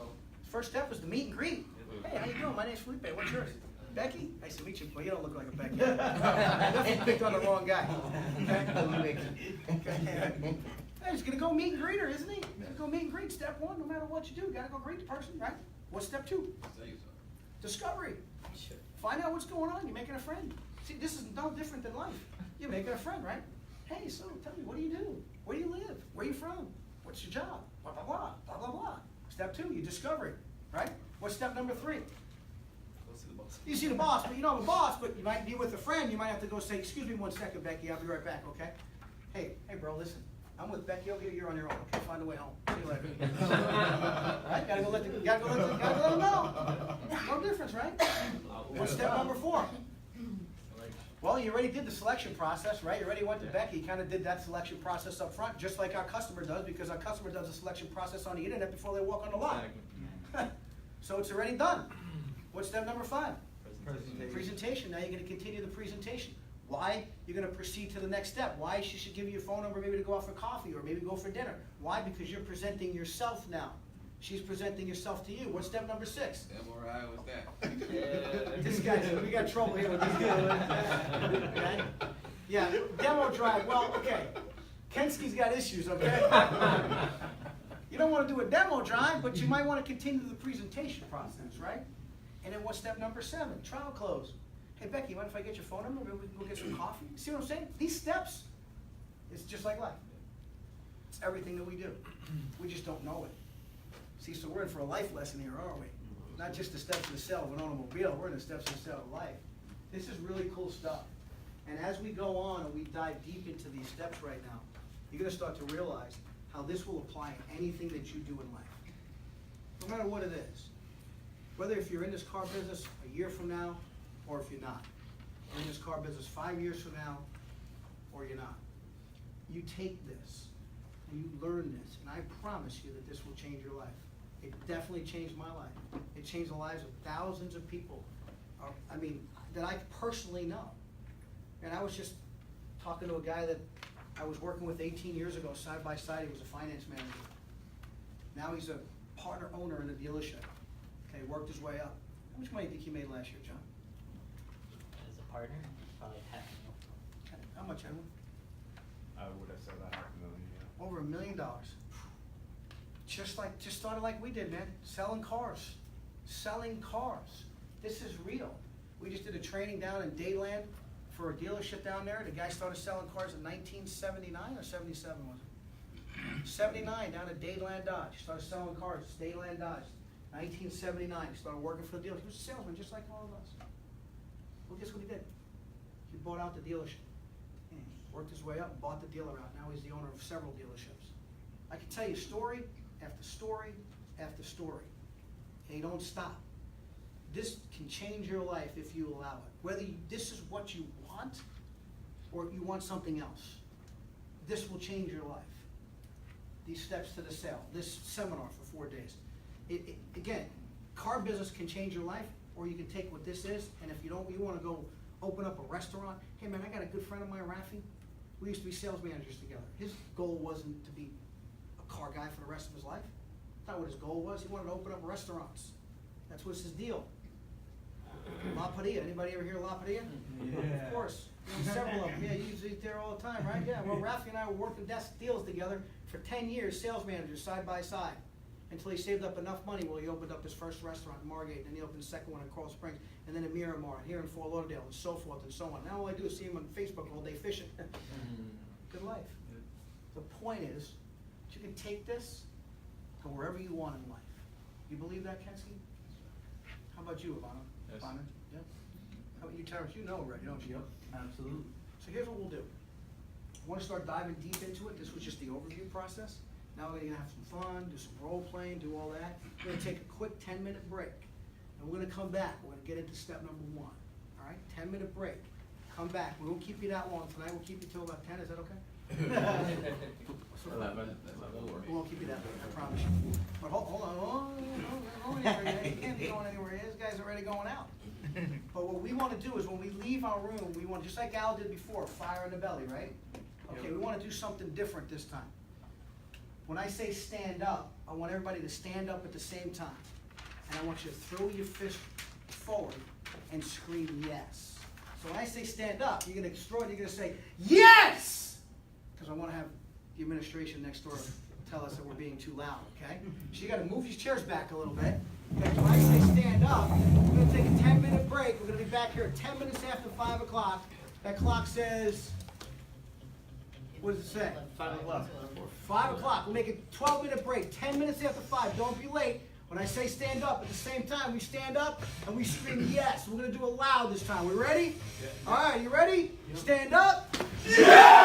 A: first step was to meet and greet. Hey, how you doing? My name's Felipe. What's yours? Becky. Nice to meet you. Well, you don't look like a Becky. Definitely picked on the wrong guy. Okay. Hey, he's gonna go meet and greet her, isn't he? He's gonna go meet and greet. Step 1, no matter what you do, you gotta go greet the person, right? What's step 2? Discovery. Find out what's going on. You're making a friend. See, this is no different than life. You're making a friend, right? Hey, so tell me, what do you do? Where do you live? Where are you from? What's your job? Blah, blah, blah, blah, blah, blah. Step 2, you discovery, right? What's step number 3? You see the boss, but you don't have a boss, but you might be with a friend. You might have to go say, excuse me 1 second, Becky, I'll be right back, okay? Hey, bro, listen. I'm with Becky over here, you're on your own. Okay, find a way home. See you later. Right? Gotta go let them know. No difference, right? What's step number 4? Well, you already did the selection process, right? You already went to Becky, kind of did that selection process up front, just like our customer does, because our customer does a selection process on the internet before they walk on the lot. So it's already done. What's step number 5?
K: Presentation.
A: Presentation. Now you're going to continue the presentation. Why? You're going to proceed to the next step. Why? She should give you your phone number maybe to go out for coffee or maybe go for dinner. Why? Because you're presenting yourself now. She's presenting yourself to you. What's step number 6?
I: MRI was that.
A: This guy, we got trouble here with this guy. Okay? Yeah, demo drive. Well, okay. Kensky's got issues, okay? You don't want to do a demo drive, but you might want to continue the presentation process, right? And then what's step number 7? Trial close. Hey, Becky, mind if I get your phone number? Maybe we can go get some coffee? See what I'm saying? These steps, it's just like life. It's everything that we do. We just don't know it. See, so we're in for a life lesson here, aren't we? Not just the steps of the sale of an automobile, we're in the steps of the sale of life. This is really cool stuff. And as we go on and we dive deep into these steps right now, you're gonna start to realize how this will apply in anything that you do in life. No matter what it is. Whether if you're in this car business a year from now, or if you're not. You're in this car business 5 years from now, or you're not. You take this, and you learn this, and I promise you that this will change your life. It definitely changed my life. It changed the lives of thousands of people, that I personally know. And I was just talking to a guy that I was working with 18 years ago, side by side. He was a finance manager. Now he's a partner owner in a dealership. Okay, worked his way up. How much money do you think he made last year, John?
M: As a partner, probably $500,000.
A: How much, Edwin?
D: I would have said about $500,000, yeah.
A: Over $1 million. Just started like we did, man. Selling cars. Selling cars. This is real. We just did a training down in Dayland for a dealership down there. The guy started selling cars in 1979 or 77 was it? 79 down at Dayland Dodge. He started selling cars. Dayland Dodge. 1979. He started working for the dealer. He was a salesman just like all of us. Well, guess what he did? He bought out the dealership. Worked his way up and bought the dealer out. Now he's the owner of several dealerships. I can tell you story after story after story. And you don't stop. This can change your life if you allow it. Whether this is what you want or you want something else. This will change your life. These steps to the sale. This seminar for 4 days. Again, car business can change your life, or you can take what this is, and if you don't, you want to go open up a restaurant. Hey man, I got a good friend of mine, Rafi. We used to be sales managers together. His goal wasn't to be a car guy for the rest of his life. That's not what his goal was. He wanted to open up restaurants. That's what's his deal. La Padilla. Anybody ever hear of La Padilla?
K: Yeah.
A: Of course. Several of them. Yeah, you eat there all the time, right? Yeah. Well, Rafi and I were working desk deals together for 10 years, sales managers side by side, until he saved up enough money. Well, he opened up his first restaurant in Margate, and then he opened the second one in Coral Springs, and then in Miramar, and here in Fort Lauderdale, and so forth and so on. Now all I do is see him on Facebook all day fishing. Good life. The point is, you can take this to wherever you want in life. You believe that, Kensky? How about you, Wahnon?
C: Yes.
A: Wahnon? Yeah? How about you, Terrence? You know already, don't you?
J: Absolutely.
A: So here's what we'll do. I want to start diving deep into it. This was just the overview process. Now we're going to have some fun, do some role playing, do all that. We're going to take a quick 10-minute break. And we're going to come back. We're going to get into step number 1. All right? 10-minute break. Come back. We won't keep you that long tonight. We'll keep you till about 10. Is that okay?
E: 11 works.
A: We won't keep you that long, I promise you. But hold on. You can't be going anywhere. This guy's already going out. But what we want to do is when we leave our room, we want, just like Al did before, fire in the belly, right? Okay, we want to do something different this time. When I say stand up, I want everybody to stand up at the same time. And I want you to throw your fist forward and scream yes. So when I say stand up, you're going to say yes! Because I want to have the administration next door tell us that we're being too loud, okay? So you got to move these chairs back a little bit. Okay, when I say stand up, we're going to take a 10-minute break. We're going to be back here at 10 minutes after 5 o'clock. That clock says, what does it say?
B: 5 o'clock.
A: 5 o'clock. We'll make a 12-minute break. 10 minutes after 5. Don't be late. When I say stand up, at the same time, we stand up and we scream yes. We're going to do it loud this time. We ready? Yeah. All right, you ready? Stand up. Yeah!